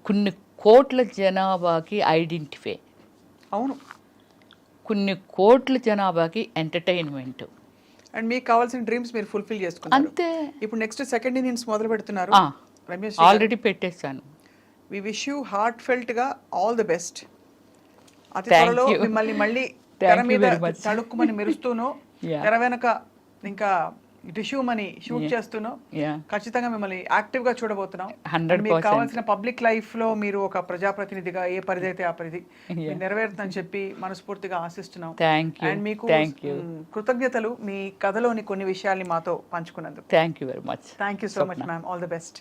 కొన్ని కోట్ల జనాభాకి ఐడెంటిఫై, అవును, కొన్ని కోట్ల జనాభాకి ఎంటర్టైన్మెంట్, అండ్ మీకు కావాల్సిన డ్రీమ్స్ మీరు ఫుల్ఫిల్ చేసుకున్నారు. అంతే. ఇప్పుడు నెక్స్ట్ సెకండ్ ఇన్నింగ్స్ మొదలు పెడుతున్నారు రమేష్, ఆల్రెడీ పెట్టేశాను. వి విష్ యూ హార్ట్ ఫెల్ట్ గా ఆల్ ది బెస్ట్. అతి త్వరలో మిమ్మల్ని మళ్ళీ తెర మీద తడుక్కుమని మెరుస్తూనో, తెర వెనక ఇంకా టిష్యూమని షూట్ చేస్తూనో ఖచ్చితంగా మిమ్మల్ని యాక్టివ్ గా చూడబోతున్నాం. మీకు కావాల్సిన పబ్లిక్ లైఫ్ లో మీరు ఒక ప్రజాప్రతినిధిగా ఏ పరిధి అయితే ఆ పరిధి నెరవేరుతుందని చెప్పి మనస్ఫూర్తిగా ఆశిస్తున్నాం. అండ్ మీకు కృతజ్ఞతలు మీ కథలోని కొన్ని విషయాల్ని మాతో పంచుకున్నందుకు. Thank you very much. Thank you so much ma'am. All the best.